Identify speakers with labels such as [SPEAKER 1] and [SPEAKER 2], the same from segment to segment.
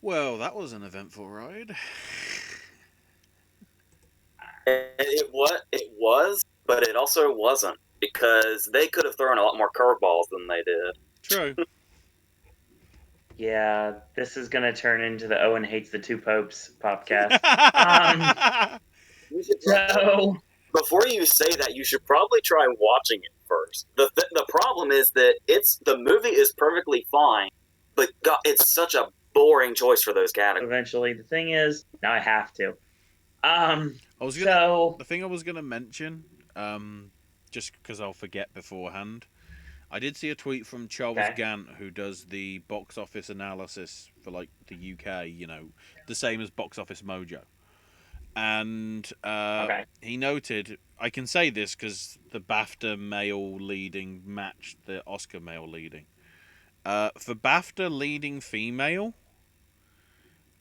[SPEAKER 1] Well, that was an eventful ride.
[SPEAKER 2] It was, but it also wasn't because they could have thrown a lot more curveballs than they did.
[SPEAKER 1] True.
[SPEAKER 3] Yeah, this is gonna turn into the Owen hates the two popes podcast. Um, so
[SPEAKER 2] Before you say that, you should probably try watching it first. The problem is that the movie is perfectly fine, but God, it's such a boring choice for those categories.
[SPEAKER 3] eventually, the thing is, now I have to.
[SPEAKER 1] The thing I was gonna mention, just because I'll forget beforehand. I did see a tweet from Charles
[SPEAKER 3] Okay.
[SPEAKER 1] Gant, who does the box office analysis for like the UK. The same as Box Office Mojo, and
[SPEAKER 3] Okay.
[SPEAKER 1] he noted. I can say this because the BAFTA male leading matched the Oscar male leading. For BAFTA leading female,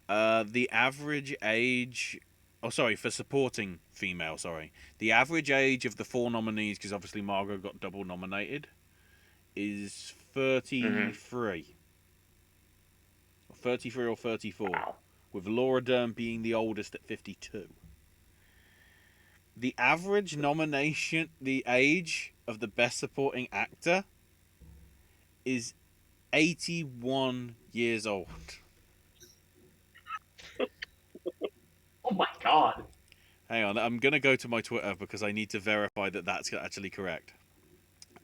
[SPEAKER 1] the average age. Oh, sorry, for supporting female. Sorry, the average age of the four nominees, because obviously Margot got double nominated, is 33. 33 or 34,
[SPEAKER 3] Wow.
[SPEAKER 1] with Laura Dern being the oldest at 52. The average nomination, the age of the best supporting actor is 81 years old.
[SPEAKER 3] Oh my god.
[SPEAKER 1] Hang on, I'm going to go to my Twitter because I need to verify that that's actually correct.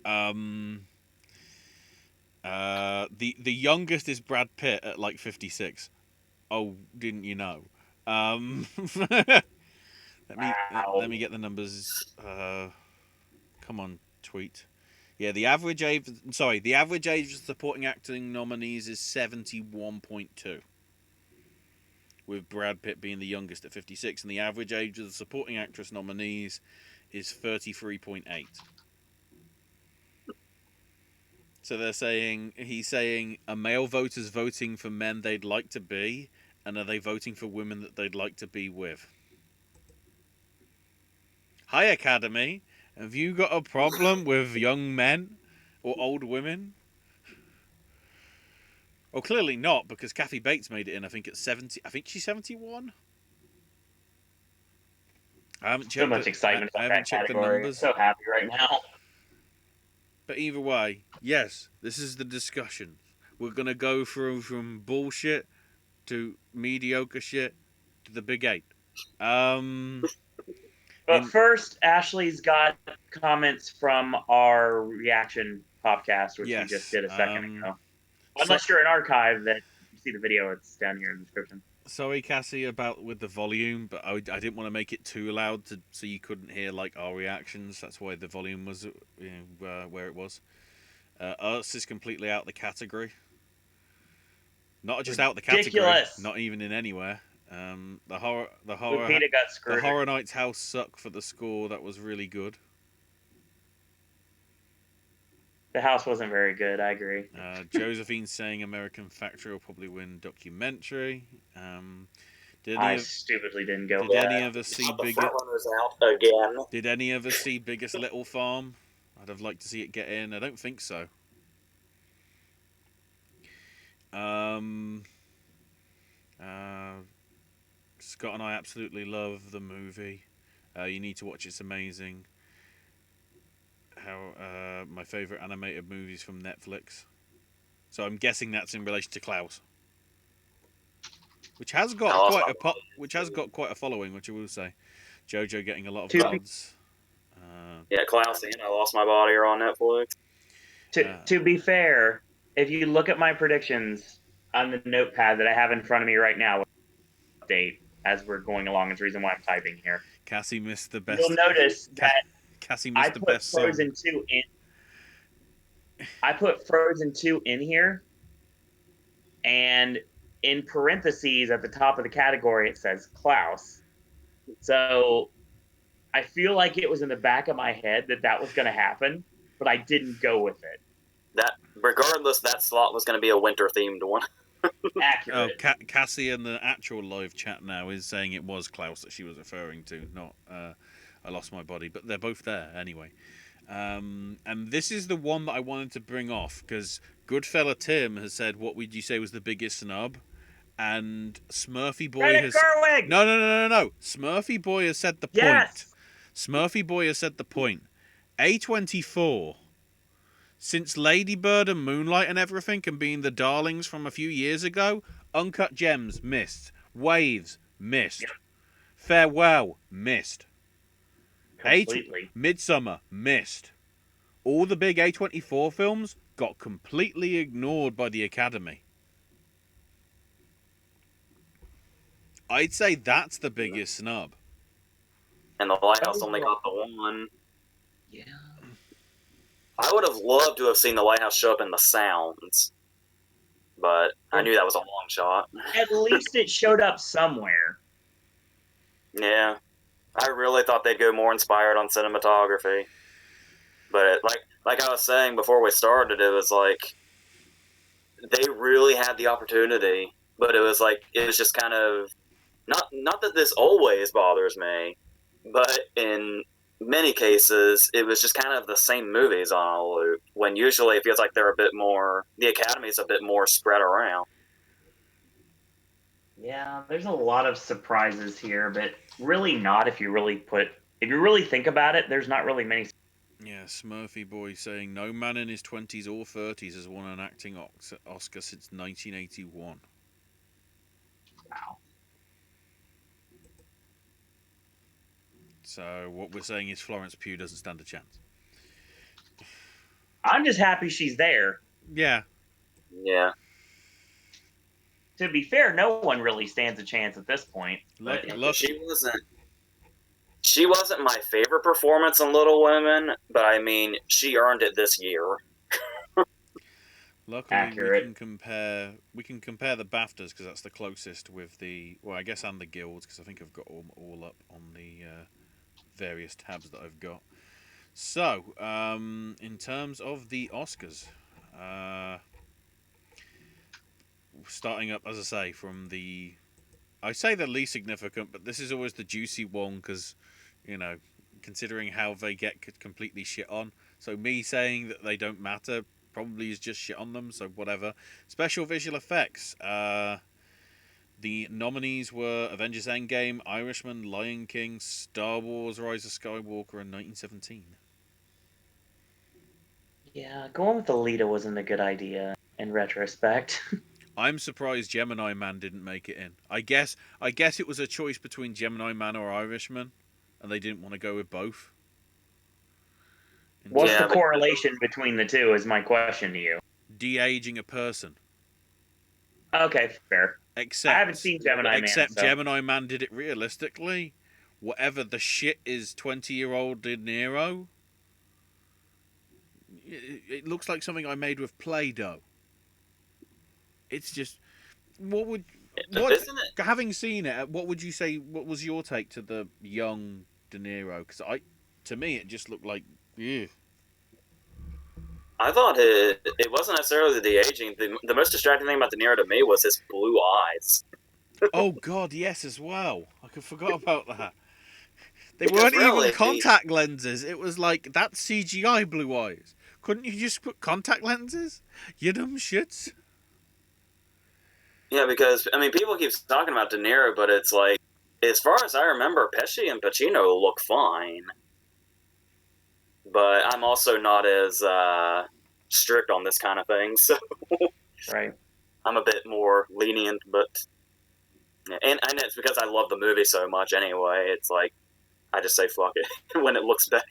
[SPEAKER 1] The youngest is Brad Pitt at like 56. Oh, didn't you know? Let me get the numbers. Come on, tweet. Yeah, the average age. Sorry, the average age of supporting acting nominees is 71.2, with Brad Pitt being the youngest at 56, and the average age of the supporting actress nominees is 33.8. So he's saying, are male voters voting for men they'd like to be, and are they voting for women that they'd like to be with? Hi, Academy. Have you got a problem with young men or old women? Well, clearly not, because Kathy Bates made it in. I think it's 70. I think she's 71. I haven't
[SPEAKER 3] So
[SPEAKER 1] checked.
[SPEAKER 3] much excitement
[SPEAKER 1] I
[SPEAKER 3] about
[SPEAKER 1] haven't
[SPEAKER 3] that
[SPEAKER 1] checked the
[SPEAKER 3] category. I'm
[SPEAKER 1] numbers.
[SPEAKER 3] so happy right now.
[SPEAKER 1] But either way, yes, this is the discussion. We're gonna go from bullshit to mediocre shit to the big eight.
[SPEAKER 3] But first, Ashley's got comments from our reaction podcast, which we just
[SPEAKER 1] yes.
[SPEAKER 3] did a second ago.
[SPEAKER 1] So,
[SPEAKER 3] Unless you're an archive that you see the video, it's down here in the description.
[SPEAKER 1] sorry, Cassie, about with the volume, but I didn't want to make it too loud so you couldn't hear like our reactions. That's why the volume was where it was. Us is completely out of the category. Not just out of the category, not even in anywhere.
[SPEAKER 3] Lupita got screwed.
[SPEAKER 1] The Horror Nights house suck for the score. That was really good.
[SPEAKER 3] The house wasn't very good. I agree.
[SPEAKER 1] Josephine saying American Factory will probably win documentary.
[SPEAKER 3] I stupidly didn't go.
[SPEAKER 1] Did any of us see
[SPEAKER 2] Did
[SPEAKER 1] any of us see Biggest Little Farm? I'd have liked to see it get in. I don't think so. Scott and I absolutely love the movie. You need to watch it. It's amazing. My favorite animated movies from Netflix. So I'm guessing that's in relation to Klaus, which has got quite a following, which I will say. JoJo getting a lot of buds.
[SPEAKER 2] Yeah, Klaus and I Lost My Body are on Netflix.
[SPEAKER 3] To be fair, if you look at my predictions on the notepad that I have in front of me right now, update as we're going along is the reason why I'm typing here.
[SPEAKER 1] Cassie missed the best.
[SPEAKER 3] You'll notice that
[SPEAKER 1] Cassie missed the best
[SPEAKER 3] Frozen
[SPEAKER 1] song.
[SPEAKER 3] 2 in. I put Frozen 2 in here, and in parentheses at the top of the category it says Klaus. So I feel like it was in the back of my head that was going to happen, but I didn't go with it.
[SPEAKER 2] That regardless, that slot was going to be a winter themed one.
[SPEAKER 3] Accurate.
[SPEAKER 1] Oh, Cassie in the actual live chat now is saying it was Klaus that she was referring to, not I Lost My Body, but they're both there anyway. And this is the one that I wanted to bring off because Goodfella Tim has said, "What would you say was the biggest snub?" And Smurfy Boy
[SPEAKER 3] Greta
[SPEAKER 1] has
[SPEAKER 3] Gerwig!
[SPEAKER 1] no. Smurfy Boy has said the point.
[SPEAKER 3] Yes!
[SPEAKER 1] Smurfy Boy has said the point. A24, since Lady Bird and Moonlight and everything and being the darlings from a few years ago, Uncut Gems missed. Waves missed.
[SPEAKER 3] Yep.
[SPEAKER 1] Farewell missed.
[SPEAKER 3] Completely.
[SPEAKER 1] Midsummer missed. All the big A24 films got completely ignored by the Academy. I'd say that's the biggest snub.
[SPEAKER 2] And The Lighthouse only got the one.
[SPEAKER 3] Yeah.
[SPEAKER 2] I would have loved to have seen The Lighthouse show up in The Sounds, but I knew that was a long shot.
[SPEAKER 3] At least it showed up somewhere.
[SPEAKER 2] Yeah, I really thought they'd go more inspired on cinematography, but like I was saying before we started, it was like they really had the opportunity, but it was just kind of not that this always bothers me, but in many cases it was just kind of the same movies on a loop, when usually it feels like they're a bit more, the Academy's a bit more spread around.
[SPEAKER 3] Yeah, there's a lot of surprises here, but really not if you really think about it, there's not really many.
[SPEAKER 1] Yeah, Smurfy Boy saying no man in his 20s or 30s has won an acting Oscar since 1981.
[SPEAKER 3] Wow.
[SPEAKER 1] So what we're saying is Florence Pugh doesn't stand a chance.
[SPEAKER 3] I'm just happy she's there.
[SPEAKER 1] Yeah.
[SPEAKER 2] Yeah.
[SPEAKER 3] To be fair, no one really stands a chance at this point.
[SPEAKER 1] Look,
[SPEAKER 2] She wasn't my favorite performance in Little Women, but I mean, she earned it this year.
[SPEAKER 1] Luckily,
[SPEAKER 3] Accurate.
[SPEAKER 1] we can compare the BAFTAs because that's the closest with the, well, I guess, and the guilds, because I think I've got all up on the various tabs that I've got. So, in terms of the Oscars, starting up, as I say, from the, I say the least significant, but this is always the juicy one because, you know, considering how they get completely shit on. So me saying that they don't matter probably is just shit on them, so whatever. Special visual effects. The nominees were Avengers Endgame, Irishman, Lion King, Star Wars, Rise of Skywalker, and 1917.
[SPEAKER 3] Yeah, going with Alita wasn't a good idea in retrospect.
[SPEAKER 1] I'm surprised Gemini Man didn't make it in. I guess it was a choice between Gemini Man or Irishman, and they didn't want to go with both.
[SPEAKER 3] What's the correlation between the two is my question to you.
[SPEAKER 1] De-aging a person.
[SPEAKER 3] Okay, fair.
[SPEAKER 1] Except,
[SPEAKER 3] I haven't seen Gemini Man.
[SPEAKER 1] Except Gemini Man did it realistically. Whatever the shit is 20-year-old De Niro, it looks like something I made with Play-Doh. It's just, having seen it, what would you say, what was your take to the young De Niro? Because to me, it just looked like, ew.
[SPEAKER 2] I thought it wasn't necessarily the aging. The most distracting thing about De Niro to me was his blue eyes.
[SPEAKER 1] Oh God, yes, as well. I forgot about that. They weren't even contact lenses. It was like, that's CGI blue eyes. Couldn't you just put contact lenses? You dumb shits.
[SPEAKER 2] Yeah, because I mean, people keep talking about De Niro, but it's like, as far as I remember, Pesci and Pacino look fine. But I'm also not as strict on this kind of thing, so
[SPEAKER 3] right.
[SPEAKER 2] I'm a bit more lenient. But and it's because I love the movie so much anyway. It's like I just say fuck it when it looks bad.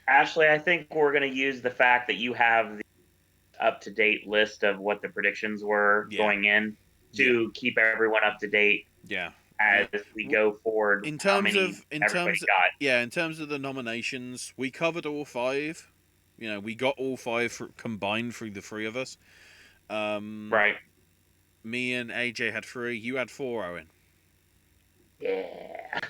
[SPEAKER 3] Ashley, I think we're going to use the fact that you have the up-to-date list of what the predictions were going in to keep everyone up to date.
[SPEAKER 1] Yeah.
[SPEAKER 3] As we go forward,
[SPEAKER 1] in terms of the nominations, we covered all five. You know, we got all five combined through the three of us.
[SPEAKER 3] Right.
[SPEAKER 1] Me and AJ had 3. You had 4, Owen.
[SPEAKER 3] Yeah.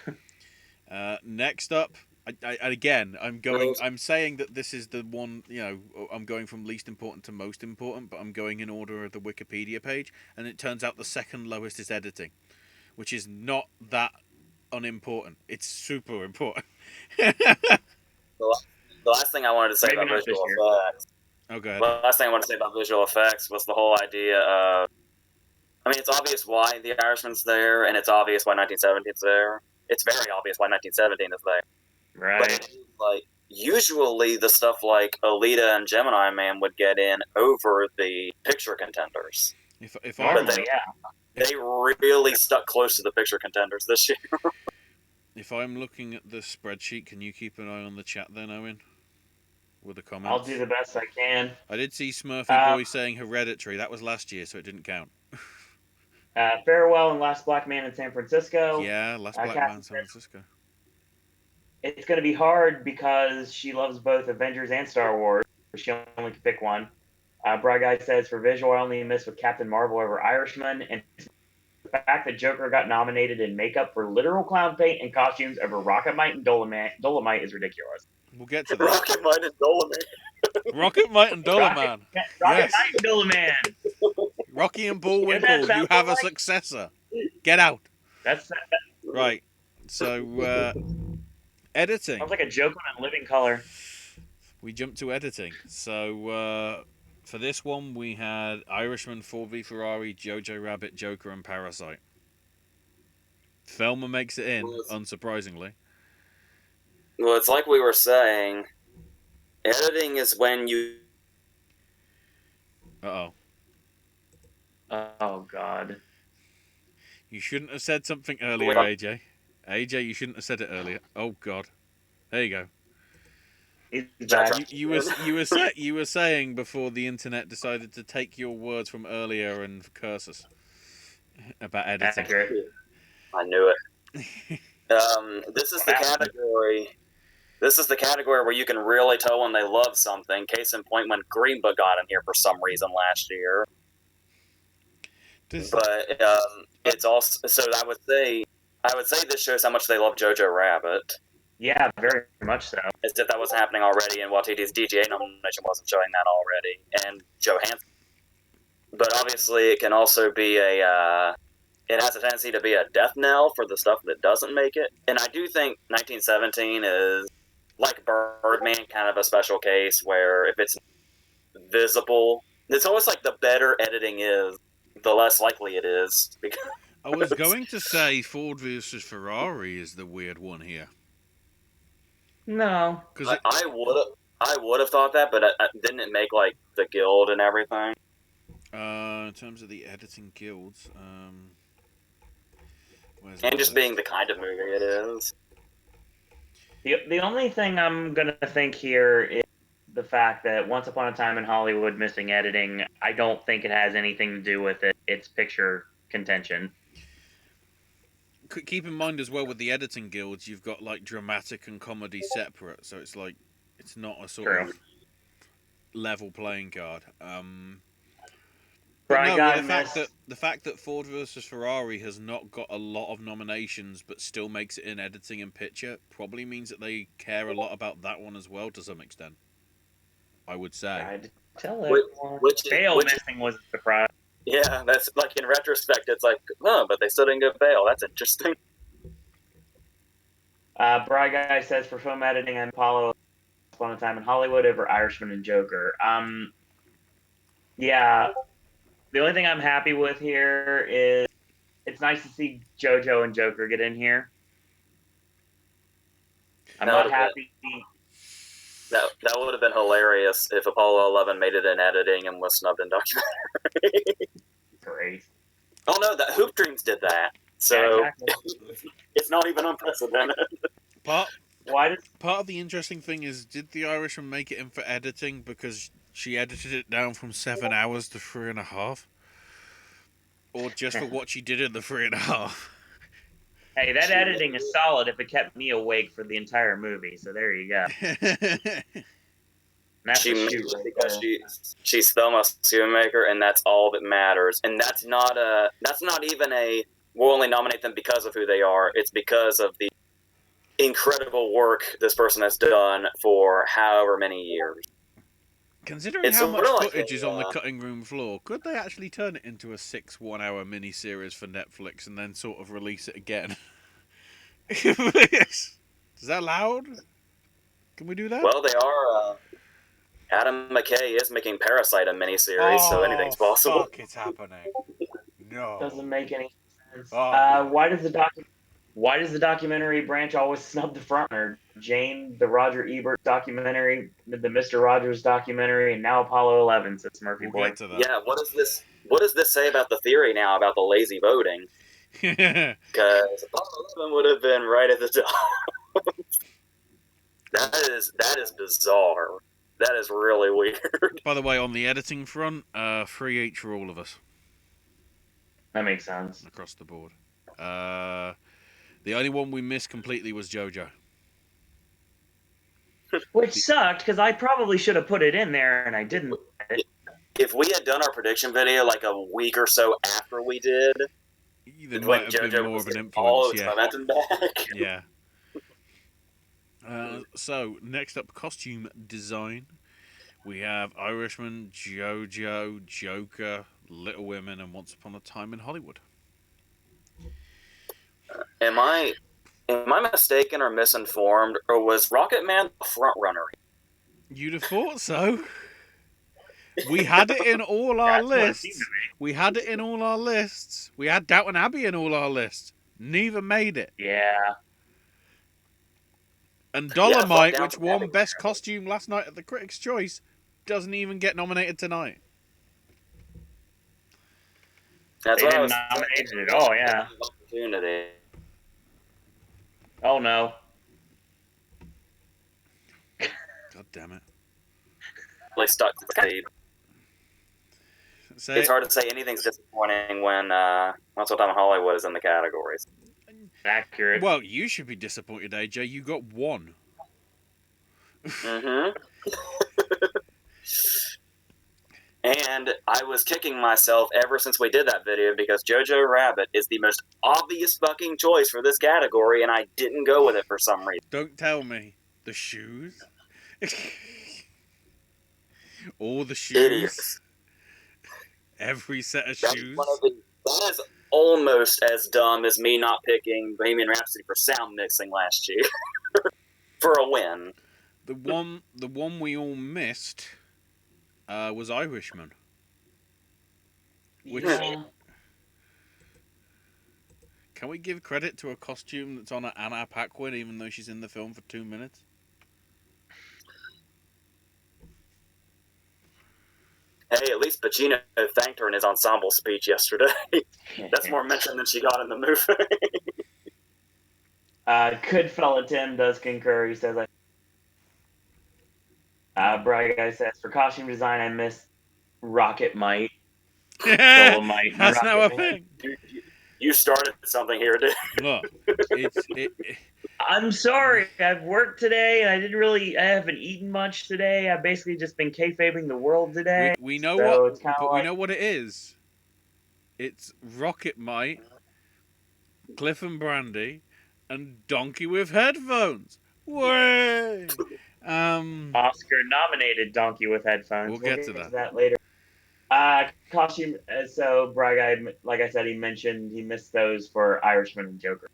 [SPEAKER 1] Next up, I'm saying that this is the one. You know, I'm going from least important to most important, but I'm going in order of the Wikipedia page, and it turns out the second lowest is editing, which is not that unimportant. It's super important.
[SPEAKER 2] The last thing I wanted to say about visual effects.
[SPEAKER 1] Oh, go ahead.
[SPEAKER 2] The last thing I wanted to say about visual effects was the whole idea of I mean, it's obvious why The Irishman's there, and it's obvious why 1917's there. It's very obvious why 1917 is there.
[SPEAKER 3] Right.
[SPEAKER 2] But it is like, usually the stuff like Alita and Gemini Man would get in over the picture contenders.
[SPEAKER 1] If
[SPEAKER 3] Normally, yeah.
[SPEAKER 2] They really stuck close to the picture contenders this year.
[SPEAKER 1] If I'm looking at the spreadsheet, can you keep an eye on the chat then, Owen? With the comments.
[SPEAKER 3] I'll do the best I can.
[SPEAKER 1] I did see Smurfy Boy saying Hereditary. That was last year, so it didn't count.
[SPEAKER 3] Farewell and Last Black Man in San Francisco.
[SPEAKER 1] Yeah, Last Black Man in San Francisco.
[SPEAKER 3] It's going to be hard because she loves both Avengers and Star Wars. She only can pick one. Bry Guy says, for visual, I only miss with Captain Marvel over Irishman. And the fact that Joker got nominated in makeup for literal clown paint and costumes over Rocketmite and Dolomite is ridiculous.
[SPEAKER 1] We'll get to that.
[SPEAKER 2] Rocketmite and Dolomite.
[SPEAKER 1] Rocketmite and Dolomite.
[SPEAKER 3] Rocketmite and Dolomite.
[SPEAKER 1] Rocky and Bullwinkle, you have a successor. Get out.
[SPEAKER 3] That's
[SPEAKER 1] right. So, editing.
[SPEAKER 3] Sounds like a joke on a living color.
[SPEAKER 1] We jumped to editing. So, for this one, we had Irishman, Ford v Ferrari, Jojo Rabbit, Joker, and Parasite. Thelma makes it in, unsurprisingly.
[SPEAKER 2] Well, it's like we were saying. Editing is when you...
[SPEAKER 1] Uh-oh.
[SPEAKER 3] Oh, God.
[SPEAKER 1] You shouldn't have said something earlier, AJ. AJ, you shouldn't have said it earlier. Oh, God. There you go. You were saying before the internet decided to take your words from earlier and curse us about editing.
[SPEAKER 3] Accurate.
[SPEAKER 2] I knew it. This is the category. This is the category where you can really tell when they love something. Case in point, when Green Book got in here for some reason last year. But it's also, so I would say this shows how much they love Jojo Rabbit.
[SPEAKER 3] Yeah, very much so.
[SPEAKER 2] As if that wasn't happening already, and Watiti's DGA nomination wasn't showing that already, and Johansson. But obviously, it can also be it has a tendency to be a death knell for the stuff that doesn't make it. And I do think 1917 is, like Birdman, kind of a special case where if it's visible, it's almost like the better editing is, the less likely it is.
[SPEAKER 1] I was going to say Ford versus Ferrari is the weird one here.
[SPEAKER 3] No,
[SPEAKER 2] because I would have thought that, but didn't it make like the guild and everything?
[SPEAKER 1] In terms of the editing guilds,
[SPEAKER 2] and just being the kind of movie it is.
[SPEAKER 3] The only thing I'm gonna think here is the fact that Once Upon a Time in Hollywood missing editing. I don't think it has anything to do with it. It's picture contention.
[SPEAKER 1] Keep in mind as well with the editing guilds, you've got like dramatic and comedy separate, so it's like it's not a sort of level playing card. The fact that Ford versus Ferrari has not got a lot of nominations but still makes it in editing and picture probably means that they care a lot about that one as well to some extent. I would say.
[SPEAKER 3] I'd tell it. Which missing was a surprise.
[SPEAKER 2] Yeah, that's like in retrospect, it's like, oh, but they still didn't get Bale. That's interesting.
[SPEAKER 3] Bry Guy says for film editing, I'm Apollo Once Upon a Time in Hollywood over Irishman and Joker. Yeah, the only thing I'm happy with here is it's nice to see JoJo and Joker get in here. I'm not happy.
[SPEAKER 2] That would have been hilarious if Apollo 11 made it in editing and was snubbed in documentary.
[SPEAKER 3] Great.
[SPEAKER 2] Oh no, that Hoop Dreams did that. So yeah, exactly. It's not even unprecedented.
[SPEAKER 1] Part of the interesting thing is, did the Irishman make it in for editing because she edited it down from 7 hours to 3.5? Or just for what she did in the 3.5?
[SPEAKER 3] Hey, that editing is solid if it kept me awake for the entire movie, so there you go.
[SPEAKER 2] She's Thelma Shoemaker, and that's all that matters. And that's not even we'll only nominate them because of who they are. It's because of the incredible work this person has done for however many years.
[SPEAKER 1] Considering how much footage is on the cutting room floor, could they actually turn it into a 6 one-hour miniseries for Netflix and then sort of release it again? Is that allowed? Can we do that?
[SPEAKER 2] Well, they are. Adam McKay is making Parasite a miniseries, so anything's possible.
[SPEAKER 1] Fuck, it's happening. Oh.
[SPEAKER 3] Doesn't make any sense.
[SPEAKER 1] Oh,
[SPEAKER 3] Why does the documentary branch always snub the frontrunner? Jane, the Roger Ebert documentary, the Mister Rogers documentary, and now Apollo 11. Says Murphy
[SPEAKER 1] we'll
[SPEAKER 3] Boy.
[SPEAKER 1] get to that.
[SPEAKER 2] Yeah, what does this say about the theory now about the lazy voting? Because Apollo 11 would have been right at the top. That is bizarre. That is really weird.
[SPEAKER 1] By the way, on the editing front, 3 each for all of us
[SPEAKER 3] That makes sense.
[SPEAKER 1] across the board. The only one we missed completely was JoJo.
[SPEAKER 3] Which sucked because I probably should have put it in there and I didn't.
[SPEAKER 2] If we had done our prediction video like a week or so after we did,
[SPEAKER 1] There
[SPEAKER 2] when
[SPEAKER 1] might have been
[SPEAKER 2] JoJo
[SPEAKER 1] more
[SPEAKER 2] was
[SPEAKER 1] of an
[SPEAKER 2] getting all
[SPEAKER 1] influence,
[SPEAKER 2] of its
[SPEAKER 1] yeah.
[SPEAKER 2] momentum back.
[SPEAKER 1] Yeah. So, next up, costume design. We have Irishman, JoJo, Joker, Little Women, and Once Upon a Time in Hollywood.
[SPEAKER 2] Am I mistaken or misinformed, or was Rocket Man the front runner?
[SPEAKER 1] You'd have thought so. We had it in all our
[SPEAKER 3] That's what it seemed to
[SPEAKER 1] lists. We had it in all our lists. We had Downton Abbey in all our lists. Neither made it.
[SPEAKER 3] Yeah.
[SPEAKER 1] And
[SPEAKER 2] Yeah,
[SPEAKER 1] Dolomite,
[SPEAKER 2] fuck
[SPEAKER 1] which
[SPEAKER 2] Downton
[SPEAKER 1] won
[SPEAKER 2] Abbey.
[SPEAKER 1] Best Costume last night at the Critics' Choice, doesn't even get nominated tonight.
[SPEAKER 2] That's
[SPEAKER 3] They
[SPEAKER 2] what I
[SPEAKER 3] didn't
[SPEAKER 2] was
[SPEAKER 3] nominate it at all, yeah.
[SPEAKER 2] Opportunity.
[SPEAKER 3] Oh no.
[SPEAKER 1] God damn it.
[SPEAKER 2] Like stuck to the lead.
[SPEAKER 1] Say
[SPEAKER 2] It's hard to say anything's disappointing when Once Upon a Time in Hollywood is in the categories.
[SPEAKER 3] Accurate.
[SPEAKER 1] Well, you should be disappointed, AJ. You got one.
[SPEAKER 2] Mm-hmm. And I was kicking myself ever since we did that video because Jojo Rabbit is the most obvious fucking choice for this category, and I didn't go with it for some reason.
[SPEAKER 1] Don't tell me. The shoes? All the shoes?
[SPEAKER 2] Idiots.
[SPEAKER 1] Every set of
[SPEAKER 2] That's
[SPEAKER 1] shoes?
[SPEAKER 2] that is almost as dumb as me not picking Bohemian Rhapsody for sound mixing last year for a win.
[SPEAKER 1] The one we all missed was Irishman. Which
[SPEAKER 3] Yeah.
[SPEAKER 1] can we give credit to a costume that's on Anna Paquin, even though she's in the film for 2 minutes?
[SPEAKER 2] Hey, at least Pacino thanked her in his ensemble speech yesterday. That's more mention than she got in the movie.
[SPEAKER 3] Good fella Tim does concur. He says, Bright Guy says, for costume design, I missed Rocket Might. Dolomite. And
[SPEAKER 1] That's
[SPEAKER 3] Rocket
[SPEAKER 1] now a
[SPEAKER 3] Man.
[SPEAKER 1] thing.
[SPEAKER 2] You started something here, dude.
[SPEAKER 1] Look,
[SPEAKER 3] I'm sorry. I've worked today, and I haven't eaten much today. I've basically just been kayfabing the world today.
[SPEAKER 1] we know
[SPEAKER 3] So
[SPEAKER 1] what,
[SPEAKER 3] it's kinda
[SPEAKER 1] but we
[SPEAKER 3] like-
[SPEAKER 1] know what it is. It's Rocket Might, Cliff and Brandy, and Donkey with headphones. Way.
[SPEAKER 3] Oscar-nominated Donkey with headphones.
[SPEAKER 1] We'll get to that.
[SPEAKER 3] Later. Costume. So Bright Guy, like I said, he missed those for Irishman and Joker.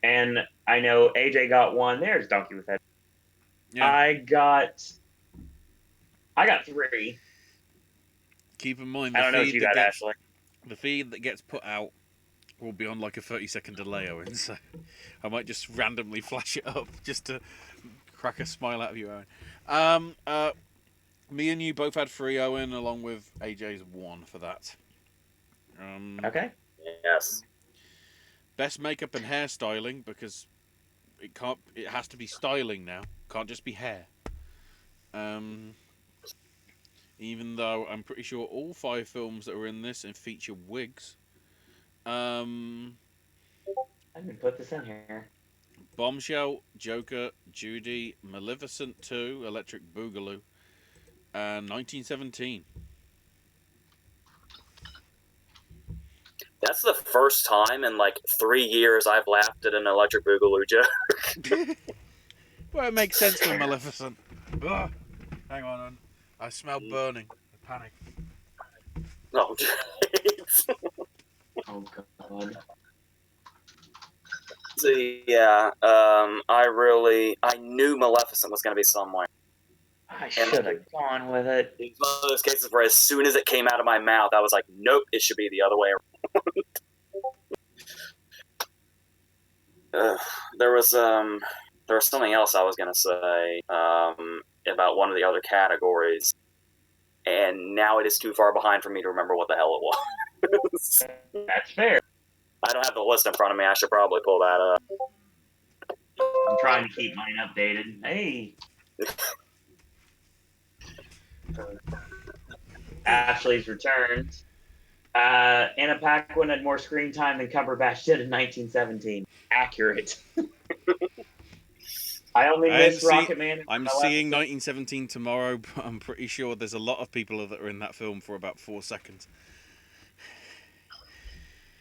[SPEAKER 3] And I know AJ got one. There's Donkey with headphones.
[SPEAKER 1] Yeah.
[SPEAKER 3] I got 3.
[SPEAKER 1] Keep in mind
[SPEAKER 3] I don't know what you got,
[SPEAKER 1] gets,
[SPEAKER 3] Ashley.
[SPEAKER 1] the feed that gets put out will be on like a 30-second delay, Owen. So I might just randomly flash it up just to crack a smile out of you, Owen. Me and you both had 3, Owen, along with AJ's 1 for that.
[SPEAKER 3] Okay.
[SPEAKER 2] Yes.
[SPEAKER 1] Best makeup and hairstyling, because it has to be styling now. Can't just be hair. Even though I'm pretty sure all 5 films that are in this and feature wigs.
[SPEAKER 3] I didn't put this in here.
[SPEAKER 1] Bombshell, Joker, Judy, Maleficent 2, Electric Boogaloo, and 1917.
[SPEAKER 2] That's the first time in like 3 years I've laughed at an Electric Boogaloo joke.
[SPEAKER 1] Well, it makes sense for Maleficent. Ugh. Hang on. I smell burning. I panic.
[SPEAKER 2] Oh, jeez.
[SPEAKER 3] Oh God.
[SPEAKER 2] So, yeah, I knew Maleficent was going to be somewhere.
[SPEAKER 3] I should have gone with it.
[SPEAKER 2] It's one of those cases where as soon as it came out of my mouth, I was like, nope, it should be the other way around. There was something else I was going to say about one of the other categories, and now it is too far behind for me to remember what the hell it was.
[SPEAKER 3] That's fair.
[SPEAKER 2] I don't have the list in front of me. I should probably pull that up.
[SPEAKER 3] I'm trying to keep mine updated. Hey. Ashley's returned. Anna Paquin had more screen time than Cumberbatch did in 1917. Accurate. I only missed Rocket Man.
[SPEAKER 1] I'm seeing 1917 tomorrow, but I'm pretty sure there's a lot of people that are in that film for about 4 seconds.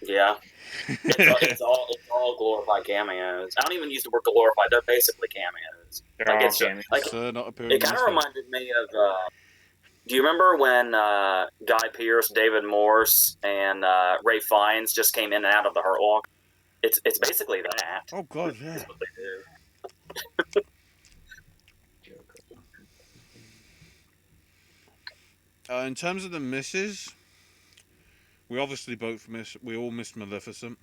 [SPEAKER 2] Yeah. It's all glorified cameos. I don't even use the word glorified. They're basically cameos.
[SPEAKER 3] They're all cameos.
[SPEAKER 2] It kind of reminded me of... do you remember when Guy Pearce, David Morse, and Ray Fiennes just came in and out of the Hurt Lock? It's basically that.
[SPEAKER 1] Oh, God, yeah.
[SPEAKER 2] That's what they do.
[SPEAKER 1] In terms of the misses, we obviously we all missed Maleficent.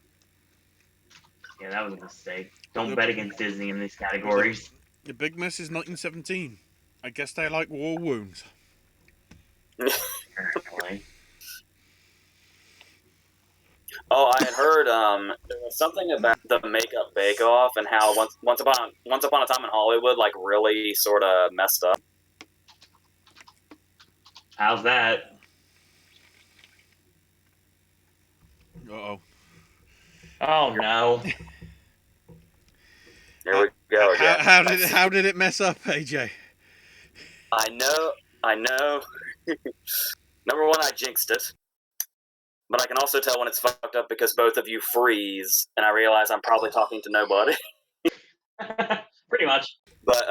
[SPEAKER 3] Yeah, that was a mistake. Don't bet against Disney in these categories.
[SPEAKER 1] The big miss is 1917. I guess they like war wounds.
[SPEAKER 3] Apparently.
[SPEAKER 2] Oh, I had heard there was something about the Makeup Bake Off and how once upon a time in Hollywood, like, really sort of messed up.
[SPEAKER 3] How's that?
[SPEAKER 1] Uh-oh.
[SPEAKER 3] Oh, no.
[SPEAKER 2] Here we go again.
[SPEAKER 1] How did it mess up, AJ?
[SPEAKER 2] I know. Number one, I jinxed it. But I can also tell when it's fucked up because both of you freeze, and I realize I'm probably talking to nobody.
[SPEAKER 3] Pretty much.
[SPEAKER 2] But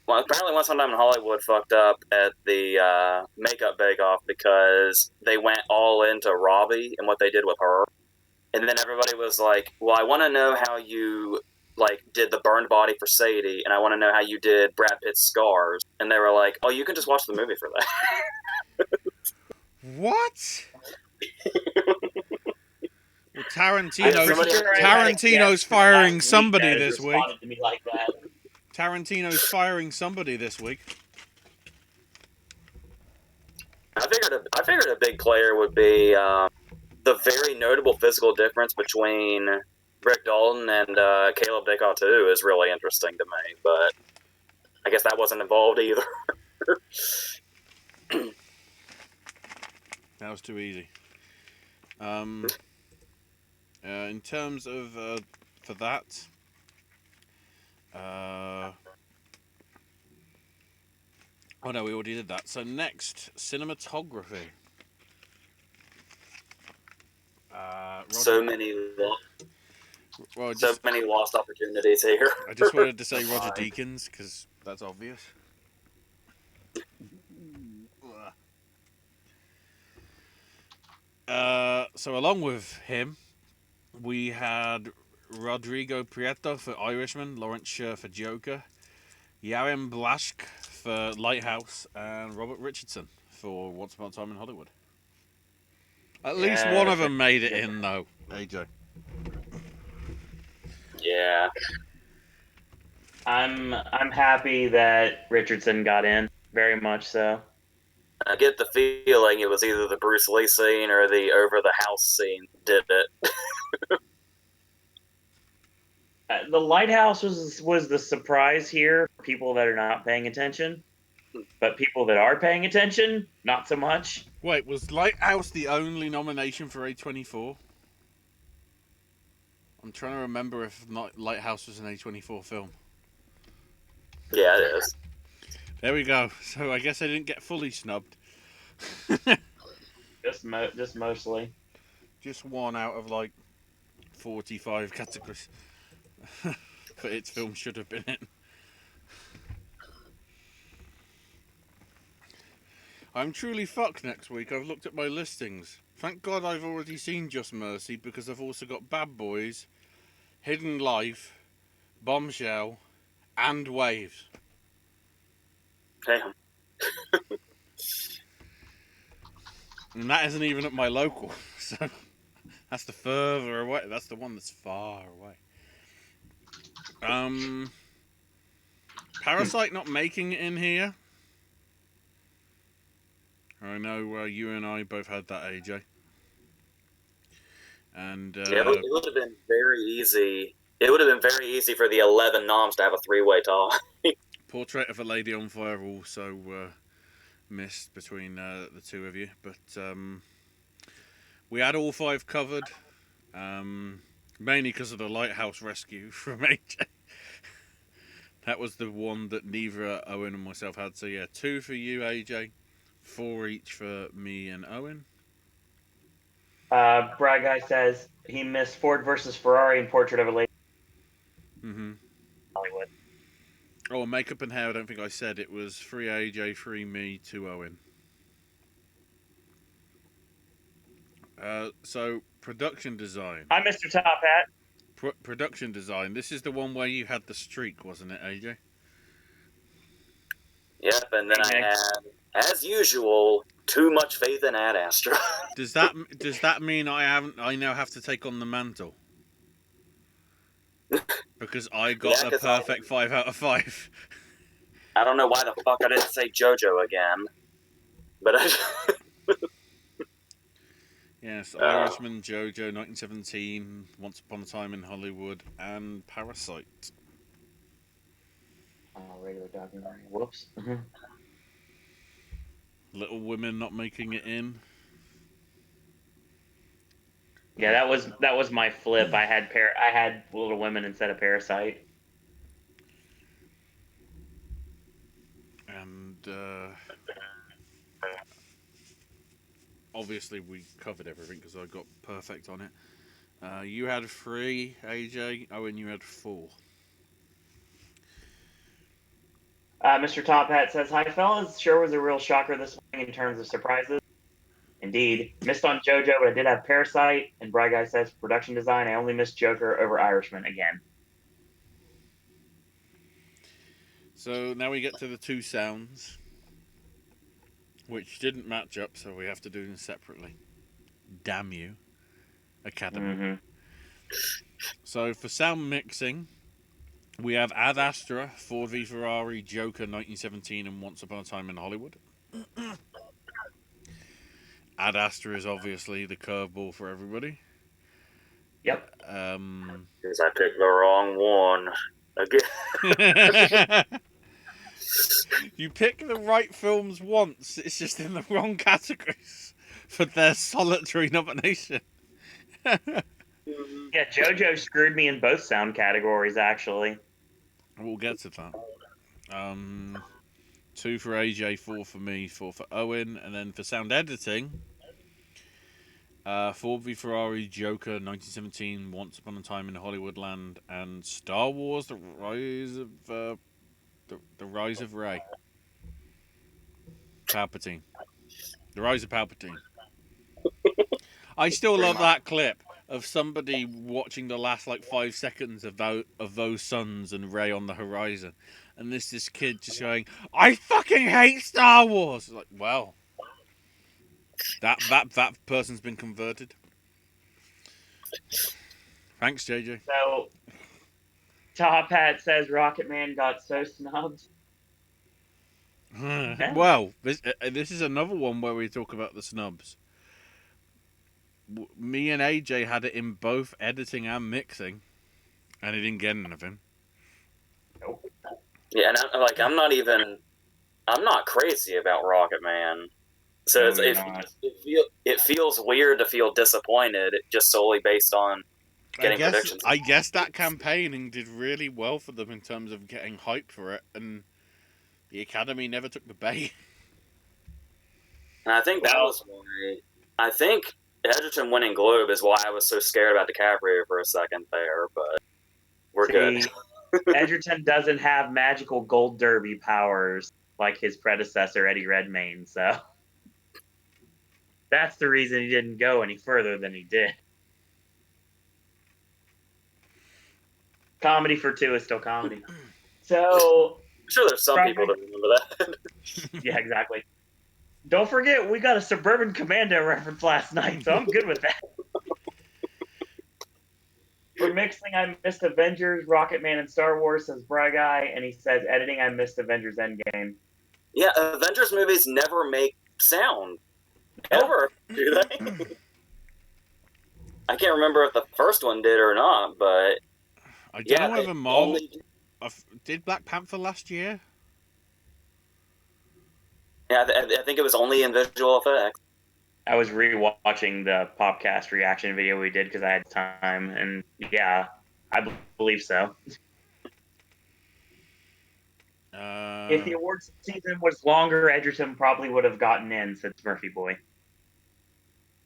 [SPEAKER 2] well, apparently once time in Hollywood fucked up at the Makeup Bake Off because they went all into Robbie and what they did with her. And then everybody was like, well, I want to know how you did the burned body for Sadie, and I want to know how you did Brad Pitt's scars. And they were like, oh, you can just watch the movie for that.
[SPEAKER 1] What? Well, Tarantino's firing somebody this week. Tarantino's firing somebody this week.
[SPEAKER 2] I figured a big player would be the very notable physical difference between Rick Dalton and Caleb Descartes is really interesting to me, but I guess that wasn't involved either.
[SPEAKER 1] That was too easy. In terms of for that, oh no, we already did that. So next, cinematography.
[SPEAKER 2] So many lost opportunities here.
[SPEAKER 1] I just wanted to say Roger Deakins because that's obvious. So along with him, we had Rodrigo Prieto for Irishman, Lawrence Sher for Joker, Yaron Blaschke for Lighthouse, and Robert Richardson for Once Upon a Time in Hollywood. At least one of them made it in, though, AJ.
[SPEAKER 2] Yeah.
[SPEAKER 3] I'm happy that Richardson got in, very much so.
[SPEAKER 2] I get the feeling it was either the Bruce Lee scene or the over the house scene did it.
[SPEAKER 3] The Lighthouse was the surprise here for people that are not paying attention, but people that are paying attention, not so much.
[SPEAKER 1] Wait, was Lighthouse the only nomination for A24? I'm trying to remember if not Lighthouse was an A24 film.
[SPEAKER 2] Yeah, it is.
[SPEAKER 1] There we go. So I guess I didn't get fully snubbed.
[SPEAKER 3] Just mostly.
[SPEAKER 1] Just one out of 45 categories. But its film should have been in. I'm truly fucked next week. I've looked at my listings. Thank God I've already seen Just Mercy because I've also got Bad Boys, Hidden Life, Bombshell, and Waves.
[SPEAKER 2] Damn.
[SPEAKER 1] And that isn't even at my local. So that's the further away. That's the one that's far away. Parasite not making it in here. I know you and I both had that, AJ. And
[SPEAKER 2] Yeah, it would have been very easy. It would have been very easy for the 11 noms to have a three-way tie.
[SPEAKER 1] Portrait of a Lady on Fire also missed between the two of you. But we had all 5 covered. Mainly because of the lighthouse rescue from AJ. That was the one that neither Owen and myself had. So yeah, 2 for you, AJ. 4 each for me and Owen.
[SPEAKER 3] Brad Guy says he missed Ford versus Ferrari and Portrait of a Lady
[SPEAKER 1] Mm-hmm.
[SPEAKER 3] Hollywood.
[SPEAKER 1] Oh, makeup and hair, I don't think I said. It was 3 AJ, 3 me, 2 Owen. So, production design.
[SPEAKER 3] Hi, Mr. Top Hat.
[SPEAKER 1] Production design. This is the one where you had the streak, wasn't it, AJ?
[SPEAKER 2] Yep, and then I had, as usual, too much faith in Ad Astra.
[SPEAKER 1] Does that mean I now have to take on the mantle? Because I got the perfect 5 out of 5.
[SPEAKER 2] I don't know why the fuck I didn't say JoJo again, but
[SPEAKER 1] Yes, Irishman, JoJo, 1917, Once Upon a Time in Hollywood, and Parasite.
[SPEAKER 3] Regular documentary. Whoops.
[SPEAKER 1] Little Women not making it in.
[SPEAKER 3] Yeah, that was my flip. I had Little Women instead of Parasite.
[SPEAKER 1] And obviously we covered everything because I got perfect on it. You had 3, AJ. Owen, you had 4.
[SPEAKER 3] Mr. Top Hat says, "Hi, fellas. Sure was a real shocker this morning in terms of surprises. Indeed, missed on JoJo, but I did have Parasite." And Bright Guy says, "Production design. I only missed Joker over Irishman again."
[SPEAKER 1] So now we get to the 2 sounds, which didn't match up, so we have to do them separately. Damn you, Academy.
[SPEAKER 3] Mm-hmm.
[SPEAKER 1] So for sound mixing, we have Ad Astra, Ford v Ferrari, Joker, 1917, and Once Upon a Time in Hollywood. Ad Astra is obviously the curveball for everybody.
[SPEAKER 3] Yep.
[SPEAKER 2] because I picked the wrong one again.
[SPEAKER 1] You pick the right films once, it's just in the wrong categories for their solitary nomination.
[SPEAKER 3] Yeah, JoJo screwed me in both sound categories, actually.
[SPEAKER 1] We'll get to that. 2 for AJ, 4 for me, 4 for Owen, and then for sound editing, Ford v Ferrari, Joker, 1917, Once Upon a Time in Hollywoodland, and Star Wars: The Rise of the Rise of Rey. Palpatine. The Rise of Palpatine. I still love that clip of somebody watching the last 5 seconds of those suns and Rey on the horizon, and this kid just going, "I fucking hate Star Wars." Like, well, that person's been converted. Thanks, JJ.
[SPEAKER 3] So, Top Hat says Rocket Man got so snubbed.
[SPEAKER 1] Well, this is another one where we talk about the snubs. Me and AJ had it in both editing and mixing, and he didn't get anything.
[SPEAKER 3] Nope.
[SPEAKER 2] Yeah, and I'm not crazy about Rocket Man. So it feels weird to feel disappointed just solely based on getting predictions.
[SPEAKER 1] I guess that campaigning did really well for them in terms of getting hype for it, and the Academy never took the bait.
[SPEAKER 2] And I think that was why. I think Edgerton winning Globe is why I was so scared about DiCaprio for a second there, but we're good.
[SPEAKER 3] Edgerton doesn't have magical gold derby powers like his predecessor, Eddie Redmayne, so that's the reason he didn't go any further than he did. Comedy for 2 is still comedy. So,
[SPEAKER 2] sure there's some people that remember that.
[SPEAKER 3] Yeah, exactly. Don't forget, we got a Suburban Commando reference last night, so I'm good with that. For mixing, I missed Avengers, Rocket Man, and Star Wars, says Bry Guy, and he says editing, I missed Avengers Endgame.
[SPEAKER 2] Yeah, Avengers movies never make sound. Ever, do they? I can't remember if the first one did or not, but
[SPEAKER 1] I don't know
[SPEAKER 2] they
[SPEAKER 1] whether Marvel
[SPEAKER 2] only
[SPEAKER 1] did Black Panther last year.
[SPEAKER 2] yeah, I think it was only in visual effects.
[SPEAKER 3] I was rewatching the Popcast reaction video we did because I had time, and yeah, I believe so. If the awards season was longer, Edgerton probably would have gotten in, said Murphy Boy.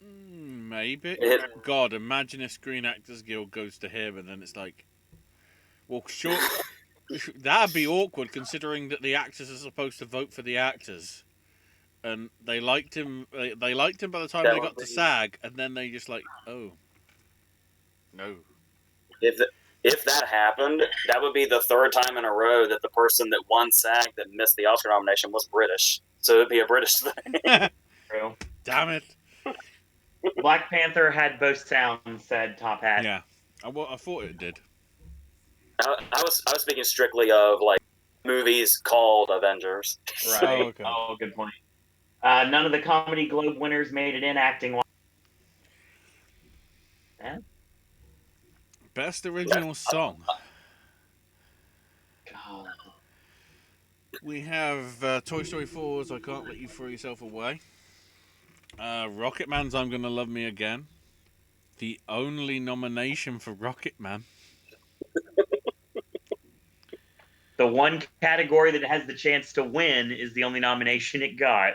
[SPEAKER 1] Maybe. God, imagine if Screen Actors Guild goes to him, and then it's like, well, sure, that'd be awkward considering that the actors are supposed to vote for the actors, and they liked him. They liked him by the time
[SPEAKER 2] That
[SPEAKER 1] they
[SPEAKER 2] would
[SPEAKER 1] got to
[SPEAKER 2] be-
[SPEAKER 1] SAG, and then they just like, oh, no.
[SPEAKER 2] If that happened, that would be the third time in a row that the person that won SAG that missed the Oscar nomination was British. So it'd be a British thing.
[SPEAKER 3] True.
[SPEAKER 1] Damn it.
[SPEAKER 3] Black Panther had both sounds, said Top Hat.
[SPEAKER 1] Yeah, I thought it did.
[SPEAKER 2] I was speaking strictly of like movies called Avengers.
[SPEAKER 3] Right.
[SPEAKER 1] Oh, okay.
[SPEAKER 3] Oh, good point. None of the Comedy Globe winners made it in acting. Yeah.
[SPEAKER 1] Best original song.
[SPEAKER 3] God.
[SPEAKER 1] We have Toy Story 4's I Can't Let You Throw Yourself Away. Rocket Man's I'm Gonna Love Me Again. The only nomination for Rocket Man.
[SPEAKER 3] The one category that has the chance to win is the only nomination it got.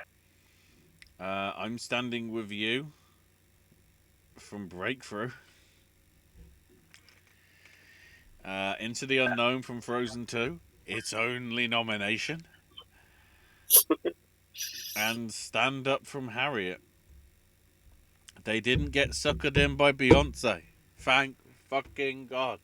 [SPEAKER 1] I'm Standing With You from Breakthrough. Into the Unknown from Frozen 2. Its only nomination. And Stand Up from Harriet. They didn't get suckered in by Beyonce. Thank fucking God.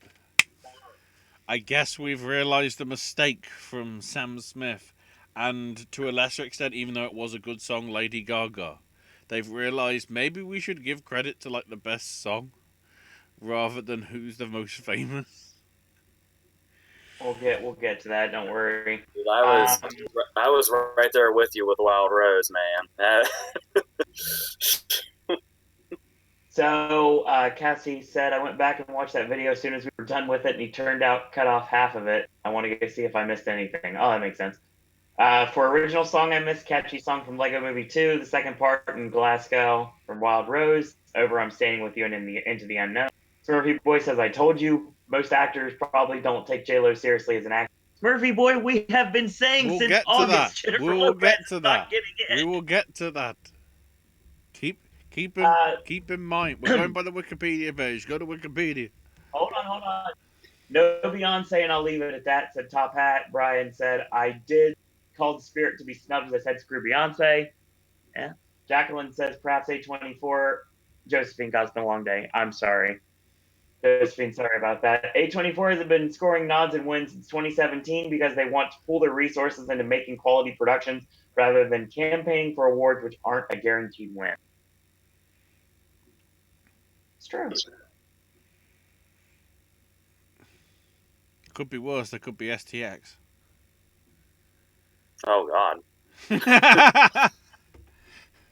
[SPEAKER 1] I guess we've realised the mistake from Sam Smith, and to a lesser extent, even though it was a good song, Lady Gaga. They've realised maybe we should give credit to like the best song rather than who's the most famous.
[SPEAKER 3] We'll get to that. Don't worry.
[SPEAKER 2] Dude, I was right there with you with Wild Rose, man.
[SPEAKER 3] So Cassie said, I went back and watched that video as soon as we were done with it, and he turned out cut off half of it. I want to go see if I missed anything. Oh, that makes sense. For original song, I missed Catchy Song from Lego Movie 2, the second part in Glasgow from Wild Rose, over I'm Standing With You and Into the Unknown. Smurfy Boy says, I told you, most actors probably don't take J-Lo seriously as an actor. Smurfy Boy, we have been saying
[SPEAKER 1] We'll
[SPEAKER 3] since
[SPEAKER 1] get to
[SPEAKER 3] August,
[SPEAKER 1] that.
[SPEAKER 3] Jennifer
[SPEAKER 1] We will
[SPEAKER 3] Lopez
[SPEAKER 1] get to
[SPEAKER 3] is
[SPEAKER 1] that.
[SPEAKER 3] not getting
[SPEAKER 1] We
[SPEAKER 3] it.
[SPEAKER 1] will get to that. Keep in mind. We're going by the Wikipedia page. Go to Wikipedia.
[SPEAKER 3] Hold on. No Beyonce, and I'll leave it at that, said Top Hat. Brian said, I did call the spirit to be snubbed as I said screw Beyonce. Yeah. Jacqueline says, perhaps A24. Josephine, God, it's been a long day. I'm sorry. Josephine, sorry about that. A24 has been scoring nods and wins since 2017 because they want to pool their resources into making quality productions rather than campaigning for awards which aren't a guaranteed win. It's true.
[SPEAKER 1] Could be worse. There could be STX.
[SPEAKER 2] Oh God.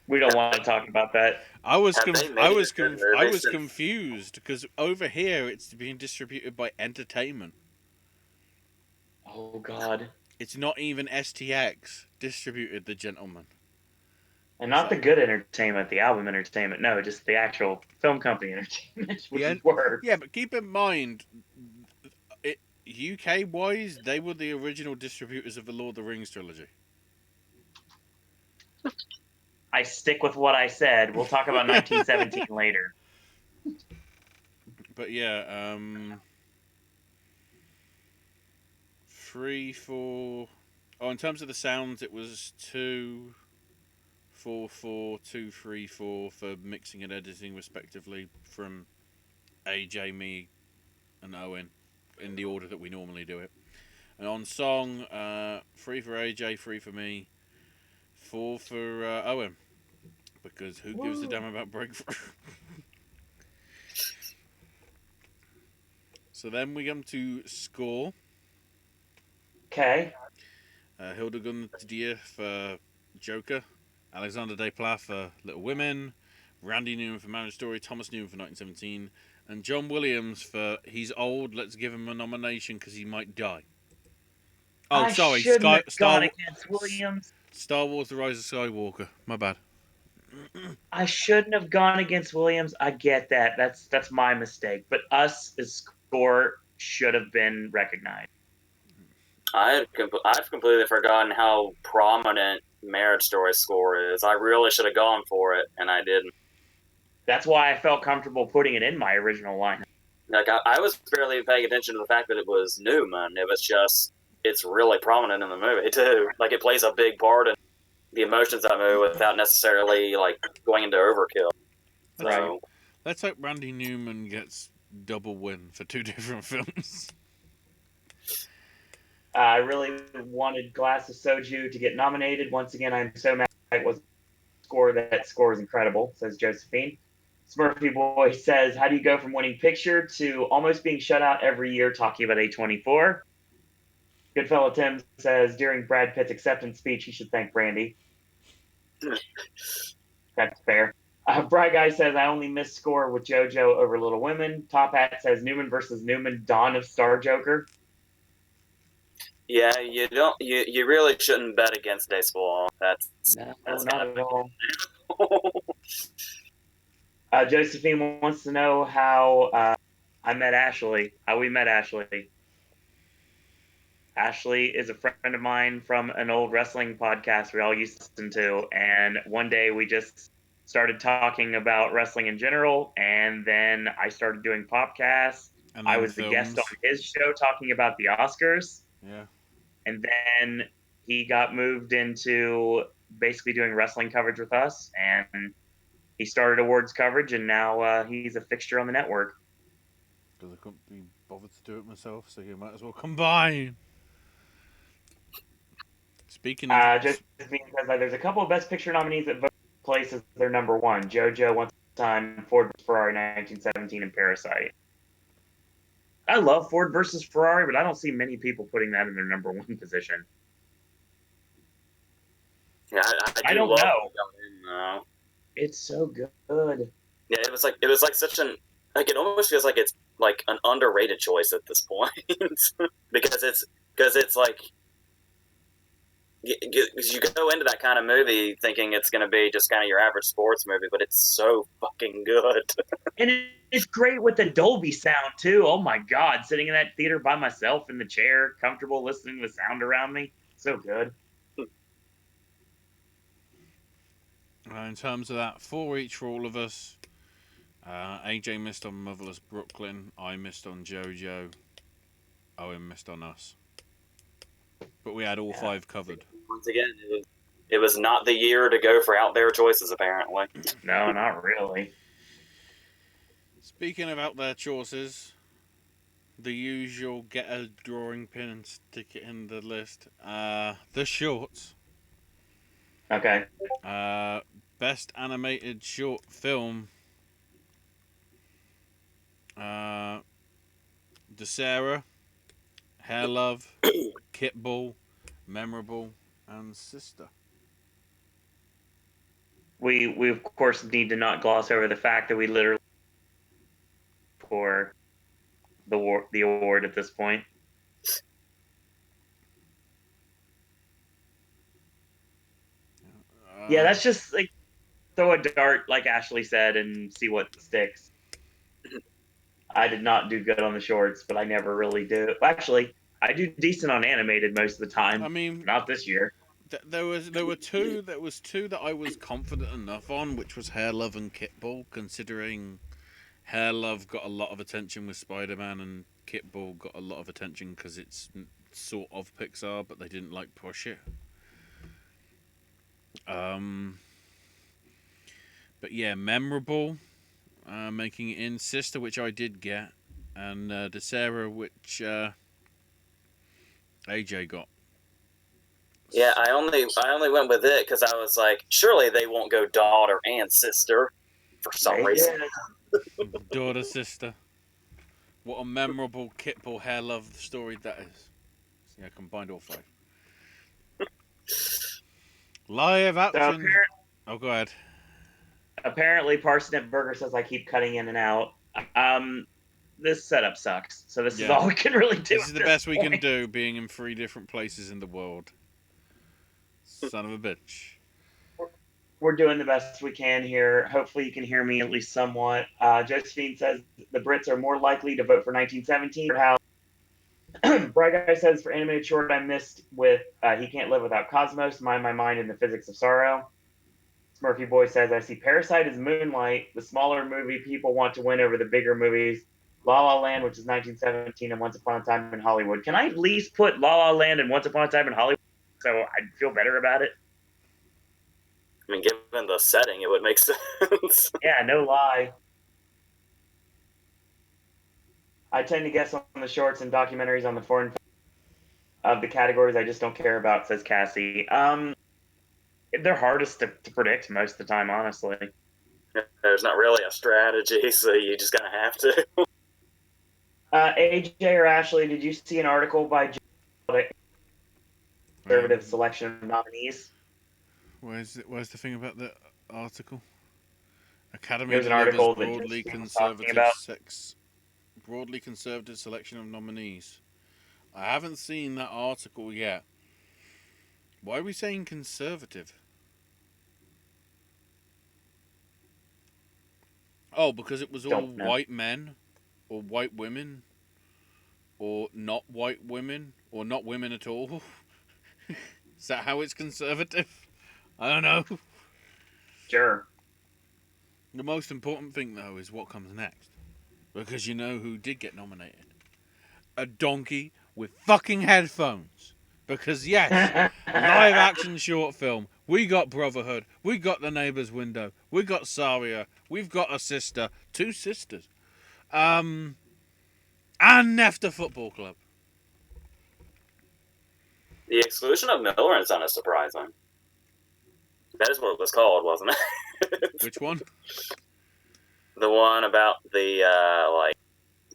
[SPEAKER 3] We don't want to talk about that.
[SPEAKER 1] I was
[SPEAKER 2] Have they made a good movie since-
[SPEAKER 1] confused because over here it's being distributed by Entertainment.
[SPEAKER 3] Oh God.
[SPEAKER 1] It's not even STX distributed the gentleman.
[SPEAKER 3] And not the good entertainment, the album entertainment. No, just the actual film company entertainment, which is worse.
[SPEAKER 1] Yeah, but keep in mind, UK wise, they were the original distributors of the Lord of the Rings trilogy.
[SPEAKER 3] I stick with what I said. We'll talk about 1917 later.
[SPEAKER 1] But yeah, 3, 4. Oh, in terms of the sounds, it was 2, 4, 4, 2, 3, 4 for mixing and editing, respectively, from AJ, me, and Owen, in the order that we normally do it. And on song, 3 for AJ, 3 for me, 4 for Owen. Because who gives a damn about Breakthrough? So then we come to score.
[SPEAKER 3] Okay.
[SPEAKER 1] Hildegunde Dier for Joker, Alexander Desplat for Little Women, Randy Newman for Marriage Story, Thomas Newman for 1917, and John Williams for He's Old, Let's Give Him a Nomination because he might die. Oh,
[SPEAKER 3] I
[SPEAKER 1] sorry,
[SPEAKER 3] shouldn't have gone against Williams.
[SPEAKER 1] Star Wars: The Rise of Skywalker. My bad.
[SPEAKER 3] I shouldn't have gone against Williams. I get that. That's my mistake. But his score should have been recognized.
[SPEAKER 2] I've completely forgotten how prominent Marriage Story score is. I really should have gone for it, and I didn't.
[SPEAKER 3] That's why I felt comfortable putting it in my original lineup.
[SPEAKER 2] Like I was barely paying attention to the fact that it was Newman. It was just it's really prominent in the movie too. Like it plays a big part in the emotions of that movie without necessarily like going into overkill. So
[SPEAKER 1] Let's hope Randy Newman gets double win for 2 different films.
[SPEAKER 3] I really wanted Glass of Soju to get nominated. Once again, I'm so mad it was score. That score is incredible, says Josephine. Smurfy Boy says, how do you go from winning picture to almost being shut out every year talking about A24? Goodfellow Tim says, during Brad Pitt's acceptance speech, he should thank Brandy. That's fair. Bright Guy says, I only missed score with JoJo over Little Women. Top Hat says, Newman versus Newman, Dawn of Star Joker.
[SPEAKER 2] yeah, you really shouldn't bet against baseball. That's
[SPEAKER 3] not at all. Josephine wants to know how I met Ashley. How we met Ashley. Ashley is a friend of mine from an old wrestling podcast we all used to listen to, and one day we just started talking about wrestling in general, and then I started doing Popcast. I was the guest on his show talking about the Oscars.
[SPEAKER 1] Yeah.
[SPEAKER 3] And then he got moved into basically doing wrestling coverage with us, and he started awards coverage, and now he's a fixture on the network.
[SPEAKER 1] Because I couldn't be bothered to do it myself, so you might as well combine. Speaking of...
[SPEAKER 3] Just because there's a couple of Best Picture nominees that vote places their number one. JoJo, Once Time, Ford vs. Ferrari, 1917, and Parasite. I love Ford versus Ferrari, but I don't see many people putting that in their number one position.
[SPEAKER 2] Yeah, I don't know.
[SPEAKER 3] It's so good.
[SPEAKER 2] Yeah, it was like such an like it almost feels like it's like an underrated choice at this point because it's like you go into that kind of movie thinking it's going to be just kind of your average sports movie, but it's so fucking good.
[SPEAKER 3] And it's great with the Dolby sound too. Oh my god, sitting in that theater by myself in the chair, comfortable listening to the sound around me. So good.
[SPEAKER 1] In terms of that, 4 each for all of us. AJ missed on Motherless Brooklyn. I missed on JoJo. Owen missed on us. But we had all 5 covered.
[SPEAKER 2] Once again, it was not the year to go for out there choices, apparently.
[SPEAKER 3] No, not really.
[SPEAKER 1] Speaking of out there choices, the usual get a drawing pin and stick it in the list. The shorts.
[SPEAKER 3] Okay.
[SPEAKER 1] Best animated short film. DeSera, Hair Love, Kit Ball, Memorable, and Sister.
[SPEAKER 3] We of course need to not gloss over the fact that we literally for the award at this point. Yeah, that's just like throw a dart, like Ashley said, and see what sticks. I did not do good on the shorts, but I never really do. Actually, I do decent on animated most of the time.
[SPEAKER 1] I mean,
[SPEAKER 3] not this year.
[SPEAKER 1] There were two. There was 2 that I was confident enough on, which was Hair Love and Kit Ball. Considering Hair Love got a lot of attention with Spider-Man, and Kit Ball got a lot of attention because it's sort of Pixar, but they didn't like push it. But yeah, Memorable, making it in. Sister, which I did get, and DeSera, which AJ got.
[SPEAKER 2] Yeah, I only went with it because I was like, surely they won't go daughter and sister for some
[SPEAKER 3] They
[SPEAKER 2] reason.
[SPEAKER 3] did.
[SPEAKER 1] Daughter, sister. What a memorable Kitbull hair love story that is. Yeah, combined all five. Live action. Oh, go ahead.
[SPEAKER 3] Apparently, Parsnip Burger says I keep cutting in and out. This setup sucks. So this is
[SPEAKER 1] Yeah.
[SPEAKER 3] all we can really do.
[SPEAKER 1] This is the best we can do, being in 3 different places in the world. Son of a bitch.
[SPEAKER 3] We're doing the best we can here. Hopefully, you can hear me at least somewhat. Josephine says the Brits are more likely to vote for 1917. How Bright Guy says for animated short, I missed with He Can't Live Without Cosmos, Mind My Mind, and the Physics of Sorrow. Smurfy Boy says, I see Parasite as Moonlight, the smaller movie people want to win over the bigger movies. La La Land, which is 1917, and Once Upon a Time in Hollywood. Can I at least put La La Land and Once Upon a Time in Hollywood so I'd feel better about it?
[SPEAKER 2] I mean, given the setting, it would make sense.
[SPEAKER 3] Yeah, no lie. I tend to guess on the shorts and documentaries on the foreign of the categories I just don't care about, says Cassie. They're hardest to predict most of the time, honestly.
[SPEAKER 2] There's not really a strategy, so you just kind of have to.
[SPEAKER 3] AJ or Ashley, did you see an article by conservative selection of nominees?
[SPEAKER 1] Where's the thing about the article? Academy
[SPEAKER 3] There's an
[SPEAKER 1] delivers
[SPEAKER 3] article that Josephine was talking about.
[SPEAKER 1] broadly conservative selection of nominees. I haven't seen that article yet. Why are we saying conservative? Oh, because it was all white men, or white women, or not white women, or not women at all. Is that how it's conservative? I don't know.
[SPEAKER 3] Sure.
[SPEAKER 1] The most important thing, though, is what comes next. Because you know who did get nominated? A donkey with fucking headphones. Because, yes, live action short film. We got Brotherhood. We got The Neighbor's Window. We got Saria. We've got a sister. 2 sisters. And Nefta Football Club.
[SPEAKER 2] The exclusion of Miller and Son is surprising. That is what it was called, wasn't it?
[SPEAKER 1] Which one?
[SPEAKER 2] The one about the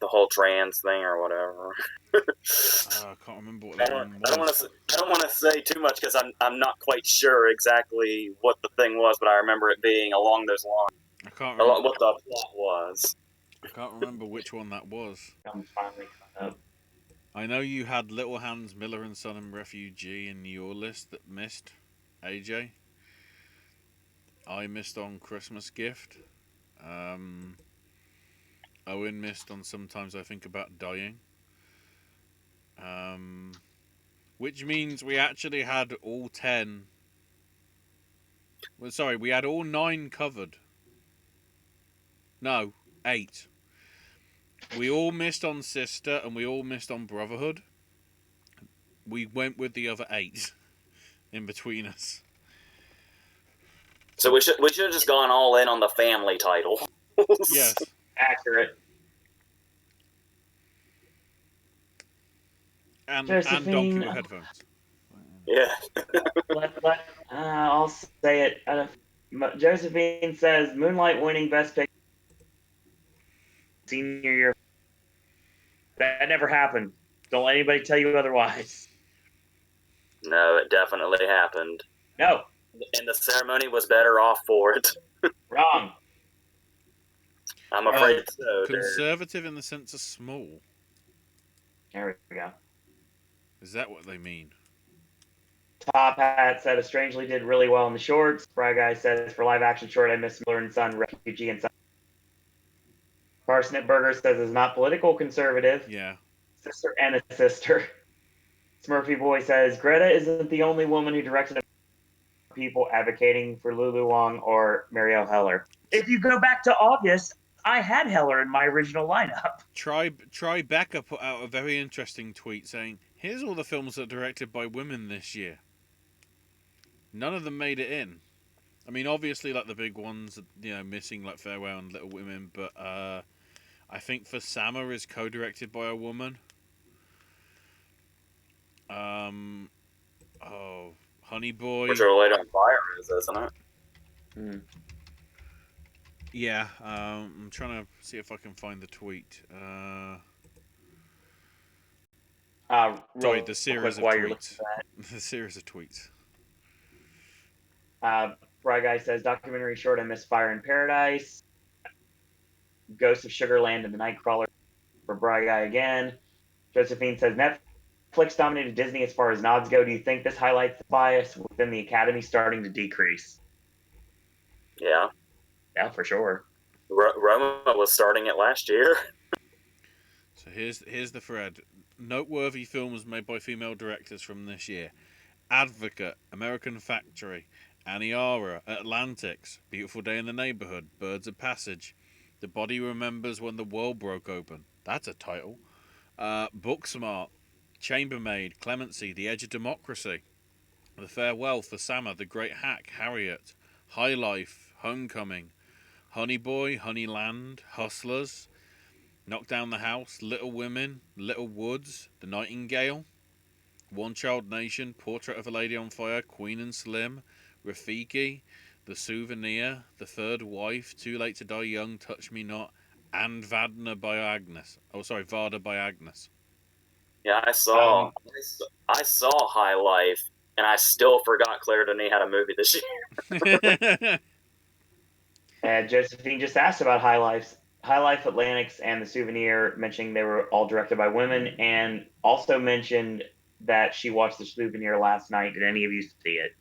[SPEAKER 2] the whole trans thing or whatever.
[SPEAKER 1] I can't remember what that one was.
[SPEAKER 2] I don't want to say too much because I'm not quite sure exactly what the thing was, but I remember it being along those lines.
[SPEAKER 1] I can't remember
[SPEAKER 2] what the plot was.
[SPEAKER 1] I can't remember which one that was.
[SPEAKER 3] I'm finally caught up.
[SPEAKER 1] I know you had Little Hands, Miller and Son, and Refugee in your list that missed. AJ. I missed on Christmas Gift. Owen missed on Sometimes I Think About Dying. Which means we actually had all 10. Well, sorry, we had all 9 covered. No, 8. We all missed on Sister and we all missed on Brotherhood. We went with the other 8 in between us.
[SPEAKER 2] So we should have just gone all in on the family title.
[SPEAKER 1] Yes.
[SPEAKER 3] Accurate.
[SPEAKER 1] And
[SPEAKER 3] Josephine,
[SPEAKER 1] donkey with headphones.
[SPEAKER 2] Yeah.
[SPEAKER 3] I'll say it. Josephine says Moonlight winning Best Picture senior year. That never happened. Don't let anybody tell you otherwise.
[SPEAKER 2] No, it definitely happened.
[SPEAKER 3] No.
[SPEAKER 2] And the ceremony was better off for it.
[SPEAKER 3] Wrong.
[SPEAKER 2] I'm afraid so.
[SPEAKER 1] Conservative in the sense of small.
[SPEAKER 3] There we go.
[SPEAKER 1] Is that what they mean?
[SPEAKER 3] Top Hat said, Strangely did really well in the shorts. Fry Guy says, for live action short, I miss Miller and Son, Refugee and Son. Parsnip Burger says, is not political conservative.
[SPEAKER 1] Yeah.
[SPEAKER 3] Sister and a sister. Smurfy Boy says, Greta isn't the only woman who directed people advocating for Lulu Wang or Marielle Heller. If you go back to August, I had Heller in my original lineup.
[SPEAKER 1] Tribeca put out a very interesting tweet saying, here's all the films that are directed by women this year. None of them made it in. I mean, obviously, like the big ones, missing like Farewell and Little Women, but I think For Sama is co-directed by a woman. Oh, Honey Boy.
[SPEAKER 2] Which are laid on fire is, isn't it?
[SPEAKER 1] Yeah. I'm trying to see if I can find the tweet. Sorry,
[SPEAKER 3] Real
[SPEAKER 1] the series
[SPEAKER 3] quick
[SPEAKER 1] of
[SPEAKER 3] while you're looking
[SPEAKER 1] tweets.
[SPEAKER 3] for
[SPEAKER 1] The series of tweets.
[SPEAKER 3] that. Bry Guy says documentary short I Miss Fire in Paradise. Ghost of Sugarland and the Nightcrawler for Bry Guy again. Josephine says Netflix dominated Disney as far as nods go. Do you think this highlights the bias within the Academy starting to decrease?
[SPEAKER 2] Yeah.
[SPEAKER 3] Yeah, for sure.
[SPEAKER 2] Roma was starting it last year.
[SPEAKER 1] So here's the thread. Noteworthy films made by female directors from this year: Advocate, American Factory, Aniara, Atlantics, Beautiful Day in the Neighborhood, Birds of Passage, The Body Remembers When the World Broke Open. That's a title. Booksmart, Chambermaid, Clemency, The Edge of Democracy, The Farewell for Sama, The Great Hack, Harriet, High Life, Homecoming, Honey Boy, Honeyland, Hustlers, Knock Down the House, Little Women, Little Woods, The Nightingale, One Child Nation, Portrait of a Lady on Fire, Queen and Slim, Rafiki, The Souvenir, The Third Wife, Too Late to Die Young, Touch Me Not, and Vadna by Agnes. Oh, sorry, Vada by Agnes.
[SPEAKER 2] Yeah, I saw High Life, and I still forgot Claire Denis had a movie this year.
[SPEAKER 3] And Josephine just asked about High Life, Atlantics, and The Souvenir, mentioning they were all directed by women, and also mentioned that she watched The Souvenir last night. Did any of you see it?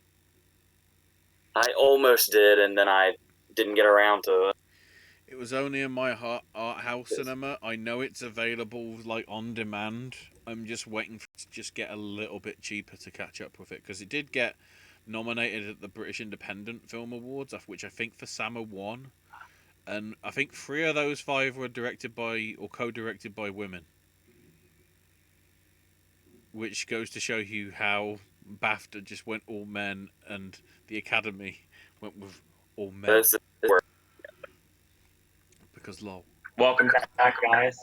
[SPEAKER 2] I almost did, and then I didn't get around to it.
[SPEAKER 1] It was only in my art house cinema. I know it's available like on demand. I'm just waiting for it to just get a little bit cheaper to catch up with it, because it did get nominated at the British Independent Film Awards, which I think for Sama won, and I think 3 of those 5 were directed by or co-directed by women, which goes to show you how BAFTA just went all men and the Academy went with all men, because lol.
[SPEAKER 3] Welcome back, guys.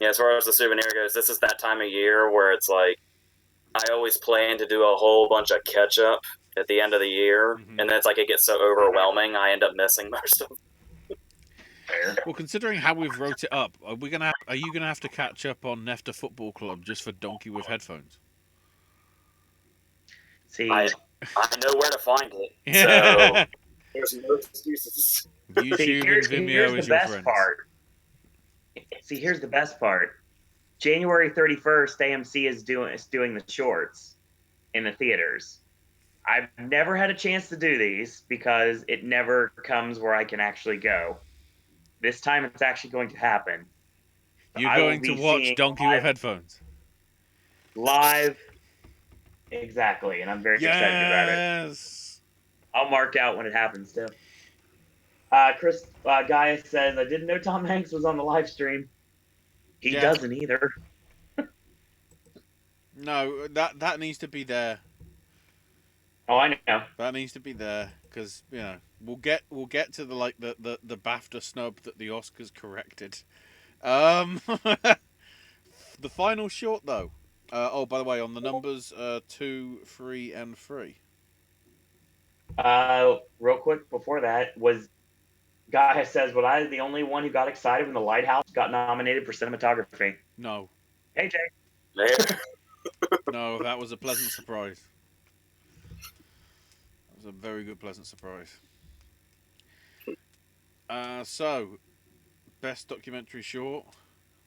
[SPEAKER 2] Yeah, as far as The Souvenir goes, this is that time of year where it's like I always plan to do a whole bunch of catch up at the end of the year, and then it's like it gets so overwhelming, I end up missing most of it.
[SPEAKER 1] Well, considering how we've wrote it up, are you gonna have to catch up on Nefta Football Club just for Donkey with Headphones?
[SPEAKER 3] See,
[SPEAKER 2] I know where to find it, so there's no excuses.
[SPEAKER 1] YouTube and Vimeo is your friends.
[SPEAKER 3] Here's the best part. January 31st, AMC is doing the shorts in the theaters. I've never had a chance to do these because it never comes where I can actually go. This time it's actually going to happen.
[SPEAKER 1] You're going to watch Donkey with Headphones
[SPEAKER 3] live. Exactly, and I'm very excited about it.
[SPEAKER 1] Yes.
[SPEAKER 3] I'll mark out when it happens too. Chris Gaius says, I didn't know Tom Hanks was on the live stream. He doesn't either.
[SPEAKER 1] No, that needs to be there.
[SPEAKER 3] Oh, I know.
[SPEAKER 1] That needs to be there because we'll get to the BAFTA snub that the Oscars corrected. The final short though. Oh, by the way, on the numbers 2, 3, and 3.
[SPEAKER 3] Real quick before that was Guy says, "Was I the only one who got excited when The Lighthouse got nominated for cinematography?"
[SPEAKER 1] No.
[SPEAKER 3] Hey, Jay.
[SPEAKER 1] No, that was a pleasant surprise. That was a very good, pleasant surprise. So, best documentary short.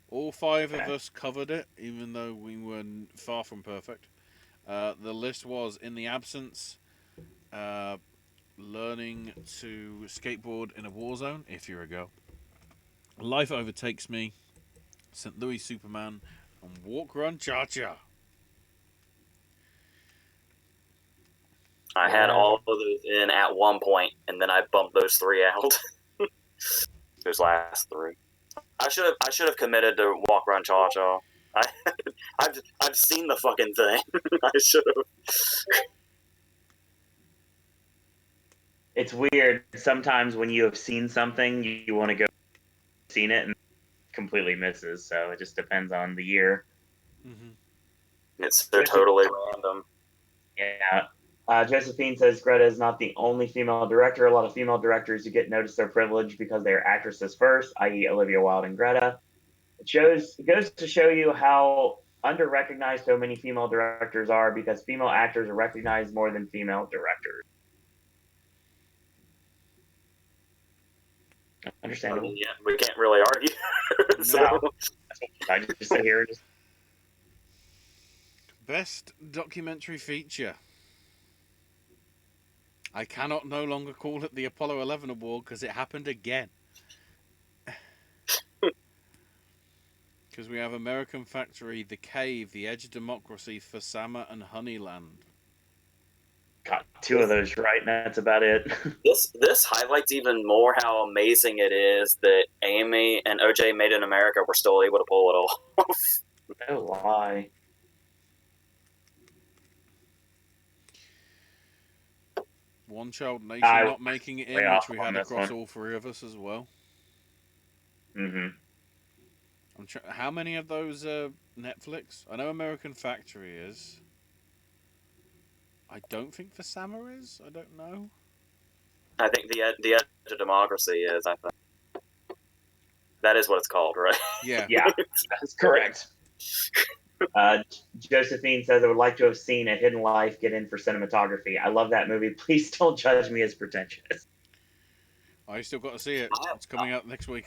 [SPEAKER 1] All 5 of us covered it, even though we were far from perfect. The list was In the Absence, Learning to Skateboard in a War Zone, if you're a girl, Life Overtakes Me, St. Louis Superman, and Walk, Run, Cha Cha.
[SPEAKER 2] I had all of those in at one point, and then I bumped those 3 out. Those last 3. I should have committed to Walk, Run, Cha Cha. I've seen the fucking thing. I should have.
[SPEAKER 3] It's weird. Sometimes when you have seen something, you want to go seen it and completely misses. So it just depends on the year.
[SPEAKER 2] They're totally random.
[SPEAKER 3] Yeah. Josephine says Greta is not the only female director. A lot of female directors who get noticed their privilege because they are actresses first, i.e., Olivia Wilde and Greta. It goes to show you how under-recognized so many female directors are because female actors are recognized more than female directors. Understandable.
[SPEAKER 2] Yeah, we can't really argue. So.
[SPEAKER 3] No. I just sit here.
[SPEAKER 1] Best documentary feature. I cannot no longer call it the Apollo 11 award because it happened again. Because we have American Factory, The Cave, The Edge of Democracy, For Sama, and Honeyland.
[SPEAKER 3] Got two of those right, and that's about it.
[SPEAKER 2] This highlights even more how amazing it is that Amy and OJ Made in America were still able to pull it off.
[SPEAKER 3] No lie.
[SPEAKER 1] One Child Nation not making it in, which we had across
[SPEAKER 3] one.
[SPEAKER 1] all three of us as well.
[SPEAKER 3] Mm-hmm.
[SPEAKER 1] How many of those are Netflix? I know American Factory is. I don't think For Sama is. I don't know.
[SPEAKER 2] I think the Edge of Democracy is. I think that is what it's called, right?
[SPEAKER 3] Yeah, that's correct. Josephine says, I would like to have seen A Hidden Life get in for cinematography. I love that movie. Please don't judge me as pretentious.
[SPEAKER 1] I still got to see it. It's coming out next week.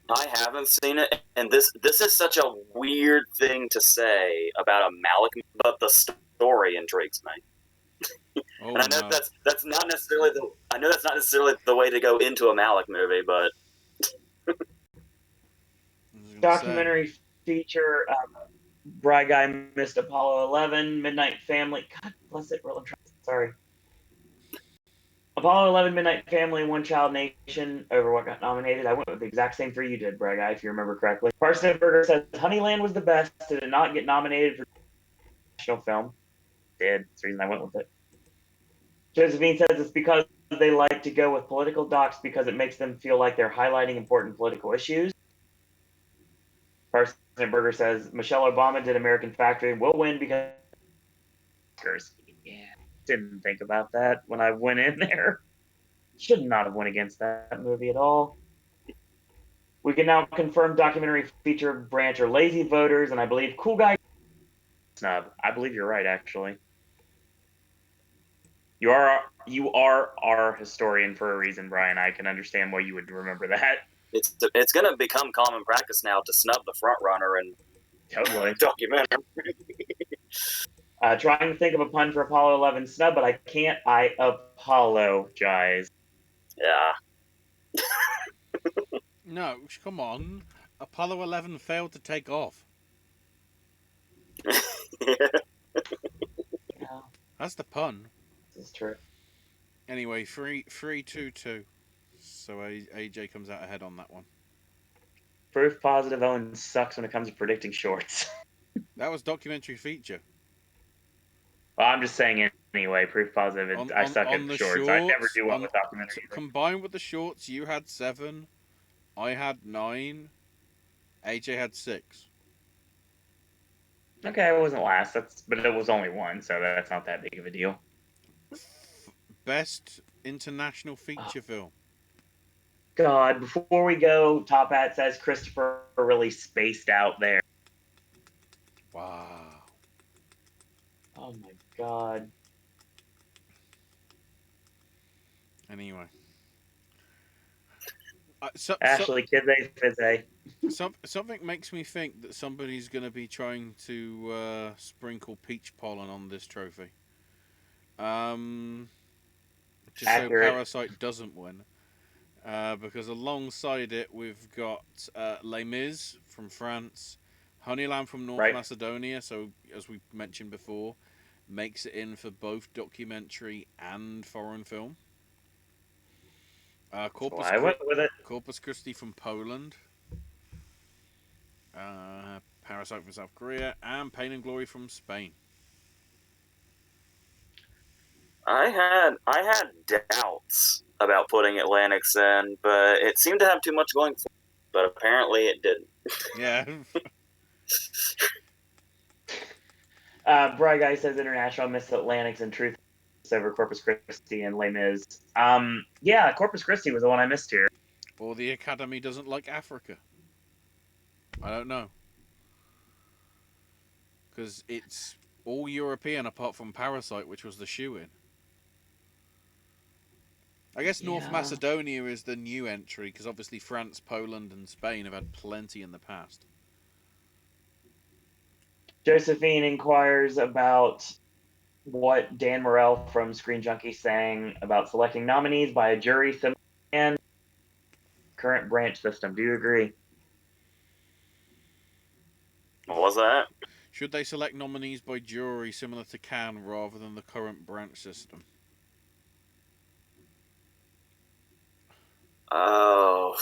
[SPEAKER 2] I haven't seen it, and this is such a weird thing to say about a Malick, but the story intrigues me.
[SPEAKER 1] Oh,
[SPEAKER 2] and I know that's not necessarily the way to go into a Malick movie, but
[SPEAKER 3] documentary feature. Bry Guy missed Apollo 11, Midnight Family. God bless it. Sorry. Apollo 11, Midnight Family, One Child Nation over what got nominated. I went with the exact same three you did, Bry Guy, if you remember correctly. Parsonberger says Honeyland was the best. Did it not get nominated for national film? It did. That's the reason I went with it. Josephine says it's because they like to go with political docs because it makes them feel like they're highlighting important political issues. Parsonberger says Michelle Obama did American Factory, will win because yeah, didn't think about that when I went in there. Should not have went against that movie at all. We can now confirm documentary feature branch are lazy voters, and I believe Cool Guy snub. I believe you're right, actually. You are our historian for a reason, Brian. I can understand why you would remember that.
[SPEAKER 2] It's going to become common practice now to snub the front runner and
[SPEAKER 3] totally
[SPEAKER 2] documentary.
[SPEAKER 3] Trying to think of a pun for Apollo 11 snub, but I can't. I apologize.
[SPEAKER 2] Yeah.
[SPEAKER 1] No, come on. Apollo 11 failed to take off.
[SPEAKER 3] Yeah.
[SPEAKER 1] That's the pun.
[SPEAKER 3] This is true.
[SPEAKER 1] Anyway, 3-2-2. So AJ comes out ahead on that one.
[SPEAKER 3] Proof positive Owen sucks when it comes to predicting shorts.
[SPEAKER 1] That was documentary feature.
[SPEAKER 3] Well, I'm just saying anyway. Proof positive. I suck at
[SPEAKER 1] the
[SPEAKER 3] shorts. I never do well with documentary.
[SPEAKER 1] Combined with the shorts, you had 7. I had 9. AJ had 6.
[SPEAKER 3] Okay, I wasn't last. But it was only 1, so that's not that big of a deal.
[SPEAKER 1] Best international feature film.
[SPEAKER 3] God, before we go, Top Hat says Christopher really spaced out there.
[SPEAKER 1] Wow.
[SPEAKER 3] Oh my God.
[SPEAKER 1] Anyway.
[SPEAKER 3] Ashley, Kidze.
[SPEAKER 1] Something makes me think that somebody's going to be trying to sprinkle peach pollen on this trophy. Just
[SPEAKER 3] Accurate.
[SPEAKER 1] so Parasite doesn't win. Because alongside it, we've got Les Mis from France, Honeyland from North Macedonia, so as we mentioned before, makes it in for both documentary and foreign film. Corpus Christi from Poland, Parasite from South Korea, and Pain and Glory from Spain.
[SPEAKER 2] I had doubts about putting Atlantics in, but it seemed to have too much going for it. But apparently it didn't.
[SPEAKER 1] Yeah.
[SPEAKER 3] Bry Guy says International Miss Atlantics and Truth over Corpus Christi and Les Mis. Yeah, Corpus Christi was the one I missed here.
[SPEAKER 1] Or the Academy doesn't like Africa. I don't know. Because it's all European apart from Parasite, which was the shoe-in. I guess North Macedonia is the new entry, because obviously France, Poland, and Spain have had plenty in the past.
[SPEAKER 3] Josephine inquires about what Dan Morell from Screen Junkie saying about selecting nominees by a jury similar and current branch system. Do you agree?
[SPEAKER 2] What was that?
[SPEAKER 1] Should they select nominees by jury similar to Cannes rather than the current branch system?
[SPEAKER 2] Oh,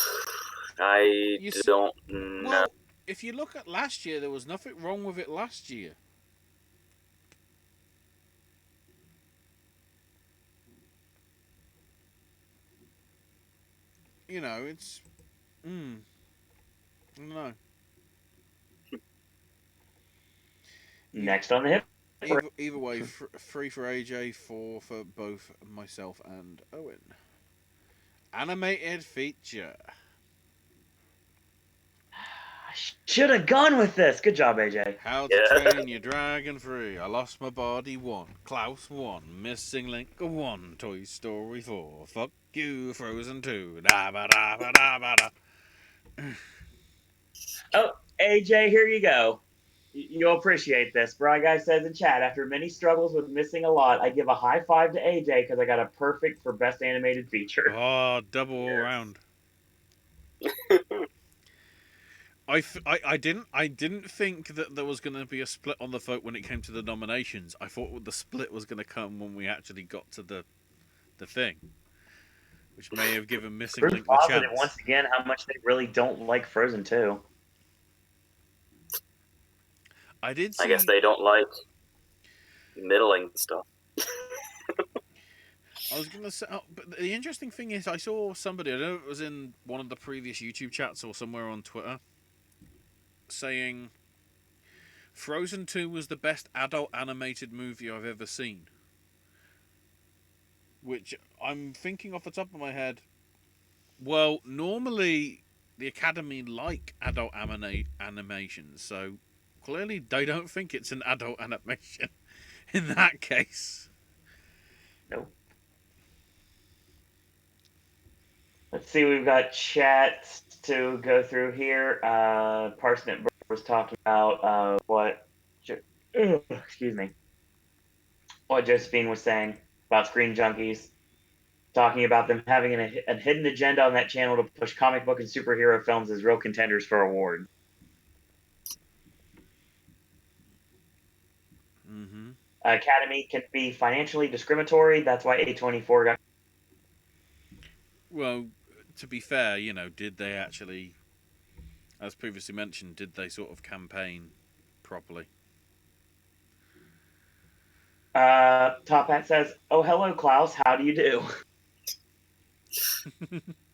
[SPEAKER 2] I don't know.
[SPEAKER 1] Well, if you look at last year, there was nothing wrong with it last year. You know, it's... I don't know.
[SPEAKER 3] Next on the hit.
[SPEAKER 1] Either way, 3 for AJ, 4 for both myself and Owen. Animated feature.
[SPEAKER 3] Should have gone with this. Good job, AJ.
[SPEAKER 1] How to Train Your Dragon 3. I Lost My Body 1. Klaus 1. Missing Link 1. Toy Story 4. Fuck You, Frozen 2. Da ba da ba da ba da.
[SPEAKER 3] Oh, AJ, here you go. You'll appreciate this. Bry Guy says in chat, after many struggles with missing a lot, I give a high five to AJ because I got a perfect for best animated feature.
[SPEAKER 1] Oh, double all round. I didn't think that there was going to be a split on the vote when it came to the nominations. I thought the split was going to come when we actually got to the thing, which may have given Missing Link the chance.
[SPEAKER 3] Once again how much they really don't like Frozen 2.
[SPEAKER 1] I
[SPEAKER 2] guess they don't like middling stuff.
[SPEAKER 1] I was going to say, but the interesting thing is, I saw somebody, I don't know if it was in one of the previous YouTube chats or somewhere on Twitter, saying Frozen 2 was the best adult animated movie I've ever seen. Which I'm thinking off the top of my head, well, normally the Academy like adult animations, so clearly they don't think it's an adult animation in that case.
[SPEAKER 3] Nope. Let's see, we've got chats to go through here. Parsnip was talking about what Josephine was saying about Screen Junkies, talking about them having a hidden agenda on that channel to push comic book and superhero films as real contenders for awards.
[SPEAKER 1] Mm-hmm.
[SPEAKER 3] Academy can be financially discriminatory. That's why A24 got.
[SPEAKER 1] Well, to be fair, did they actually, as previously mentioned, did they sort of campaign properly?
[SPEAKER 3] Top Hat says, "Oh, hello, Klaus. How do you do?"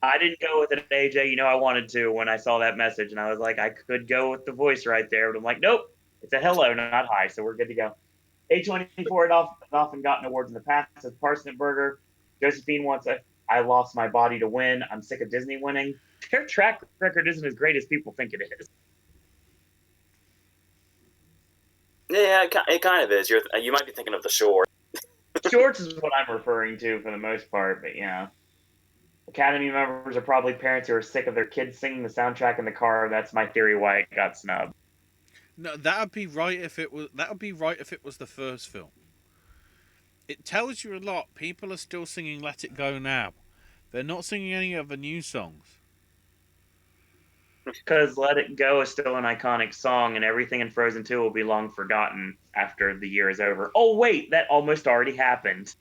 [SPEAKER 3] I didn't go with it, AJ. I wanted to when I saw that message, and I was like, I could go with the voice right there, but I'm like, nope, it's a hello, not hi, so we're good to go. A24 had often gotten awards in the past, says Parsnip Burger. Josephine wants I lost my body to win. I'm sick of Disney winning. Their track record isn't as great as people think it is.
[SPEAKER 2] Yeah, it kind of is. You might be thinking of the short.
[SPEAKER 3] Shorts is what I'm referring to for the most part, but yeah. Academy members are probably parents who are sick of their kids singing the soundtrack in the car. That's my theory why it got snubbed.
[SPEAKER 1] No, that would be right if it was the first film. It tells you a lot. People are still singing "Let It Go" now. They're not singing any of the new songs.
[SPEAKER 3] Because "Let It Go" is still an iconic song, and everything in Frozen 2 will be long forgotten after the year is over. Oh wait, that almost already happened.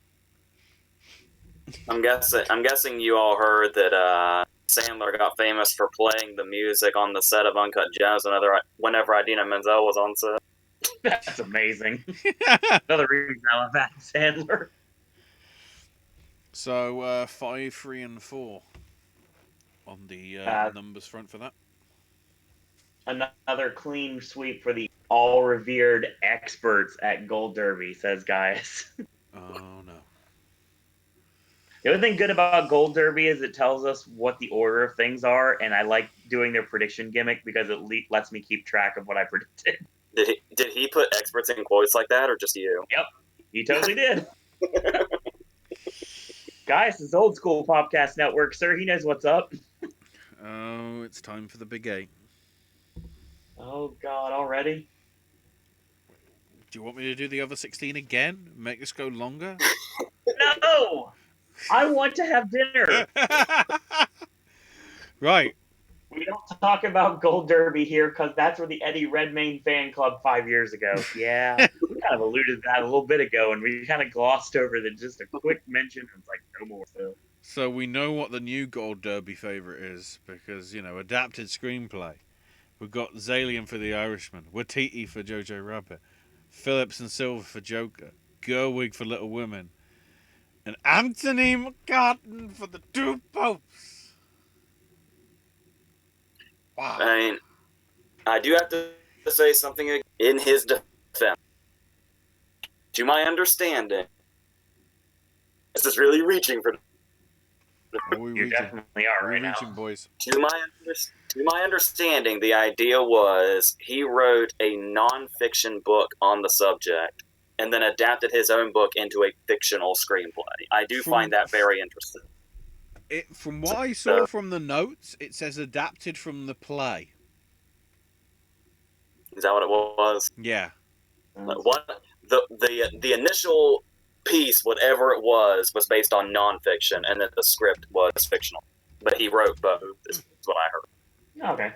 [SPEAKER 2] I'm guessing you all heard that Sandler got famous for playing the music on the set of Uncut Gems whenever Idina Menzel was on set.
[SPEAKER 3] That's amazing. Another reason I love Adam Sandler.
[SPEAKER 1] So 5, 3, and 4 on the numbers front for that.
[SPEAKER 3] Another clean sweep for the all revered experts at Gold Derby, says Gaius.
[SPEAKER 1] Oh no.
[SPEAKER 3] The other thing good about Gold Derby is it tells us what the order of things are, and I like doing their prediction gimmick because it lets me keep track of what I predicted.
[SPEAKER 2] Did he put experts in quotes like that, or just you?
[SPEAKER 3] Yep, he totally did. Gaius is old school Popcast Network, sir. He knows what's up.
[SPEAKER 1] Oh, it's time for the big 8.
[SPEAKER 3] Oh God, already?
[SPEAKER 1] Do you want me to do the other 16 again? Make this go longer?
[SPEAKER 3] No! I want to have dinner.
[SPEAKER 1] Right.
[SPEAKER 3] We don't talk about Gold Derby here because that's where the Eddie Redmayne fan club 5 years ago. Yeah, we kind of alluded to that a little bit ago, and we kind of glossed over the just a quick mention. And it's like no more.
[SPEAKER 1] So we know what the new Gold Derby favourite is because, adapted screenplay. We've got Zalian for The Irishman, Watiti for Jojo Rabbit, Phillips and Silver for Joker, Gerwig for Little Women, and Anthony McCartan for The Two Popes. Wow.
[SPEAKER 2] I mean, I do have to say something in his defense. To my understanding, this is really reaching for.
[SPEAKER 1] Oh, we
[SPEAKER 3] You
[SPEAKER 1] reaching.
[SPEAKER 3] definitely are
[SPEAKER 1] We're
[SPEAKER 3] right
[SPEAKER 1] reaching,
[SPEAKER 3] now.
[SPEAKER 1] boys.
[SPEAKER 2] To my understanding, the idea was he wrote a non-fiction book on the subject and then adapted his own book into a fictional screenplay. I do find that very interesting.
[SPEAKER 1] From what I saw from the notes, it says adapted from the play.
[SPEAKER 2] Is that what it was?
[SPEAKER 1] Yeah.
[SPEAKER 2] What the initial piece, whatever it was based on nonfiction, and then the script was fictional. But he wrote both. Is what I heard.
[SPEAKER 3] Okay.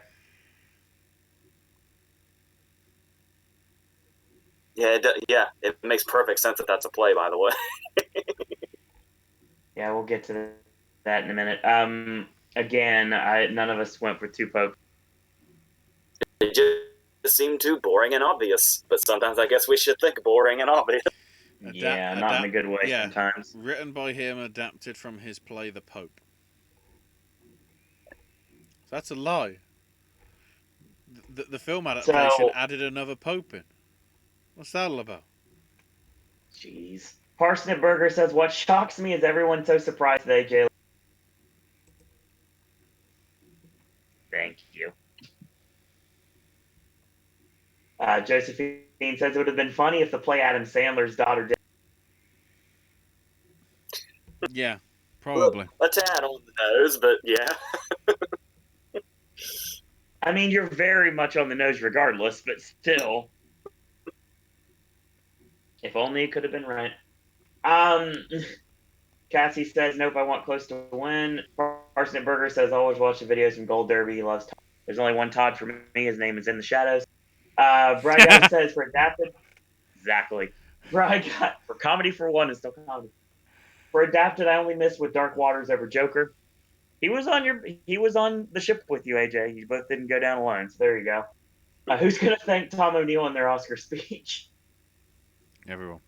[SPEAKER 2] Yeah, it makes perfect sense that that's a play. By the way.
[SPEAKER 3] Yeah, we'll get to that in a minute. Again, none of us went for Two Popes.
[SPEAKER 2] It just seemed too boring and obvious. But sometimes I guess we should think boring and obvious.
[SPEAKER 3] Yeah, not in a good way sometimes.
[SPEAKER 1] Written by him, adapted from his play The Pope. So that's a lie. The film adaptation added another pope in. What's that all about?
[SPEAKER 3] Jeez. Parsnip Burger says, what shocks me is everyone's so surprised today, Jay. Thank you. Josephine says it would have been funny if the play Adam Sandler's daughter did.
[SPEAKER 1] Yeah, probably.
[SPEAKER 2] A tad on the nose, but yeah.
[SPEAKER 3] I mean, you're very much on the nose regardless, but still. If only it could have been right. Cassie says, nope, I want close to win. Parsnip Burger says, always watch the videos from Gold Derby. He loves Todd. There's only one Todd for me. His name is In the Shadows. Brad Guy says, for adapted. Exactly. Brad Guy, for comedy for one, is still comedy. For adapted, I only miss with Dark Waters over Joker. He was on the ship with you, AJ. You both didn't go down alone, so there you go. Who's going to thank Tom O'Neill in their Oscar speech?
[SPEAKER 1] Everyone.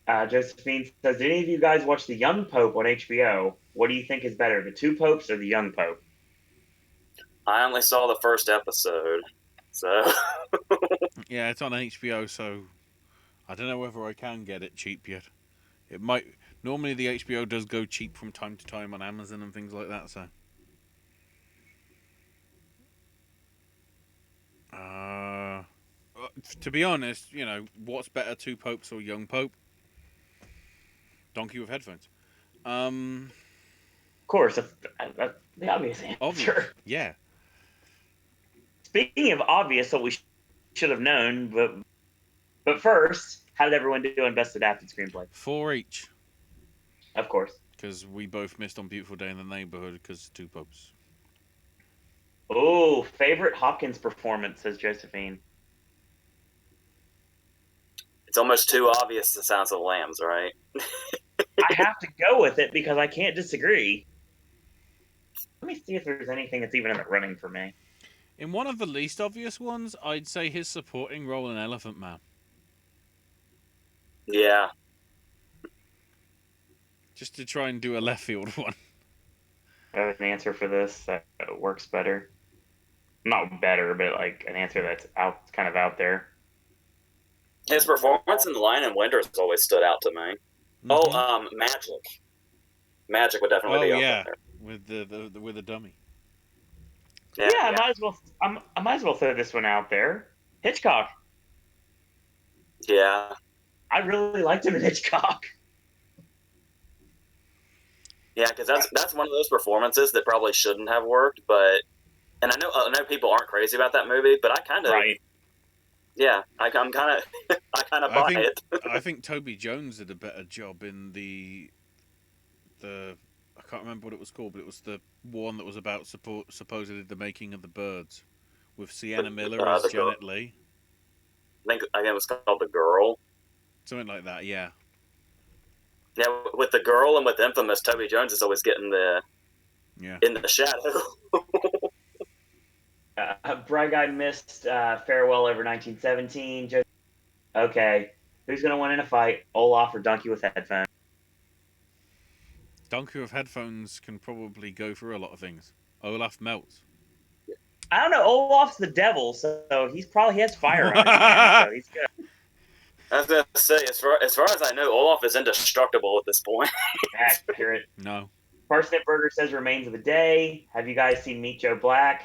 [SPEAKER 3] Josephine says, did any of you guys watch The Young Pope on HBO? What do you think is better, the Two Popes or The Young Pope?
[SPEAKER 2] I only saw the first episode, so.
[SPEAKER 1] Yeah, it's on HBO, so I don't know whether I can get it cheap yet. It might. Normally, the HBO does go cheap from time to time on Amazon and things like that, so. To be honest, what's better, Two Popes or Young Pope? Donkey with headphones.
[SPEAKER 3] Of course, that's the obvious answer.
[SPEAKER 1] Obvious. Yeah.
[SPEAKER 3] Speaking of obvious, what we should have known, but first, how did everyone do on Best Adapted Screenplay?
[SPEAKER 1] 4 each.
[SPEAKER 3] Of course.
[SPEAKER 1] Because we both missed on Beautiful Day in the Neighborhood because Two Popes.
[SPEAKER 3] Oh, favorite Hopkins performance, says Josephine.
[SPEAKER 2] It's almost too obvious the Sounds of the Lambs, right?
[SPEAKER 3] I have to go with it because I can't disagree. Let me see if there's anything that's even in the running for me.
[SPEAKER 1] In one of the least obvious ones, I'd say his supporting role in Elephant Man.
[SPEAKER 2] Yeah.
[SPEAKER 1] Just to try and do a left field one.
[SPEAKER 3] I have an answer for this that works better. Not better, but like an answer that's kind of out there.
[SPEAKER 2] His performance in The Lion and Winter has always stood out to me.
[SPEAKER 1] Mm-hmm.
[SPEAKER 2] Magic. Magic would definitely
[SPEAKER 1] Oh
[SPEAKER 2] be up
[SPEAKER 1] yeah,
[SPEAKER 2] there.
[SPEAKER 1] with the with the dummy.
[SPEAKER 2] Yeah,
[SPEAKER 3] Yeah, I
[SPEAKER 2] yeah,
[SPEAKER 3] might as well. I might as well throw this one out there. Hitchcock.
[SPEAKER 2] yeah,
[SPEAKER 3] I really liked him in Hitchcock.
[SPEAKER 2] yeah. Because that's one of those performances that probably shouldn't have worked, but and I know people aren't crazy about that movie, but I kind of
[SPEAKER 3] Right.
[SPEAKER 2] yeah, I'm kind of I kind of
[SPEAKER 1] I
[SPEAKER 2] buy
[SPEAKER 1] think
[SPEAKER 2] it.
[SPEAKER 1] I think Toby Jones did a better job in the I can't remember what it was called, but it was the one that was about supposedly the making of the birds with Sienna Miller as
[SPEAKER 2] The girl,
[SPEAKER 1] Janet Leigh,
[SPEAKER 2] I think it was called The Girl.
[SPEAKER 1] something like that. Yeah,
[SPEAKER 2] Yeah, with The Girl and with Infamous, Toby Jones is always getting the
[SPEAKER 1] yeah.
[SPEAKER 2] in the shadow.
[SPEAKER 3] Bright Guy missed Farewell over 1917. Okay. Who's going to win in a fight? Olaf or Donkey with headphones?
[SPEAKER 1] Donkey with headphones can probably go through a lot of things. Olaf melts.
[SPEAKER 3] I don't know. Olaf's the devil, so he has fire on his hands, so he's good.
[SPEAKER 2] I was gonna say, as far as I know, Olaf is indestructible at this point.
[SPEAKER 3] Accurate.
[SPEAKER 1] No.
[SPEAKER 3] Parsnip Burger says remains of the day. Have you guys seen Meet Joe Black?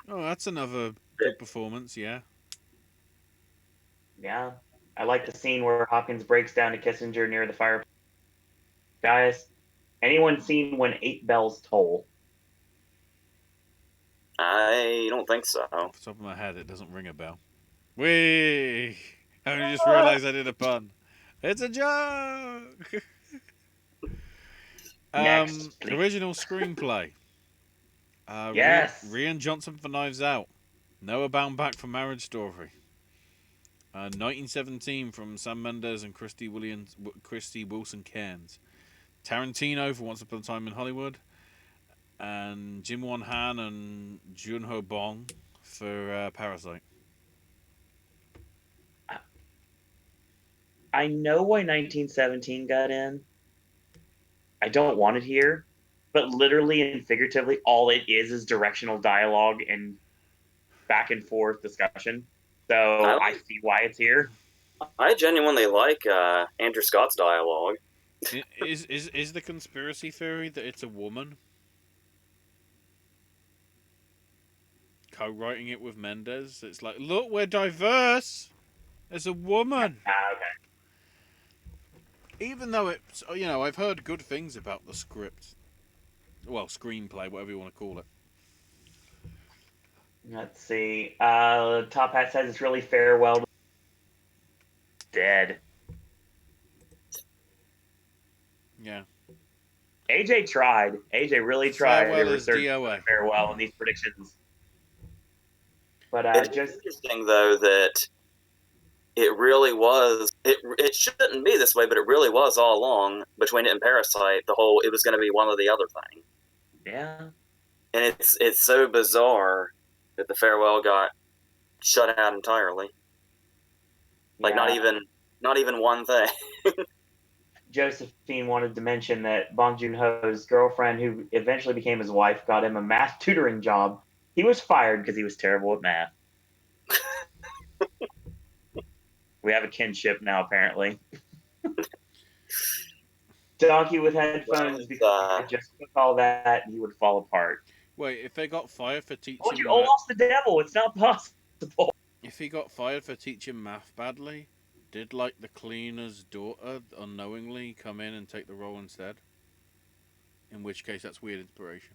[SPEAKER 1] Oh, that's another good performance. Yeah.
[SPEAKER 3] Yeah. I like the scene where Hopkins breaks down to Kissinger near the fireplace. Guys, anyone seen When Eight Bells Toll?
[SPEAKER 2] I don't think so.
[SPEAKER 1] Off the top of my head, it doesn't ring a bell. Wee! I only just realised I did a pun. It's a joke.
[SPEAKER 3] Next, please.
[SPEAKER 1] Original screenplay.
[SPEAKER 3] Yes.
[SPEAKER 1] Rian Johnson for Knives Out. Noah Baumbach for Marriage Story. 1917 from Sam Mendes and Christy Wilson Cairns. Tarantino for Once Upon a Time in Hollywood. And Jim Won Han and Junho Bong for Parasite.
[SPEAKER 3] I know why 1917 got in. I don't want it here, but literally and figuratively, all it is directional dialogue and back and forth discussion. So I see why it's here.
[SPEAKER 2] I genuinely like Andrew Scott's dialogue.
[SPEAKER 1] Is the conspiracy theory that it's a woman co-writing it with Mendes? It's like, look, we're diverse. There's a woman.
[SPEAKER 3] Okay.
[SPEAKER 1] Even though it's, I've heard good things about the script. Well, screenplay, whatever you want to call it.
[SPEAKER 3] Let's see. Top Hat says it's really farewell. Dead.
[SPEAKER 1] Yeah.
[SPEAKER 3] AJ tried. AJ really tried
[SPEAKER 1] Farewell
[SPEAKER 3] to
[SPEAKER 1] is
[SPEAKER 3] research
[SPEAKER 1] DOA.
[SPEAKER 3] farewell in these predictions. But
[SPEAKER 2] It's
[SPEAKER 3] just
[SPEAKER 2] interesting though that it really was. It shouldn't be this way, but it really was all along between it and Parasite. It was going to be one or the other thing.
[SPEAKER 3] yeah.
[SPEAKER 2] And it's so bizarre that the farewell got shut out entirely. Like
[SPEAKER 3] Yeah.
[SPEAKER 2] not even one thing.
[SPEAKER 3] Josephine wanted to mention that Bong Joon Ho's girlfriend, who eventually became his wife, got him a math tutoring job. He was fired because he was terrible at math. We have a kinship now, apparently. Donkey with headphones, because if you could just click all that, he would fall apart.
[SPEAKER 1] Wait, if they got fired for
[SPEAKER 3] Told you,
[SPEAKER 1] teaching
[SPEAKER 3] Olaf's the devil. It's not possible.
[SPEAKER 1] if he got fired for teaching math badly, did like the cleaner's daughter unknowingly come in and take the role instead? In which case, that's weird inspiration.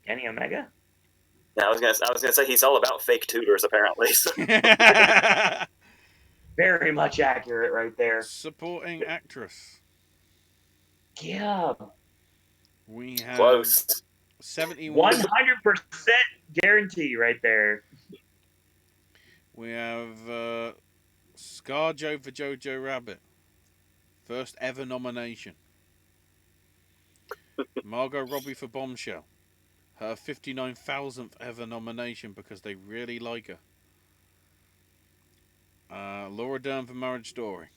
[SPEAKER 3] Kenny Omega?
[SPEAKER 2] Yeah, I was gonna say he's all about fake tutors apparently. So.
[SPEAKER 3] Very much accurate right there.
[SPEAKER 1] Supporting actress.
[SPEAKER 3] Yeah.
[SPEAKER 1] We have
[SPEAKER 2] Close.
[SPEAKER 1] 71.
[SPEAKER 3] 100% guarantee right there.
[SPEAKER 1] We have ScarJo for Jojo Rabbit. First ever nomination. Margot Robbie for Bombshell. Her 59,000th ever nomination because they really like her. Laura Dern for Marriage Story.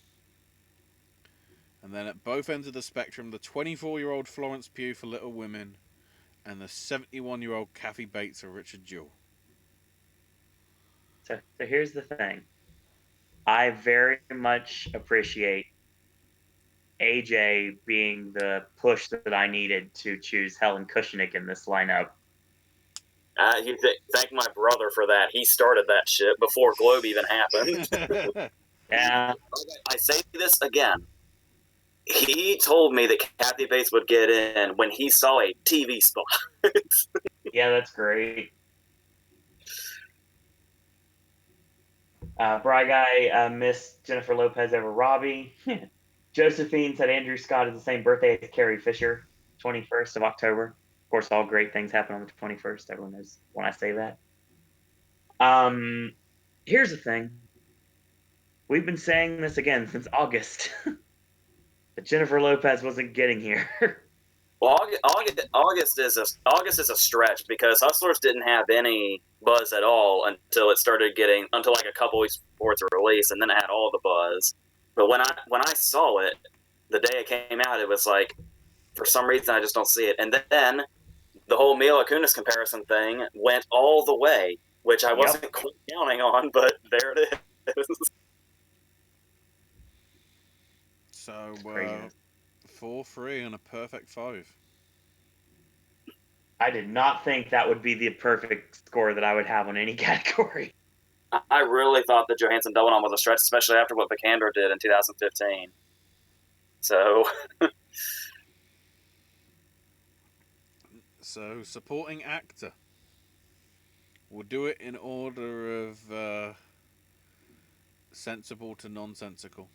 [SPEAKER 1] And then at both ends of the spectrum, the 24-year-old Florence Pugh for Little Women and the 71-year-old Kathy Bates or Richard Jewell.
[SPEAKER 3] So here's the thing. I very much appreciate AJ being the push that I needed to choose Helen Kushnick in this lineup.
[SPEAKER 2] Thank my brother for that. He started that shit before Globe even happened.
[SPEAKER 3] Yeah.
[SPEAKER 2] I say this again. He told me that Kathy Bates would get in when he saw a TV spot.
[SPEAKER 3] Yeah, that's great. Bry Guy missed Jennifer Lopez over Robbie. Josephine said Andrew Scott is the same birthday as Carrie Fisher, 21st of October. Of course, all great things happen on the 21st. Everyone knows when I say that. Here's the thing. We've been saying this again since August. But Jennifer Lopez wasn't getting here.
[SPEAKER 2] Well, August is a stretch because Hustlers didn't have any buzz at all until like a couple weeks before its release, and then it had all the buzz. But when I saw it the day it came out, it was like, for some reason I just don't see it. And then the whole Mila Kunis comparison thing went all the way, which I wasn't quite counting on, but there it is.
[SPEAKER 1] So 4-3 and a perfect 5.
[SPEAKER 3] I did not think that would be the perfect score that I would have on any category.
[SPEAKER 2] I really thought that Johansson double on was a stretch, especially after what Vikander did in 2015. So,
[SPEAKER 1] supporting actor. We'll do it in order of sensible to nonsensical.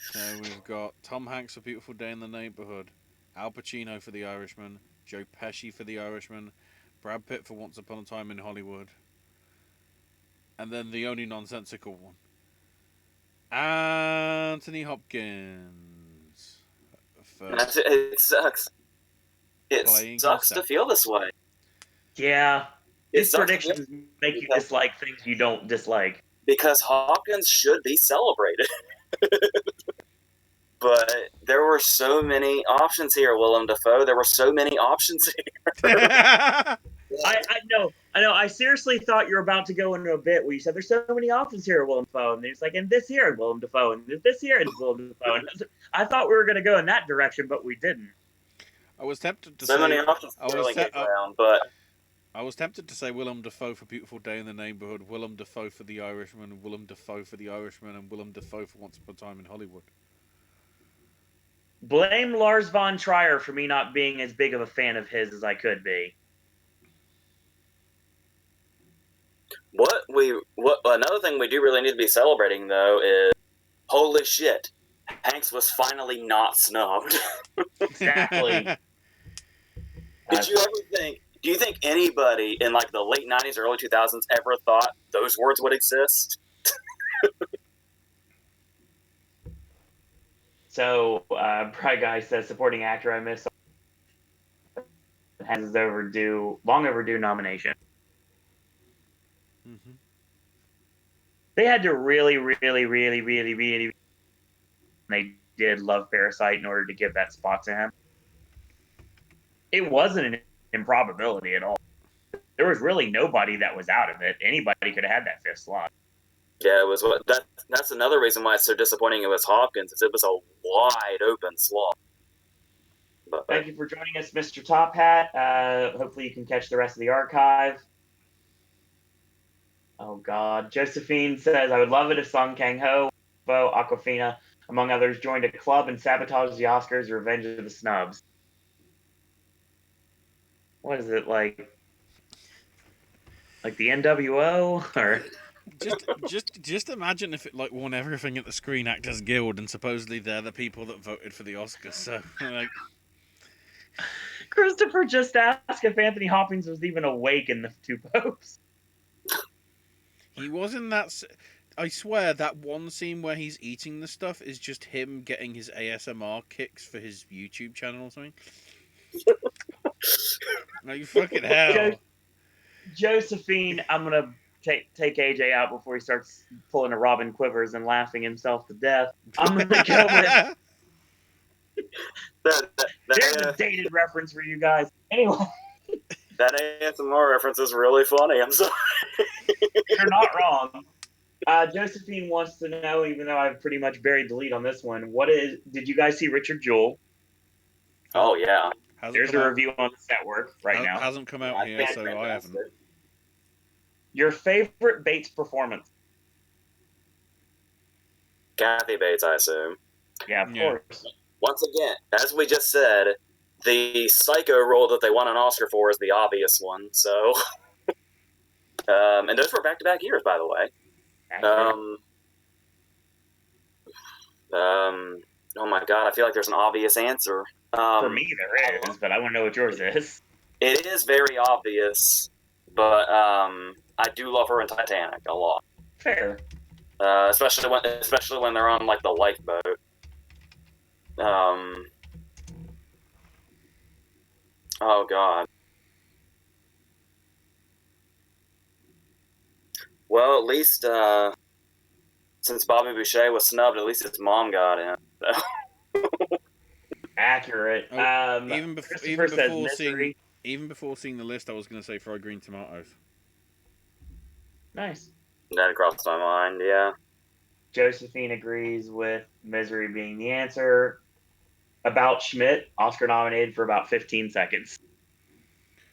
[SPEAKER 1] So we've got Tom Hanks for Beautiful Day in the Neighborhood, Al Pacino for The Irishman, Joe Pesci for The Irishman, Brad Pitt for Once Upon a Time in Hollywood, and then the only nonsensical one, Anthony Hopkins.
[SPEAKER 2] it sucks. It sucks to feel this way.
[SPEAKER 3] Yeah. These predictions make you dislike things you don't dislike.
[SPEAKER 2] Because Hopkins should be celebrated. But there were so many options here, Willem Dafoe. There were so many options here.
[SPEAKER 3] I know. I seriously thought you were about to go into a bit where you said there's so many options here, Willem Dafoe, and there's like, and this here, Willem Dafoe, and this here, and Willem Dafoe. And I thought we were going to go in that direction, but we didn't.
[SPEAKER 1] I was tempted to
[SPEAKER 2] so
[SPEAKER 1] say
[SPEAKER 2] many options. But
[SPEAKER 1] I was tempted to say Willem Dafoe for Beautiful Day in the Neighborhood, Willem Dafoe for The Irishman, Willem Dafoe for The Irishman, and Willem Dafoe for Once Upon a Time in Hollywood.
[SPEAKER 3] Blame Lars von Trier for me not being as big of a fan of his as I could be.
[SPEAKER 2] Another thing we do really need to be celebrating though is, holy shit, Hanks was finally not snubbed.
[SPEAKER 3] Exactly.
[SPEAKER 2] Do you think anybody in like the late 90s, early 2000s ever thought those words would exist?
[SPEAKER 3] So, Bright Guy says, supporting actor I miss has his long overdue nomination.
[SPEAKER 1] Mm-hmm.
[SPEAKER 3] They had to really, they did love Parasite in order to give that spot to him. It wasn't an improbability at all. There was really nobody that was out of it. Anybody could have had that fifth slot.
[SPEAKER 2] Yeah, it was. That's another reason why it's so disappointing. It was Hopkins, is it was a wide open slot. But
[SPEAKER 3] thank you for joining us, Mr. Top Hat. Hopefully, you can catch the rest of the archive. Oh God, Josephine says, "I would love it if Song Kang-ho, Bo, Aquafina, among others, joined a club and sabotaged the Oscars. Revenge of the Snubs." What is it like? Like the NWO or?
[SPEAKER 1] Just imagine if it like won everything at the Screen Actors Guild, and supposedly they're the people that voted for the Oscars. So like,
[SPEAKER 3] Christopher just asked if Anthony Hopkins was even awake in the two popes.
[SPEAKER 1] He was in that. I swear that one scene where he's eating the stuff is just him getting his ASMR kicks for his YouTube channel or something. Like fucking hell.
[SPEAKER 3] Josephine, I'm gonna take AJ out before he starts pulling a Robin Quivers and laughing himself to death. I'm gonna go with There's a dated reference for you guys. Anyway,
[SPEAKER 2] that ASMR reference is really funny. I'm sorry.
[SPEAKER 3] you're not wrong. Josephine wants to know, even though I've pretty much buried the lead on this one, did you guys see Richard Jewell?
[SPEAKER 2] Oh yeah.
[SPEAKER 1] Hasn't
[SPEAKER 3] There's
[SPEAKER 1] come
[SPEAKER 3] a
[SPEAKER 1] out.
[SPEAKER 3] review on this network right now.
[SPEAKER 1] Hasn't come out
[SPEAKER 2] I
[SPEAKER 1] here,
[SPEAKER 2] think
[SPEAKER 1] so I haven't.
[SPEAKER 3] Your favorite Bates performance?
[SPEAKER 2] Kathy Bates, I assume.
[SPEAKER 3] Yeah, of
[SPEAKER 1] Yeah.
[SPEAKER 3] course.
[SPEAKER 2] Once again, as we just said, the psycho role that they won an Oscar for is the obvious one. So, and those were back-to-back years, by the way. Oh my god, I feel like there's an obvious answer.
[SPEAKER 3] For me, there is, but I want to know what yours is.
[SPEAKER 2] It is very obvious, but I do love her in Titanic a lot.
[SPEAKER 3] Fair.
[SPEAKER 2] Especially when they're on like the lifeboat. Oh god. Well, at least since Bobby Boucher was snubbed, at least his mom got in. So.
[SPEAKER 3] Accurate.
[SPEAKER 1] Even before seeing the list, I was going to say fried green tomatoes.
[SPEAKER 3] Nice.
[SPEAKER 2] That crossed my mind. Yeah.
[SPEAKER 3] Josephine agrees with Misery being the answer. About Schmidt, Oscar nominated for about 15 seconds.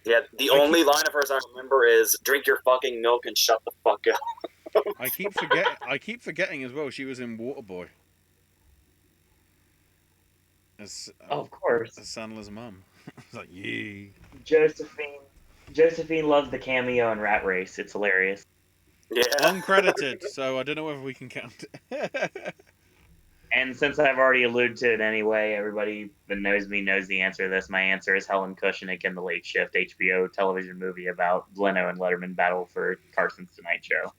[SPEAKER 2] Yeah, the only line of hers I remember is "Drink your fucking milk and shut the fuck up."
[SPEAKER 1] I keep forgetting as well. She was in Waterboy.
[SPEAKER 3] Of course.
[SPEAKER 1] As Sandler's mum. It's like, yee.
[SPEAKER 3] Josephine loves the cameo in Rat Race. It's hilarious.
[SPEAKER 2] Yeah.
[SPEAKER 1] Uncredited, so I don't know whether we can count it.
[SPEAKER 3] And since I've already alluded to it anyway, everybody that knows me knows the answer to this. My answer is Helen Kushnick in The Late Shift, HBO television movie about Leno and Letterman battle for Carson's Tonight Show.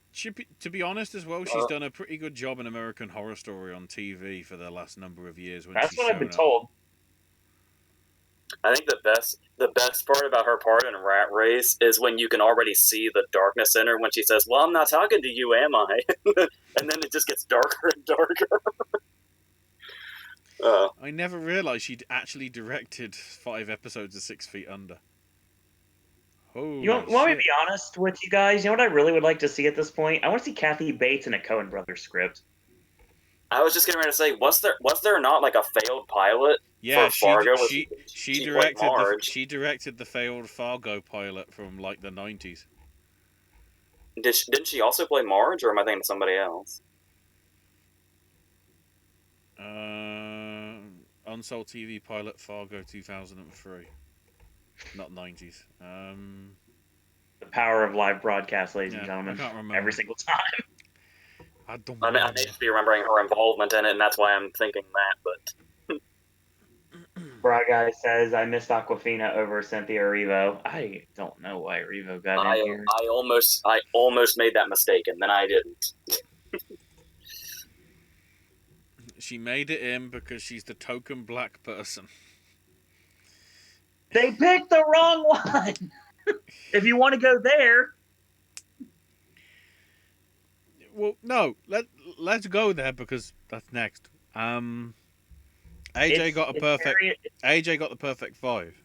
[SPEAKER 1] To be honest as well, she's done a pretty good job in American Horror Story on TV for the last number of years.
[SPEAKER 3] That's what I've been told.
[SPEAKER 2] I think the best part about her part in Rat Race is when you can already see the darkness in her when she says, "Well, I'm not talking to you, am I?" And then it just gets darker and darker.
[SPEAKER 1] I never realised she'd actually directed 5 episodes of 6 Feet Under.
[SPEAKER 3] You want me to be honest with you guys? You know what I really would like to see at this point? I want to see Kathy Bates in a Coen Brothers script.
[SPEAKER 2] I was just getting ready to say, was there not like a failed pilot for Fargo?
[SPEAKER 1] She directed the failed Fargo pilot from like the 90s.
[SPEAKER 2] Didn't she also play Marge, or am I thinking of somebody else?
[SPEAKER 1] Unsold TV pilot Fargo 2003, not 90s.
[SPEAKER 3] The power of live broadcast, ladies and gentlemen.
[SPEAKER 1] I can't remember.
[SPEAKER 3] Every single time.
[SPEAKER 2] I may just be remembering her involvement in it, and that's why I'm thinking that. But
[SPEAKER 3] Bra Guy says, I missed Aquafina over Cynthia Erivo. I don't know why Erivo got in here.
[SPEAKER 2] I almost made that mistake, and then I didn't.
[SPEAKER 1] She made it in because she's the token black person.
[SPEAKER 3] They picked the wrong one! If you want to go there.
[SPEAKER 1] Well, no, let's go there because that's next. AJ got the perfect 5.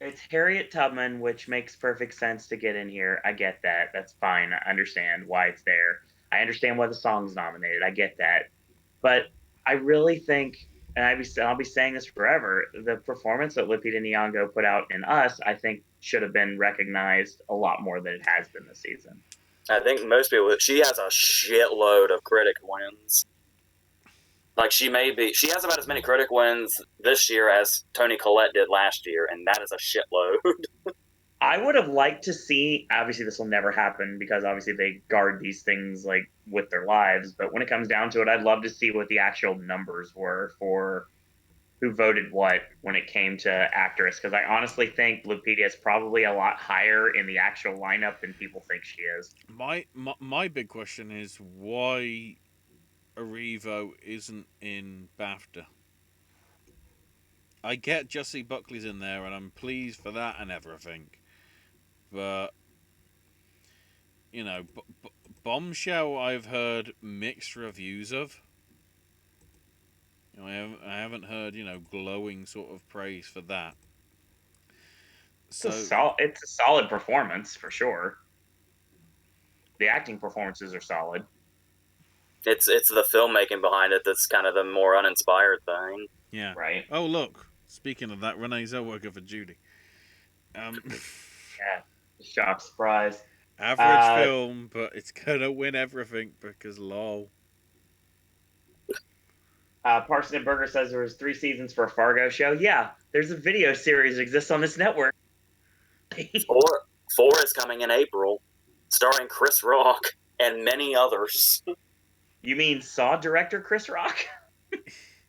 [SPEAKER 3] It's Harriet Tubman, which makes perfect sense to get in here. I get that. That's fine. I understand why it's there. I understand why the song's nominated. I get that. But I really think, and I'll be saying this forever, the performance that Lupita Nyong'o put out in Us, I think, should have been recognized a lot more than it has been this season.
[SPEAKER 2] I think most people, she has a shitload of critic wins. Like, she has about as many critic wins this year as Toni Collette did last year, and that is a shitload.
[SPEAKER 3] I would have liked to see, obviously this will never happen because obviously they guard these things like with their lives, but when it comes down to it, I'd love to see what the actual numbers were for who voted what when it came to actress, because I honestly think Lupita is probably a lot higher in the actual lineup than people think she is.
[SPEAKER 1] My big question is why Erivo isn't in BAFTA. I get Jussie Buckley's in there, and I'm pleased for that and everything. But, you know, Bombshell I've heard mixed reviews of. I haven't heard glowing sort of praise for that.
[SPEAKER 3] It's a
[SPEAKER 1] So
[SPEAKER 3] solid performance for sure. The acting performances are solid.
[SPEAKER 2] It's the filmmaking behind it that's kind of the more uninspired thing.
[SPEAKER 1] yeah.
[SPEAKER 3] Right.
[SPEAKER 1] Oh look, speaking of that, Renee Zellweger for Judy. Um,
[SPEAKER 3] Yeah. Shock surprise.
[SPEAKER 1] average film, but it's gonna win everything because lol.
[SPEAKER 3] Parsnip Burger says there was 3 seasons for a Fargo show. Yeah, there's a video series that exists on this network.
[SPEAKER 2] Four is coming in April, starring Chris Rock and many others.
[SPEAKER 3] You mean Saw director Chris Rock?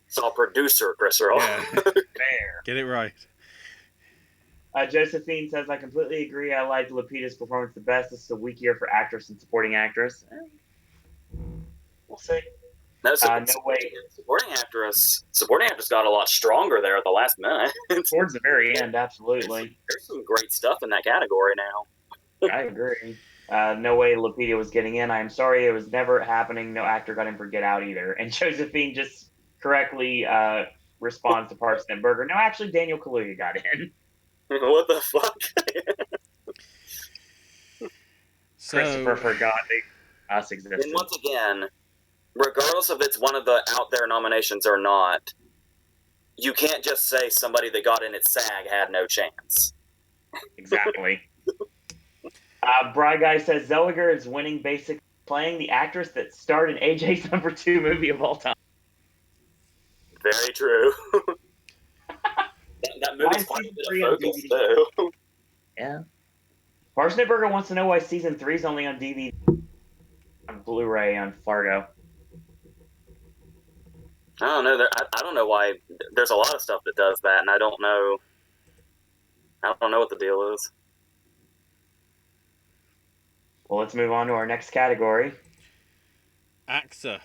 [SPEAKER 2] Saw producer Chris Rock.
[SPEAKER 1] Yeah,
[SPEAKER 3] Fair.
[SPEAKER 1] get it right.
[SPEAKER 3] Josephine says, I completely agree. I liked Lupita's performance the best. This is a weak year for actress and supporting actress. We'll see.
[SPEAKER 2] No,
[SPEAKER 3] no way.
[SPEAKER 2] Supporting actress got a lot stronger there at the last minute.
[SPEAKER 3] Towards the very end, absolutely.
[SPEAKER 2] There's some great stuff in that category now.
[SPEAKER 3] I agree. No way Lupita was getting in. I'm sorry, it was never happening. No actor got in for Get Out either. And Josephine just correctly responds to Parsnip Burger. No, actually, Daniel Kaluuya got in.
[SPEAKER 2] What the fuck?
[SPEAKER 1] So,
[SPEAKER 3] Christopher forgot us existed.
[SPEAKER 2] And once again, regardless of it's one of the out there nominations or not, you can't just say somebody that got in at SAG had no chance.
[SPEAKER 3] Exactly. Bry Guy says Zellweger is winning basically playing the actress that starred in AJ's #2 movie of all time.
[SPEAKER 2] Very true. that movie's quite a bit of focus, too.
[SPEAKER 3] Yeah. Parsnip Burger wants to know why season 3 is only on DVD, on Blu-ray, on Fargo.
[SPEAKER 2] I don't know. I don't know why. There's a lot of stuff that does that, and I don't know what the deal is.
[SPEAKER 3] Well, let's move on to our next category.
[SPEAKER 1] actor.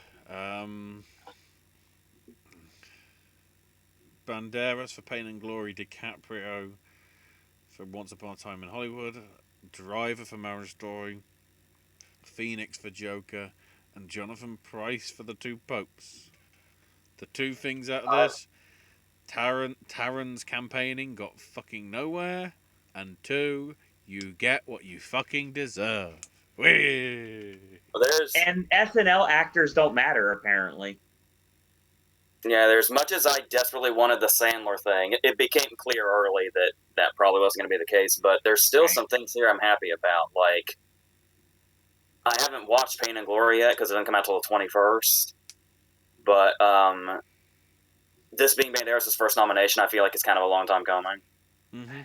[SPEAKER 1] Banderas for Pain and Glory, DiCaprio for Once Upon a Time in Hollywood, Driver for Marriage Story, Phoenix for Joker, and Jonathan Pryce for The Two Popes. The two things out of this, Taron's campaigning got fucking nowhere, and 2, you get what you fucking deserve.
[SPEAKER 3] And SNL actors don't matter, apparently.
[SPEAKER 2] Yeah, there's much as I desperately wanted the Sandler thing, it became clear early that probably wasn't going to be the case, but there's still some things here I'm happy about. Like, I haven't watched Pain and Glory yet because it doesn't come out till the 21st, but this being Banderas' first nomination, I feel like it's kind of a long time coming.
[SPEAKER 1] Mm-hmm.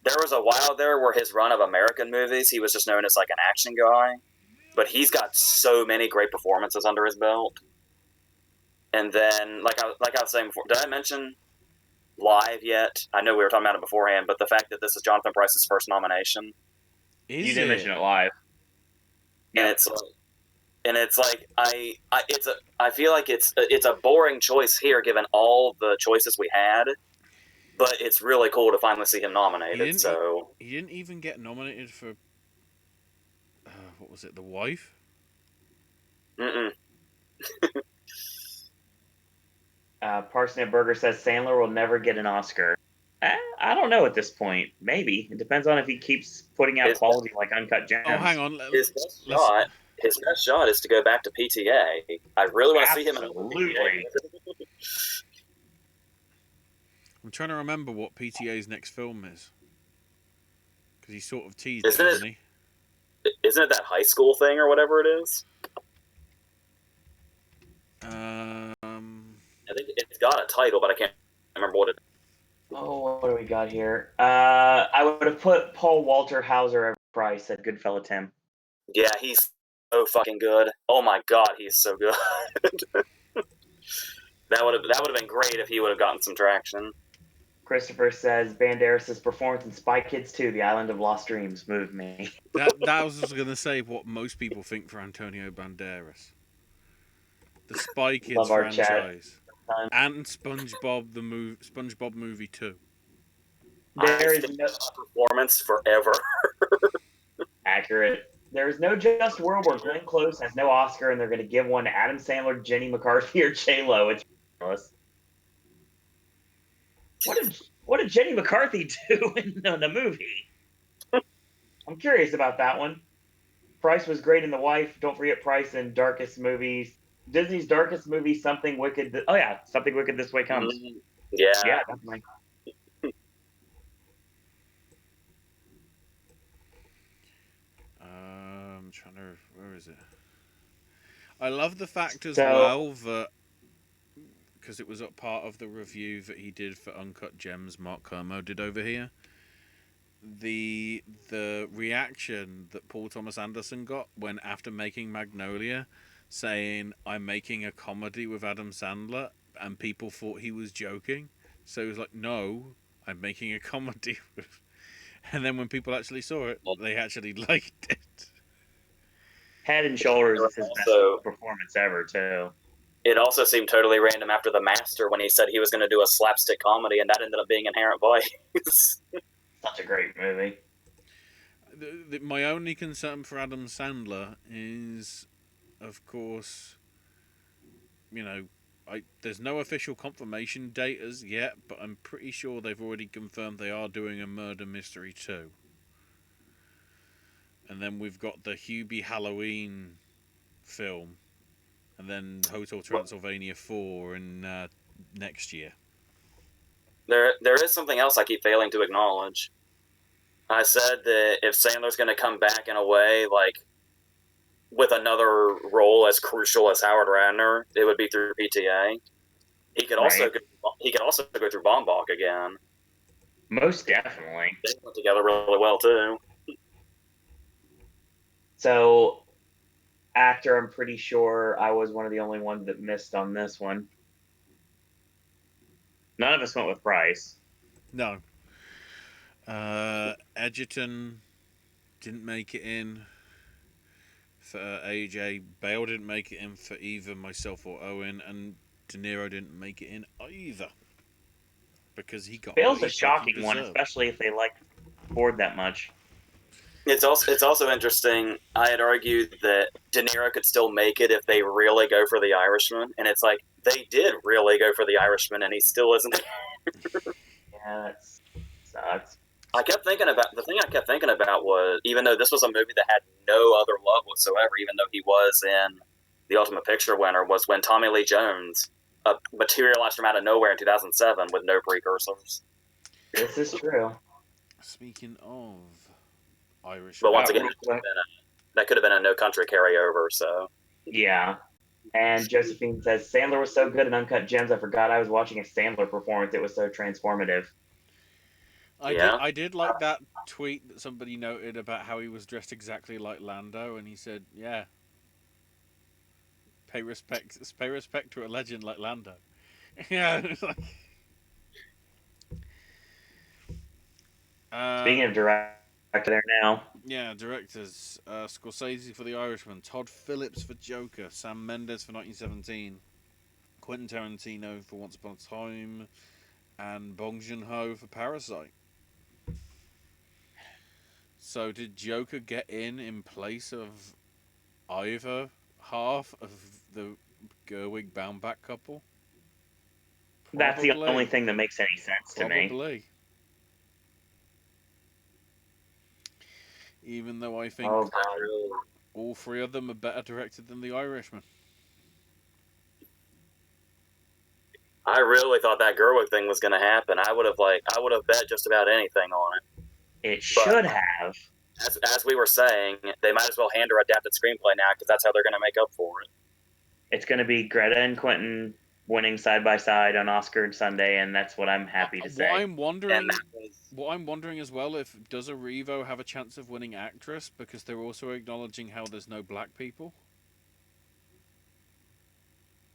[SPEAKER 2] There was a while there where his run of American movies, he was just known as like an action guy, but he's got so many great performances under his belt. And then, like I was saying before, did I mention Live yet? I know we were talking about it beforehand, but the fact that this is Jonathan Pryce's first nomination.
[SPEAKER 3] You didn't mention it Live.
[SPEAKER 2] And it's like I feel like it's a boring choice here given all the choices we had, but it's really cool to finally see him nominated.
[SPEAKER 1] He didn't even get nominated for what was it, The Wife?
[SPEAKER 2] Mm-mm.
[SPEAKER 3] Parsnip Burger says Sandler will never get an Oscar. I don't know at this point. Maybe. It depends on if he keeps putting out quality like Uncut Gems.
[SPEAKER 1] Oh, hang on.
[SPEAKER 2] His best shot is to go back to PTA. I really want to see him in PTA.
[SPEAKER 1] I'm trying to remember what PTA's next film is. Because he sort of teased it, hasn't he?
[SPEAKER 2] Isn't it that high school thing or whatever it is? I think it's got a title, but I can't remember what it is.
[SPEAKER 3] Oh, what do we got here? I would have put Paul Walter Hauser at Price at Goodfella Tim.
[SPEAKER 2] Yeah, he's so fucking good. Oh my god, he's so good. That would have been great if he would have gotten some traction.
[SPEAKER 3] Christopher says Banderas' performance in Spy Kids 2, The Island of Lost Dreams, moved me.
[SPEAKER 1] That was just going to say what most people think for Antonio Banderas. The Spy Kids franchise. And SpongeBob SpongeBob movie 2.
[SPEAKER 3] There is
[SPEAKER 2] no performance forever.
[SPEAKER 3] Accurate. There's no Just World where Glenn Close has no Oscar and they're going to give one to Adam Sandler, Jenny McCarthy, or J Lo. It's ridiculous. What did Jenny McCarthy do in the movie? I'm curious about that one. Price was great in The Wife. Don't forget Price in Darkest Movies. Disney's Darkest Movie, Something Wicked. Oh yeah, Something Wicked This Way Comes.
[SPEAKER 2] Yeah.
[SPEAKER 3] Yeah, definitely.
[SPEAKER 1] I'm trying to. Where is it? I love the fact as
[SPEAKER 3] So
[SPEAKER 1] well that because it was a part of the review that he did for Uncut Gems, Mark Kermo did over here. The reaction that Paul Thomas Anderson got when after making Magnolia, saying I'm making a comedy with Adam Sandler, and people thought he was joking. So he was like, "No, I'm making a comedy with." And then when people actually saw it, they actually liked it.
[SPEAKER 3] Head and Shoulders is his best
[SPEAKER 2] Also,
[SPEAKER 3] performance ever too.
[SPEAKER 2] it also seemed totally random after The Master when he said he was going to do a slapstick comedy, and that ended up being Inherent Vice.
[SPEAKER 3] Such a great movie.
[SPEAKER 1] My only concern for Adam Sandler is, of course, you know, there's no official confirmation date as yet, but I'm pretty sure they've already confirmed they are doing a Murder Mystery 2. And then we've got the Hubie Halloween film, and then Hotel Transylvania 4 in next year.
[SPEAKER 2] There is something else I keep failing to acknowledge. I said that if Sandler's going to come back in a way, like with another role as crucial as Howard Radner, it would be through PTA. He could also go through Bombach again.
[SPEAKER 3] Most definitely.
[SPEAKER 2] They went together really well too.
[SPEAKER 3] So, actor, I'm pretty sure I was one of the only ones that missed on this one. None of us went with Price.
[SPEAKER 1] No. Edgerton didn't make it in for AJ. Bale didn't make it in for either myself or Owen, and De Niro didn't make it in either because he got
[SPEAKER 3] Bale's
[SPEAKER 1] what
[SPEAKER 3] a
[SPEAKER 1] he
[SPEAKER 3] shocking one,
[SPEAKER 1] deserved.
[SPEAKER 3] especially if they like Ford that much.
[SPEAKER 2] It's also interesting. I had argued that De Niro could still make it if they really go for The Irishman, and it's like they did really go for The Irishman, and he still isn't.
[SPEAKER 3] Yeah, that sucks.
[SPEAKER 2] I kept thinking about was, even though this was a movie that had no other love whatsoever, even though he was in the Ultimate Picture winner, was when Tommy Lee Jones materialized from out of nowhere in 2007 with no precursors.
[SPEAKER 3] This is true.
[SPEAKER 1] Speaking of Irish,
[SPEAKER 2] But once again,
[SPEAKER 3] real quick.
[SPEAKER 2] that could have been a No Country carryover. So
[SPEAKER 3] Yeah. And Josephine says Sandler was so good in Uncut Gems. I forgot I was watching a Sandler performance. It was so transformative.
[SPEAKER 1] I did like that tweet that somebody noted about how he was dressed exactly like Lando, and he said, "Yeah, pay respect to a legend like Lando." Yeah.
[SPEAKER 3] Speaking of director there now.
[SPEAKER 1] Yeah, directors: Scorsese for The Irishman, Todd Phillips for Joker, Sam Mendes for 1917, Quentin Tarantino for Once Upon a Time, and Bong Joon-ho for Parasite. So did Joker get in place of either half of the Gerwig Baumbach couple?
[SPEAKER 3] That's the only thing that makes any sense to me.
[SPEAKER 1] Probably. Even though I think all three of them are better directed than The Irishman.
[SPEAKER 2] I really thought that Gerwig thing was going to happen. I would have bet just about anything on it.
[SPEAKER 3] It should have.
[SPEAKER 2] As we were saying, they might as well hand her adapted screenplay now because that's how they're going to make up for it.
[SPEAKER 3] It's going to be Greta and Quentin winning side by side on Oscar Sunday, and that's what I'm happy to say.
[SPEAKER 1] What I'm wondering as well, if does Arrivo have a chance of winning actress, because they're also acknowledging how there's no black people,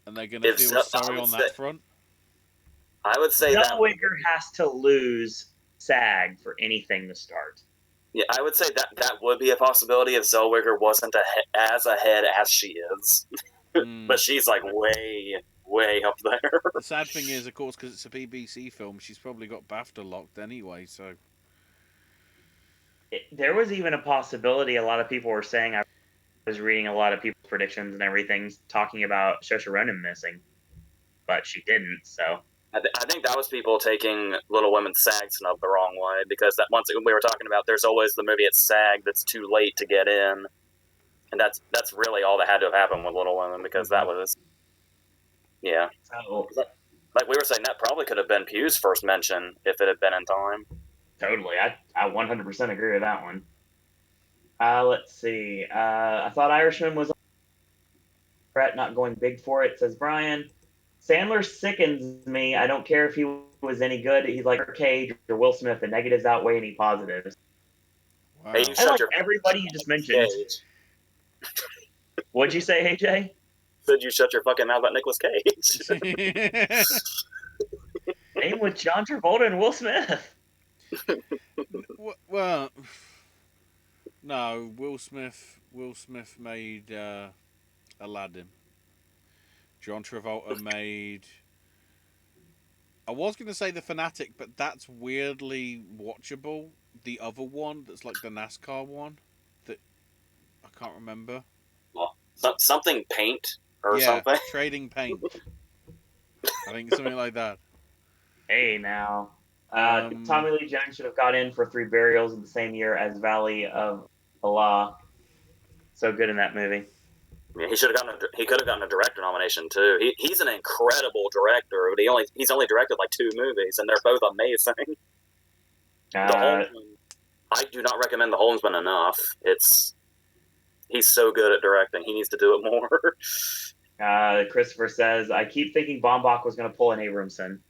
[SPEAKER 1] and they're going to feel sorry on that front.
[SPEAKER 2] I would say
[SPEAKER 3] Zellweger has to lose SAG for anything to start.
[SPEAKER 2] Yeah, I would say that would be a possibility if Zellweger wasn't as ahead as she is. But she's like way up there.
[SPEAKER 1] The sad thing is, of course, because it's a BBC film, she's probably got BAFTA locked anyway. So
[SPEAKER 3] there was even a possibility. A lot of people were saying, I was reading a lot of people's predictions and everything talking about Saoirse Ronan missing, but she didn't. So
[SPEAKER 2] I think that was people taking Little Women's SAG snub the wrong way, because that once we were talking about, there's always the movie at SAG that's too late to get in, and that's really all that had to have happened with Little Women, because that was
[SPEAKER 3] so
[SPEAKER 2] like we were saying, that probably could have been Pugh's first mention if it had been in time.
[SPEAKER 3] totally, I 100% agree with that one. Let's see. I thought Irishman was Brett not going big for it, says Brian. Sandler sickens me. I don't care if he was any good. He's like Cage or Will Smith. The negatives outweigh any positives.
[SPEAKER 1] Wow.
[SPEAKER 2] Hey, you
[SPEAKER 3] I
[SPEAKER 2] shut
[SPEAKER 3] like
[SPEAKER 2] your
[SPEAKER 3] everybody you just mentioned.
[SPEAKER 2] Cage.
[SPEAKER 3] What'd you say, AJ?
[SPEAKER 2] Said you shut your fucking mouth about Nicolas Cage.
[SPEAKER 3] Name with John Travolta and Will Smith.
[SPEAKER 1] Well, no. Will Smith made Aladdin. John Travolta made. I was going to say The Fanatic, but that's weirdly watchable. The other one, that's like the NASCAR one, that I can't remember.
[SPEAKER 2] Well, something paint or
[SPEAKER 1] Yeah,
[SPEAKER 2] something.
[SPEAKER 1] Trading Paint. I think something like that.
[SPEAKER 3] Hey, now. Tommy Lee Jones should have got in for 3 Burials in the same year as Valley of Allah. So good in that movie.
[SPEAKER 2] Yeah, he should have gotten. He could have gotten a director nomination too. He's an incredible director, but he's only directed like 2 movies, and they're both amazing. The Holmesman, I do not recommend The Holmesman enough. He's so good at directing. He needs to do it more.
[SPEAKER 3] Christopher says, I keep thinking Baumbach was going to pull an Abramson.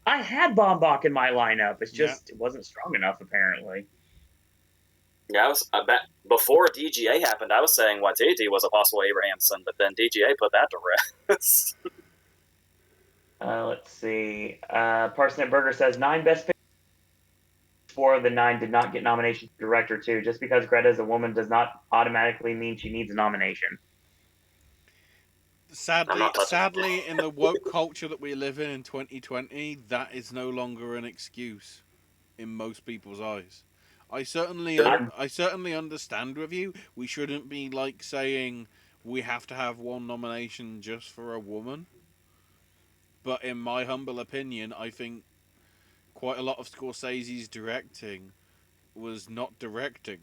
[SPEAKER 3] I had Baumbach in my lineup. It's just, It wasn't strong enough, apparently.
[SPEAKER 2] Yeah, before DGA happened, I was saying Waititi was a possible Abrahamson, but then DGA put that to rest.
[SPEAKER 3] Let's see. Parsnip Burger says 9 best pictures. 4 of the 9 did not get nomination for director too. Just because Greta is a woman does not automatically mean she needs a nomination.
[SPEAKER 1] Sadly, in the woke culture that we live in 2020, that is no longer an excuse in most people's eyes. I certainly understand with you. We shouldn't be like saying we have to have one nomination just for a woman. But in my humble opinion, I think quite a lot of Scorsese's directing was not directing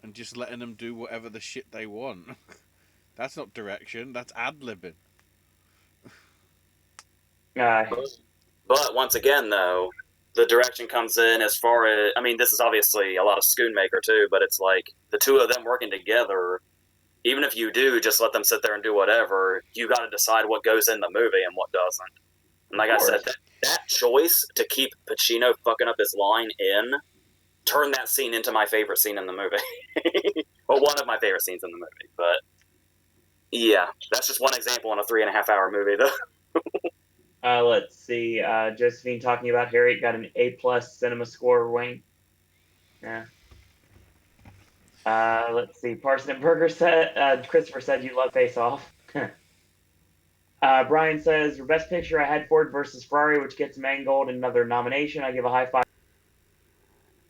[SPEAKER 1] and just letting them do whatever the shit they want. That's not direction, that's ad-libbing.
[SPEAKER 2] But once again, though, the direction comes in as far as, I mean, this is obviously a lot of Schoonmaker too, but it's like the two of them working together. Even if you do just let them sit there and do whatever, you got to decide what goes in the movie and what doesn't. And like I said, that choice to keep Pacino fucking up his line turned that scene into my favorite scene in the movie. Well, one of my favorite scenes in the movie. But yeah, that's just one example in a 3.5 hour movie, though.
[SPEAKER 3] Let's see. Josephine talking about Harriet got an A+ cinema score. Wayne. Yeah. Let's see. Parsnip Burger said. Christopher said you love Face Off. Brian says for best picture I had Ford versus Ferrari, which gets Mangold another nomination. I give a high 5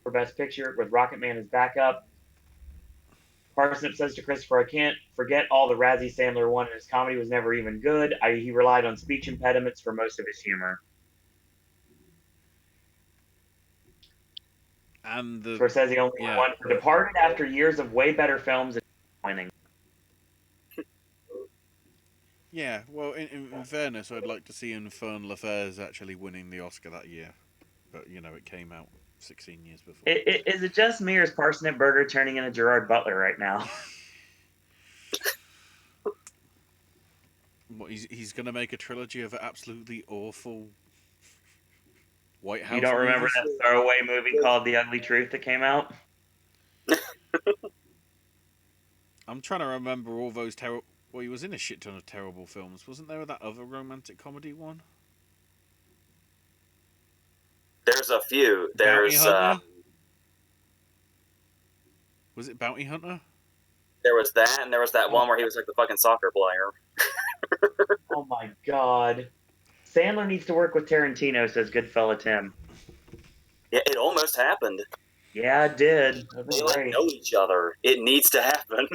[SPEAKER 3] for best picture with Rocketman as backup. Parsnip says to Christopher, I can't forget all the Razzie Sandler won, and his comedy was never even good. He relied on speech impediments for most of his humor.
[SPEAKER 1] And
[SPEAKER 3] Christopher says he only won for Departed after years of way better films and winning.
[SPEAKER 1] Yeah, well, in fairness, I'd like to see Infernal Affairs actually winning the Oscar that year. But, you know, it came out 16 years before.
[SPEAKER 3] Is it just me, or is Parsnip Burger turning into Gerard Butler right now?
[SPEAKER 1] What, he's going to make a trilogy of absolutely awful White House
[SPEAKER 3] You don't remember
[SPEAKER 1] movies?
[SPEAKER 3] that throwaway movie called The Ugly Truth that came out?
[SPEAKER 1] I'm trying to remember all those terrible... Well, he was in a shit ton of terrible films. Wasn't there that other romantic comedy one?
[SPEAKER 2] There's a few.
[SPEAKER 1] Bounty Hunter? Was it Bounty Hunter?
[SPEAKER 2] There was that, and there was that one where he was like the fucking soccer player.
[SPEAKER 3] Oh my god. Sandler needs to work with Tarantino, says Goodfella Tim.
[SPEAKER 2] Yeah, it almost happened.
[SPEAKER 3] Yeah, it did. That'd
[SPEAKER 2] They
[SPEAKER 3] been
[SPEAKER 2] like
[SPEAKER 3] great.
[SPEAKER 2] know each other. It needs to happen.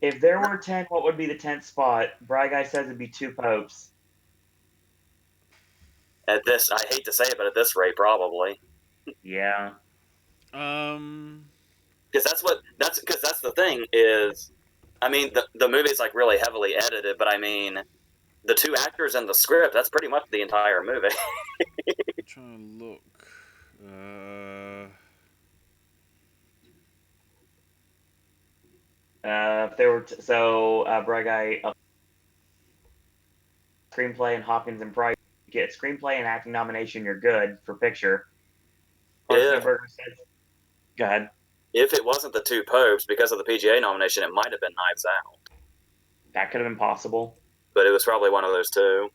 [SPEAKER 3] If there were 10, what would be the 10th spot? Bry Guy says it'd be two popes.
[SPEAKER 2] At this, I hate to say it, but at this rate, probably.
[SPEAKER 3] Yeah.
[SPEAKER 2] Because that's the thing is, I mean, the movie's like really heavily edited, but I mean, the two actors and the script, that's pretty much the entire movie.
[SPEAKER 1] I'm trying to look.
[SPEAKER 3] If there were Bry Guy screenplay and Hopkins and Price get screenplay and acting nomination, you're good for picture.
[SPEAKER 2] if
[SPEAKER 3] Parsnowberger says, go ahead.
[SPEAKER 2] if it wasn't the two popes, because of the PGA nomination, it might have been Knives Out,
[SPEAKER 3] That could have been possible.
[SPEAKER 2] but it was probably one of those two.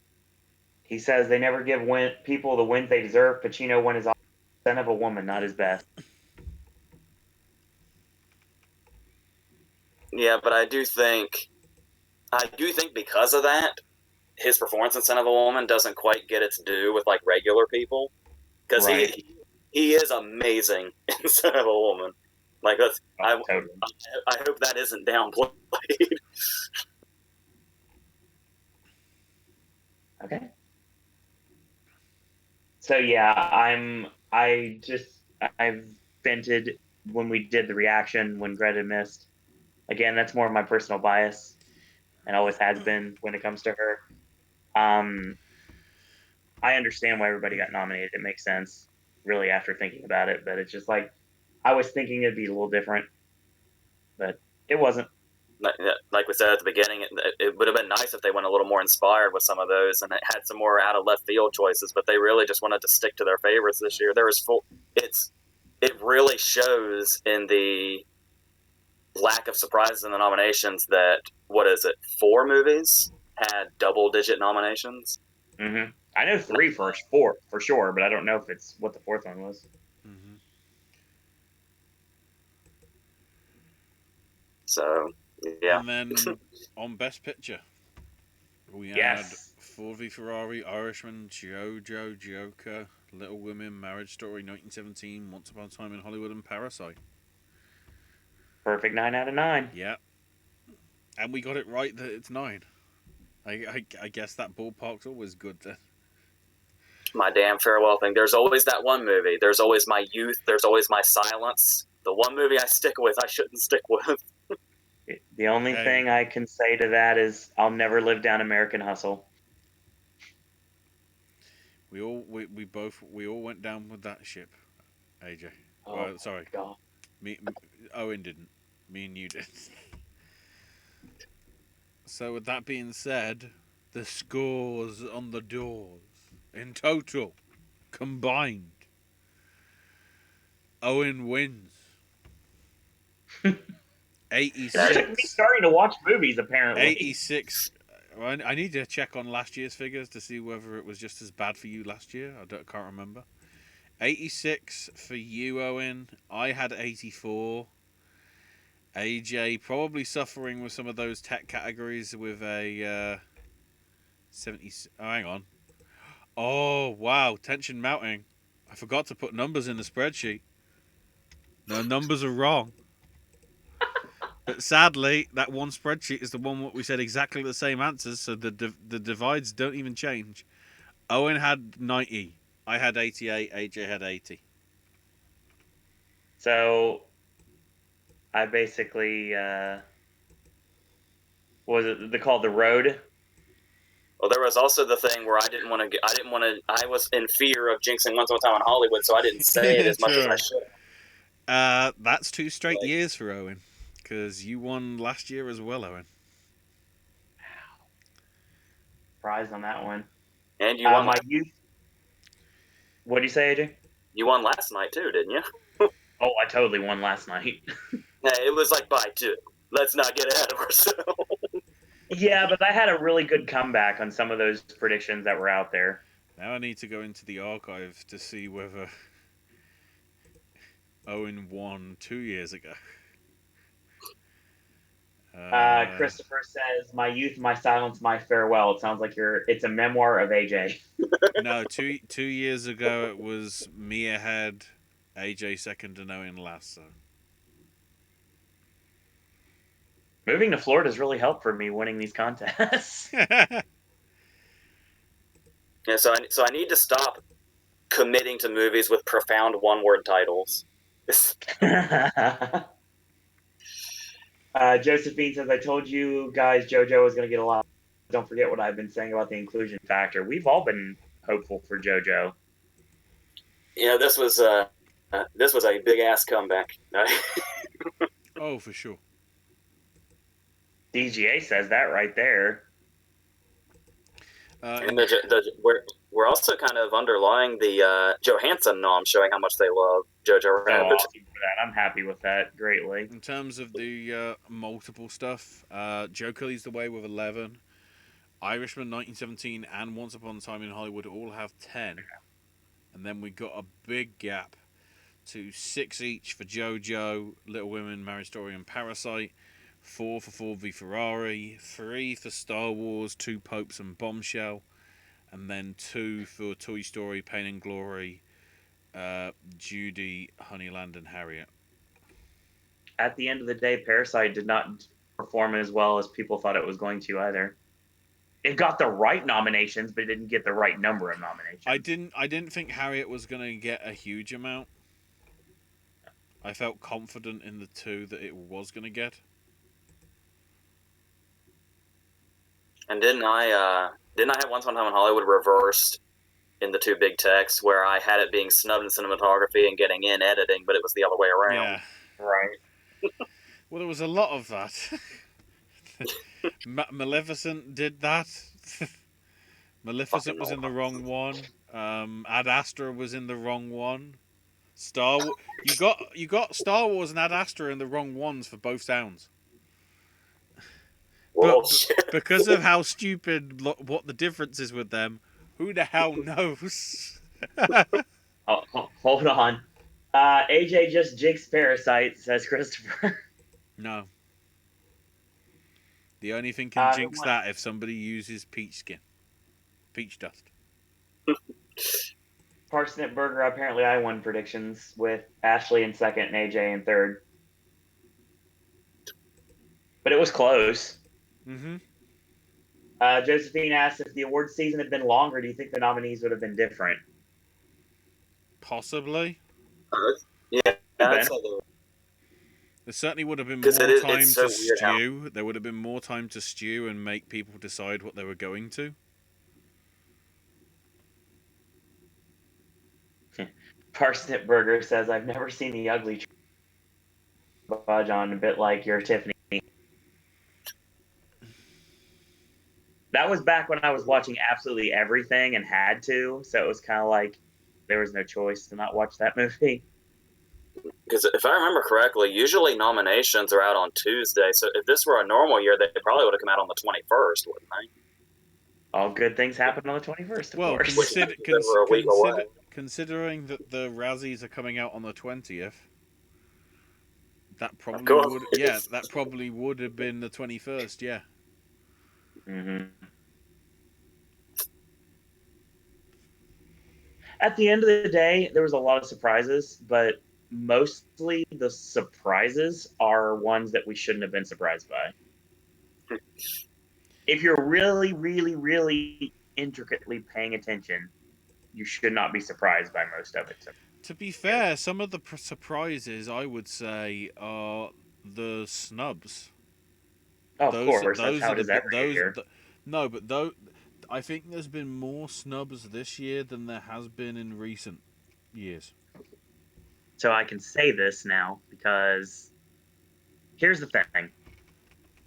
[SPEAKER 3] He says they never give people the wins they deserve. Pacino won his son of a woman, not his best.
[SPEAKER 2] Yeah, but I do think because of that, his performance in Son of a Woman doesn't quite get its due with like regular people, because
[SPEAKER 3] Right.
[SPEAKER 2] he is amazing in Son of a Woman. Like that's
[SPEAKER 3] Totally.
[SPEAKER 2] I hope that isn't downplayed.
[SPEAKER 3] Okay. So yeah, I've vented when we did the reaction when Greta missed. Again, that's more of my personal bias, and always has been when it comes to her. I understand why everybody got nominated. It makes sense, really, after thinking about it. But it's just like I was thinking it'd be a little different, but it wasn't.
[SPEAKER 2] Like we said at the beginning, it would have been nice if they went a little more inspired with some of those and it had some more out of left field choices. But they really just wanted to stick to their favorites this year. It really shows in the lack of surprises in the nominations that what is it, 4 movies had double-digit nominations.
[SPEAKER 3] Mm-hmm. I know 3 4 for sure, but I don't know if it's what the 4th one was.
[SPEAKER 1] Mm-hmm.
[SPEAKER 2] So yeah.
[SPEAKER 1] And then on Best Picture, we had
[SPEAKER 3] Yes.
[SPEAKER 1] Ford v Ferrari, Irishman, Jojo, Joker, Little Women, Marriage Story, 1917, Once Upon a Time in Hollywood, and Parasite.
[SPEAKER 3] Perfect 9 out of 9.
[SPEAKER 1] Yeah. And we got it right that it's 9. I guess that ballpark's always good then.
[SPEAKER 2] My damn farewell thing. There's always that one movie. There's always my youth. There's always my silence. The one movie I stick with, I shouldn't stick with.
[SPEAKER 3] The only thing I can say to that is I'll never live down American Hustle.
[SPEAKER 1] We all went down with that ship, AJ.
[SPEAKER 3] Oh,
[SPEAKER 1] sorry,
[SPEAKER 3] God.
[SPEAKER 1] Owen didn't. Me and you did. So with that being said, the scores on the doors in total combined, Owen wins. 86.
[SPEAKER 3] Took me starting to watch movies, apparently.
[SPEAKER 1] 86. I need to check on last year's figures to see whether it was just as bad for you last year. Can't remember. 86 for you, Owen. I had 84. AJ probably suffering with some of those tech categories with a 70. Oh, hang on. Oh, wow. Tension mounting. I forgot to put numbers in the spreadsheet. No, numbers are wrong. But sadly, that one spreadsheet is the one where we said exactly the same answers, so the divides don't even change. Owen had 90. I had 88. AJ had 80.
[SPEAKER 3] So I basically what was it called the road?
[SPEAKER 2] Well, there was also the thing where I was in fear of jinxing Once Upon a Time in Hollywood, so I didn't say it as much as I should.
[SPEAKER 1] That's 2 straight years for Owen, because you won last year as well, Owen.
[SPEAKER 3] Prize on that one.
[SPEAKER 2] And you won
[SPEAKER 3] my youth. What did you say, AJ?
[SPEAKER 2] You won last night too, didn't you?
[SPEAKER 3] Oh, I totally won last night.
[SPEAKER 2] It was like by 2. Let's not get ahead of ourselves.
[SPEAKER 3] Yeah, but I had a really good comeback on some of those predictions that were out there.
[SPEAKER 1] Now I need to go into the archive to see whether Owen won 2 years ago.
[SPEAKER 3] Christopher says, "My youth, my silence, my farewell." It sounds like it's a memoir of AJ.
[SPEAKER 1] No, two years ago it was me ahead, AJ second and Owen last. So
[SPEAKER 3] Moving to Florida has really helped for me winning these contests.
[SPEAKER 2] Yeah, so I need to stop committing to movies with profound one-word titles.
[SPEAKER 3] Josephine says, I told you guys JoJo was going to get a lot. Don't forget what I've been saying about the inclusion factor. We've all been hopeful for JoJo.
[SPEAKER 2] Yeah, this was a big ass comeback.
[SPEAKER 1] Oh, for sure.
[SPEAKER 3] DGA says that right there.
[SPEAKER 2] And we're also kind of underlying the Johansson nom showing how much they love Jojo Rabbit.
[SPEAKER 3] Awesome for that. I'm happy with that greatly.
[SPEAKER 1] In terms of the multiple stuff, Joker leads the way with 11. Irishman 1917 and Once Upon a Time in Hollywood all have 10. And then we got a big gap to 6 each for JoJo, Little Women, Marriage Story, and Parasite. 4 for Ford v Ferrari. 3 for Star Wars, Two Popes, and Bombshell. And then 2 for Toy Story, Pain and Glory, Judy, Honeyland, and Harriet.
[SPEAKER 3] At the end of the day, Parasite did not perform as well as people thought it was going to either. It got the right nominations, but it didn't get the right number of nominations.
[SPEAKER 1] I didn't think Harriet was going to get a huge amount. I felt confident in the 2 that it was going to get.
[SPEAKER 2] And didn't I have Once Upon a Time in Hollywood reversed in the 2 big texts where I had it being snubbed in cinematography and getting in editing, but it was the other way around.
[SPEAKER 1] Yeah.
[SPEAKER 3] Right.
[SPEAKER 1] Well, there was a lot of that. Maleficent did that. Maleficent was in the wrong one. Ad Astra was in the wrong one. You got Star Wars and Ad Astra in the wrong ones for both sounds. But because of how stupid what the difference is with them, who the hell knows?
[SPEAKER 3] Hold on. AJ just jinxed Parasite, says Christopher.
[SPEAKER 1] No. The only thing can jinx that if somebody uses peach dust.
[SPEAKER 3] Parsnip Burger, apparently I won predictions with Ashley in second and AJ in third. But it was close.
[SPEAKER 1] Mm-hmm.
[SPEAKER 3] Josephine asked if the award season had been longer, do you think the nominees would have been different?
[SPEAKER 1] Possibly.
[SPEAKER 2] Yeah.
[SPEAKER 1] There certainly would have been more time to stew. There would have been more time to stew and make people decide what they were going to.
[SPEAKER 3] Parsnip Burger says, I've never seen the ugly budge on, a bit like your Tiffany. That was back when I was watching absolutely everything and had to, so it was kind of like there was no choice to not watch that movie.
[SPEAKER 2] Because if I remember correctly, usually nominations are out on Tuesday, so if this were a normal year, they probably would have come out on the 21st, wouldn't they?
[SPEAKER 3] All good things happen on the 21st, of course.
[SPEAKER 1] Considering that the Razzies are coming out on the 20th, that probably would have been the 21st, yeah.
[SPEAKER 3] Mm-hmm. At the end of the day, there was a lot of surprises, but mostly the surprises are ones that we shouldn't have been surprised by. If you're really, really, really intricately paying attention, you should not be surprised by most of it.
[SPEAKER 1] To be fair, some of the surprises, I would say, are the snubs.
[SPEAKER 3] Oh, of course, that's how it is every year.
[SPEAKER 1] No, but I think there's been more snubs this year than there has been in recent years.
[SPEAKER 3] So I can say this now because here's the thing.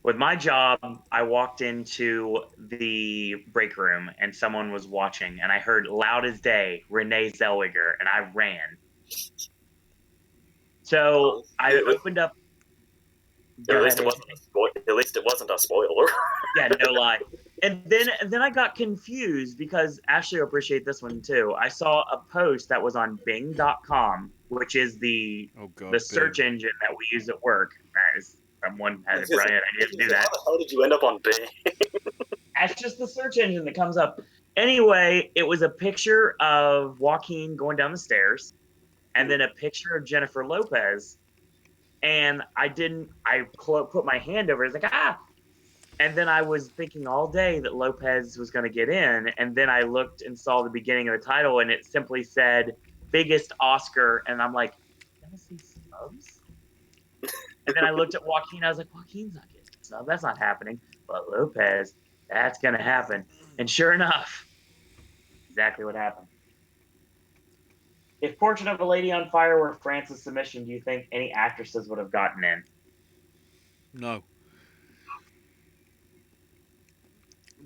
[SPEAKER 3] With my job, I walked into the break room and someone was watching, and I heard loud as day, Renee Zellweger, and I ran. So I opened up.
[SPEAKER 2] At least it wasn't a spoiler.
[SPEAKER 3] Yeah, no lie. And then I got confused because Ashley will appreciate this one too. I saw a post that was on Bing.com, which is the search engine that we use at work. Someone had a brilliant idea to do that.
[SPEAKER 2] How the hell did you end up on Bing?
[SPEAKER 3] That's just the search engine that comes up. Anyway, it was a picture of Joaquin going down the stairs, and then a picture of Jennifer Lopez. And I put my hand over it. It's like, ah. And then I was thinking all day that Lopez was going to get in. And then I looked and saw the beginning of the title, and it simply said biggest Oscar. And I'm like, I'm going to see snubs? And then I looked at Joaquin. I was like, Joaquin's not getting a snub. That's not happening. But Lopez, that's going to happen. And sure enough, exactly what happened. If Portrait of a Lady on Fire were France's submission, do you think any actresses would have gotten in?
[SPEAKER 1] No.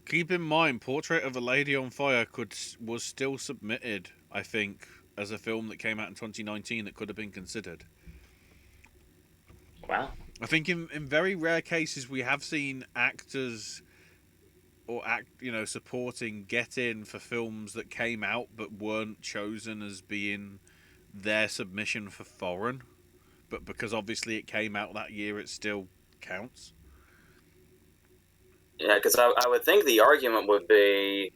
[SPEAKER 1] Keep in mind, Portrait of a Lady on Fire was still submitted, I think, as a film that came out in 2019 that could have been considered.
[SPEAKER 3] Wow.
[SPEAKER 1] I think in very rare cases we have seen actors or supporting get in for films that came out but weren't chosen as being their submission for foreign. But because obviously it came out that year, it still counts.
[SPEAKER 2] Yeah, because I would think the argument would be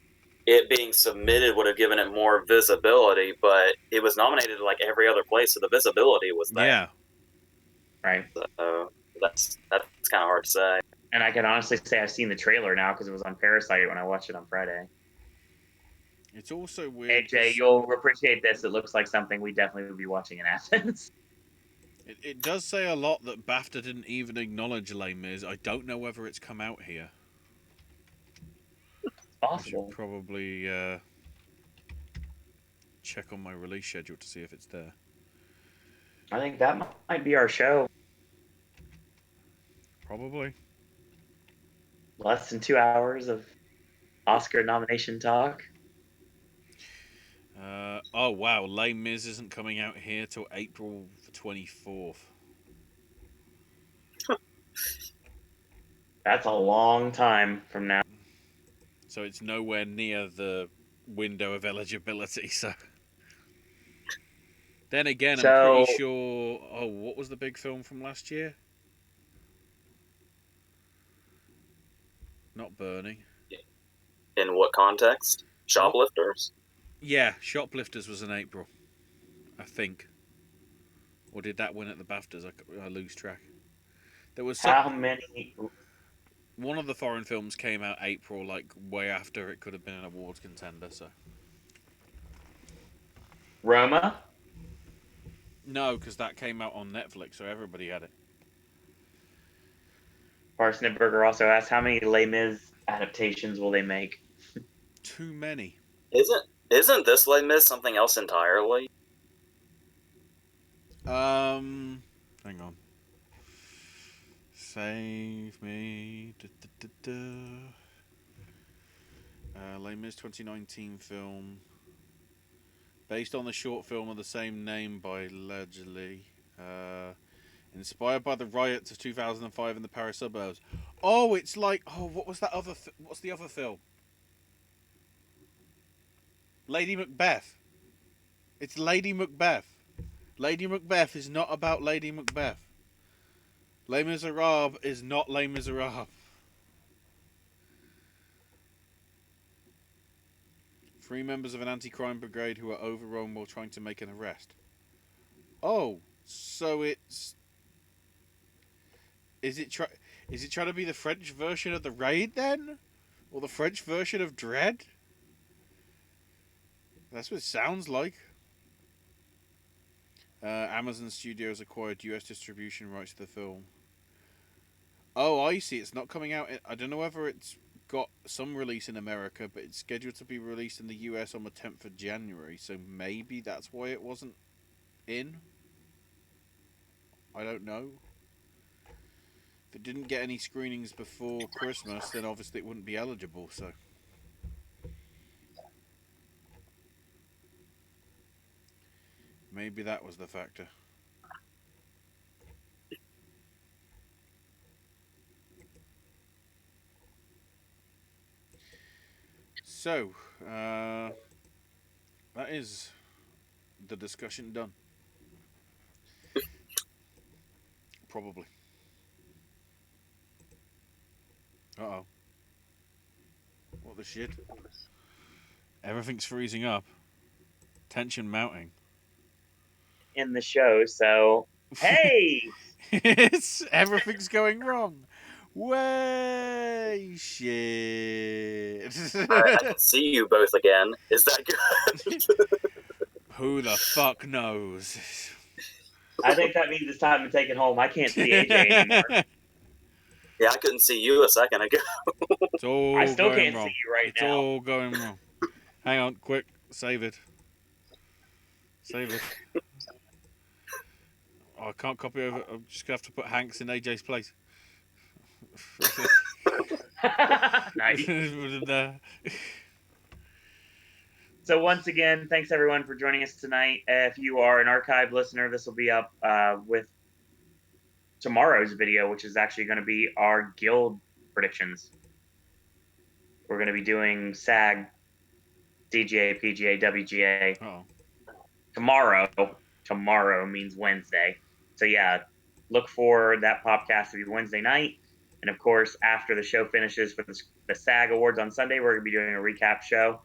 [SPEAKER 2] it being submitted would have given it more visibility, but it was nominated like every other place, so the visibility was there.
[SPEAKER 1] Yeah.
[SPEAKER 3] Right.
[SPEAKER 2] So that's kind of hard to say.
[SPEAKER 3] And I can honestly say I've seen the trailer now because it was on Parasite when I watched it on Friday.
[SPEAKER 1] It's also weird.
[SPEAKER 3] AJ, you'll appreciate this. It looks like something we definitely would be watching in Athens.
[SPEAKER 1] It does say a lot that BAFTA didn't even acknowledge Les Mis. I don't know whether it's come out here.
[SPEAKER 3] Possible.
[SPEAKER 1] I should probably check on my release schedule to see if it's there.
[SPEAKER 3] I think that might be our show.
[SPEAKER 1] Probably.
[SPEAKER 3] Less than 2 hours of Oscar nomination talk.
[SPEAKER 1] Oh wow, Les Mis isn't coming out here till April the 24th.
[SPEAKER 3] That's a long time from now.
[SPEAKER 1] So it's nowhere near the window of eligibility, so... Then again, I'm pretty sure... Oh, what was the big film from last year? Not Burning.
[SPEAKER 2] In what context? Shoplifters?
[SPEAKER 1] Yeah, Shoplifters was in April, I think. Or did that win at the BAFTAs? I lose track. There was
[SPEAKER 3] how many?
[SPEAKER 1] One of the foreign films came out April, like way after it could have been an awards contender. So
[SPEAKER 3] Roma?
[SPEAKER 1] No, because that came out on Netflix, so everybody had it.
[SPEAKER 3] Parsnipberger also asked, how many Les Mis adaptations will they make?
[SPEAKER 1] Too many.
[SPEAKER 2] Isn't this Les Mis something else entirely?
[SPEAKER 1] Hang on. Save me. Les Mis 2019 film. Based on the short film of the same name by Ledgerly. Inspired by the riots of 2005 in the Paris suburbs. Oh, it's like... Oh, what was that other... What's the other film? Lady Macbeth. It's Lady Macbeth. Lady Macbeth is not about Lady Macbeth. Les Miserables is not Les Miserables. 3 members of an anti-crime brigade who are overrun while trying to make an arrest. Oh, so it's... Is it trying to be the French version of The Raid then? Or the French version of Dread? That's what it sounds like. Amazon Studios acquired US distribution rights to the film. Oh, I see. It's not coming out... I don't know whether it's got some release in America, but it's scheduled to be released in the US on the 10th of January, so maybe that's why it wasn't in? I don't know. If it didn't get any screenings before Christmas, then obviously it wouldn't be eligible, so... Maybe that was the factor. So, that is the discussion done. Probably. Uh-oh. What the shit? Everything's freezing up. Tension mounting.
[SPEAKER 3] in the show. So, hey,
[SPEAKER 1] Everything's going wrong. Way shit.
[SPEAKER 2] I can see you both again. Is that good?
[SPEAKER 1] Who the fuck knows?
[SPEAKER 3] I think that means it's time to take it home. I can't see AJ anymore.
[SPEAKER 2] Yeah, I couldn't see you a second ago.
[SPEAKER 1] It's all
[SPEAKER 3] I still
[SPEAKER 1] going
[SPEAKER 3] can't
[SPEAKER 1] wrong.
[SPEAKER 3] see you right
[SPEAKER 1] It's
[SPEAKER 3] now.
[SPEAKER 1] all going wrong. Hang on, quick, save it. Save it. Oh, I can't copy over. I'm just gonna have to put Hanks in AJ's place.
[SPEAKER 3] Nice. So once again, thanks everyone for joining us tonight. If you are an archive listener, this will be up with tomorrow's video, which is actually going to be our guild predictions. We're going to be doing SAG, DGA, PGA, WGA
[SPEAKER 1] Oh.
[SPEAKER 3] tomorrow. Tomorrow means Wednesday. So yeah, look for that podcast to be Wednesday night. And of course, after the show finishes for the SAG Awards on Sunday, we're going to be doing a recap show.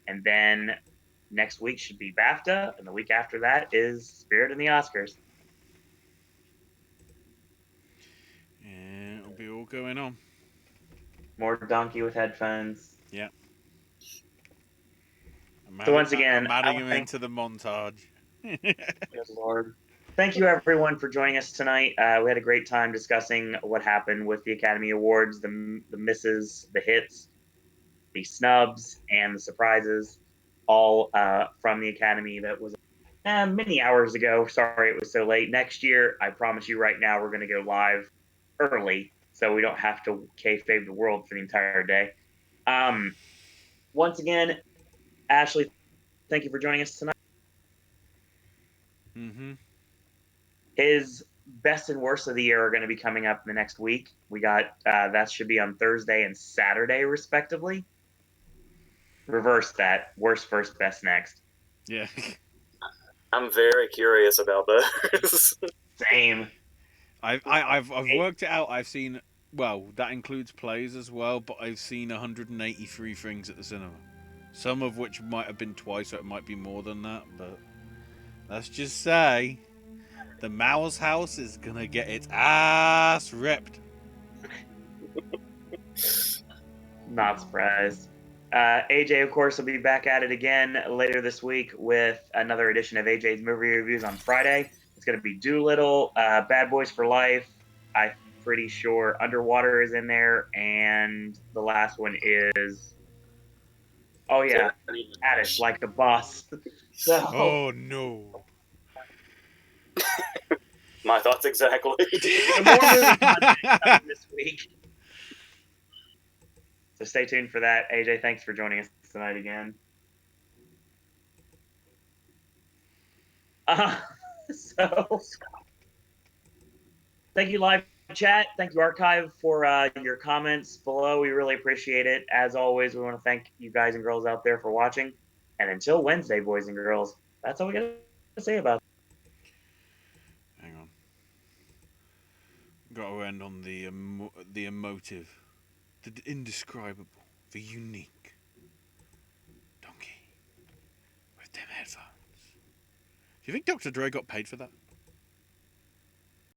[SPEAKER 3] And then next week should be BAFTA. And the week after that is Spirit and the Oscars.
[SPEAKER 1] Yeah, it'll be all going on.
[SPEAKER 3] More donkey with headphones.
[SPEAKER 1] Yeah.
[SPEAKER 3] So once again,
[SPEAKER 1] I'm adding him into the montage.
[SPEAKER 3] Good Lord. Thank you, everyone, for joining us tonight. We had a great time discussing what happened with the Academy Awards, the misses, the hits, the snubs, and the surprises, all from the Academy that was many hours ago. Sorry it was so late. Next year, I promise you right now, we're going to go live early so we don't have to kayfabe the world for the entire day. Once again, Ashley, thank you for joining us tonight.
[SPEAKER 1] Mm-hmm.
[SPEAKER 3] His best and worst of the year are going to be coming up in the next week. We got that should be on Thursday and Saturday, respectively. Reverse that. Worst first, best next.
[SPEAKER 1] Yeah.
[SPEAKER 2] I'm very curious about those.
[SPEAKER 3] Same.
[SPEAKER 1] I've worked it out. I've seen, well, that includes plays as well, but I've seen 183 things at the cinema. Some of which might have been twice, or it might be more than that, but let's just say the Mouse House is gonna get its ass ripped.
[SPEAKER 3] Not surprised. AJ, of course, will be back at it again later this week with another edition of AJ's movie reviews on Friday. It's going to be Doolittle, Bad Boys for Life. I'm pretty sure Underwater is in there, and the last one is, oh yeah, Adish, Like a Boss. So,
[SPEAKER 1] Oh no.
[SPEAKER 2] My thoughts exactly.
[SPEAKER 3] some more movie content coming this week. So stay tuned for that. AJ, thanks for joining us tonight again. So, thank you, live chat. Thank you, archive, for your comments below. We really appreciate it. As always, we want to thank you guys and girls out there for watching. And until Wednesday, boys and girls, that's all we got to say about it.
[SPEAKER 1] Hang on. Got to end on the emotive, the indescribable, the unique donkey with them headphones. Do you think Dr. Dre got paid for that?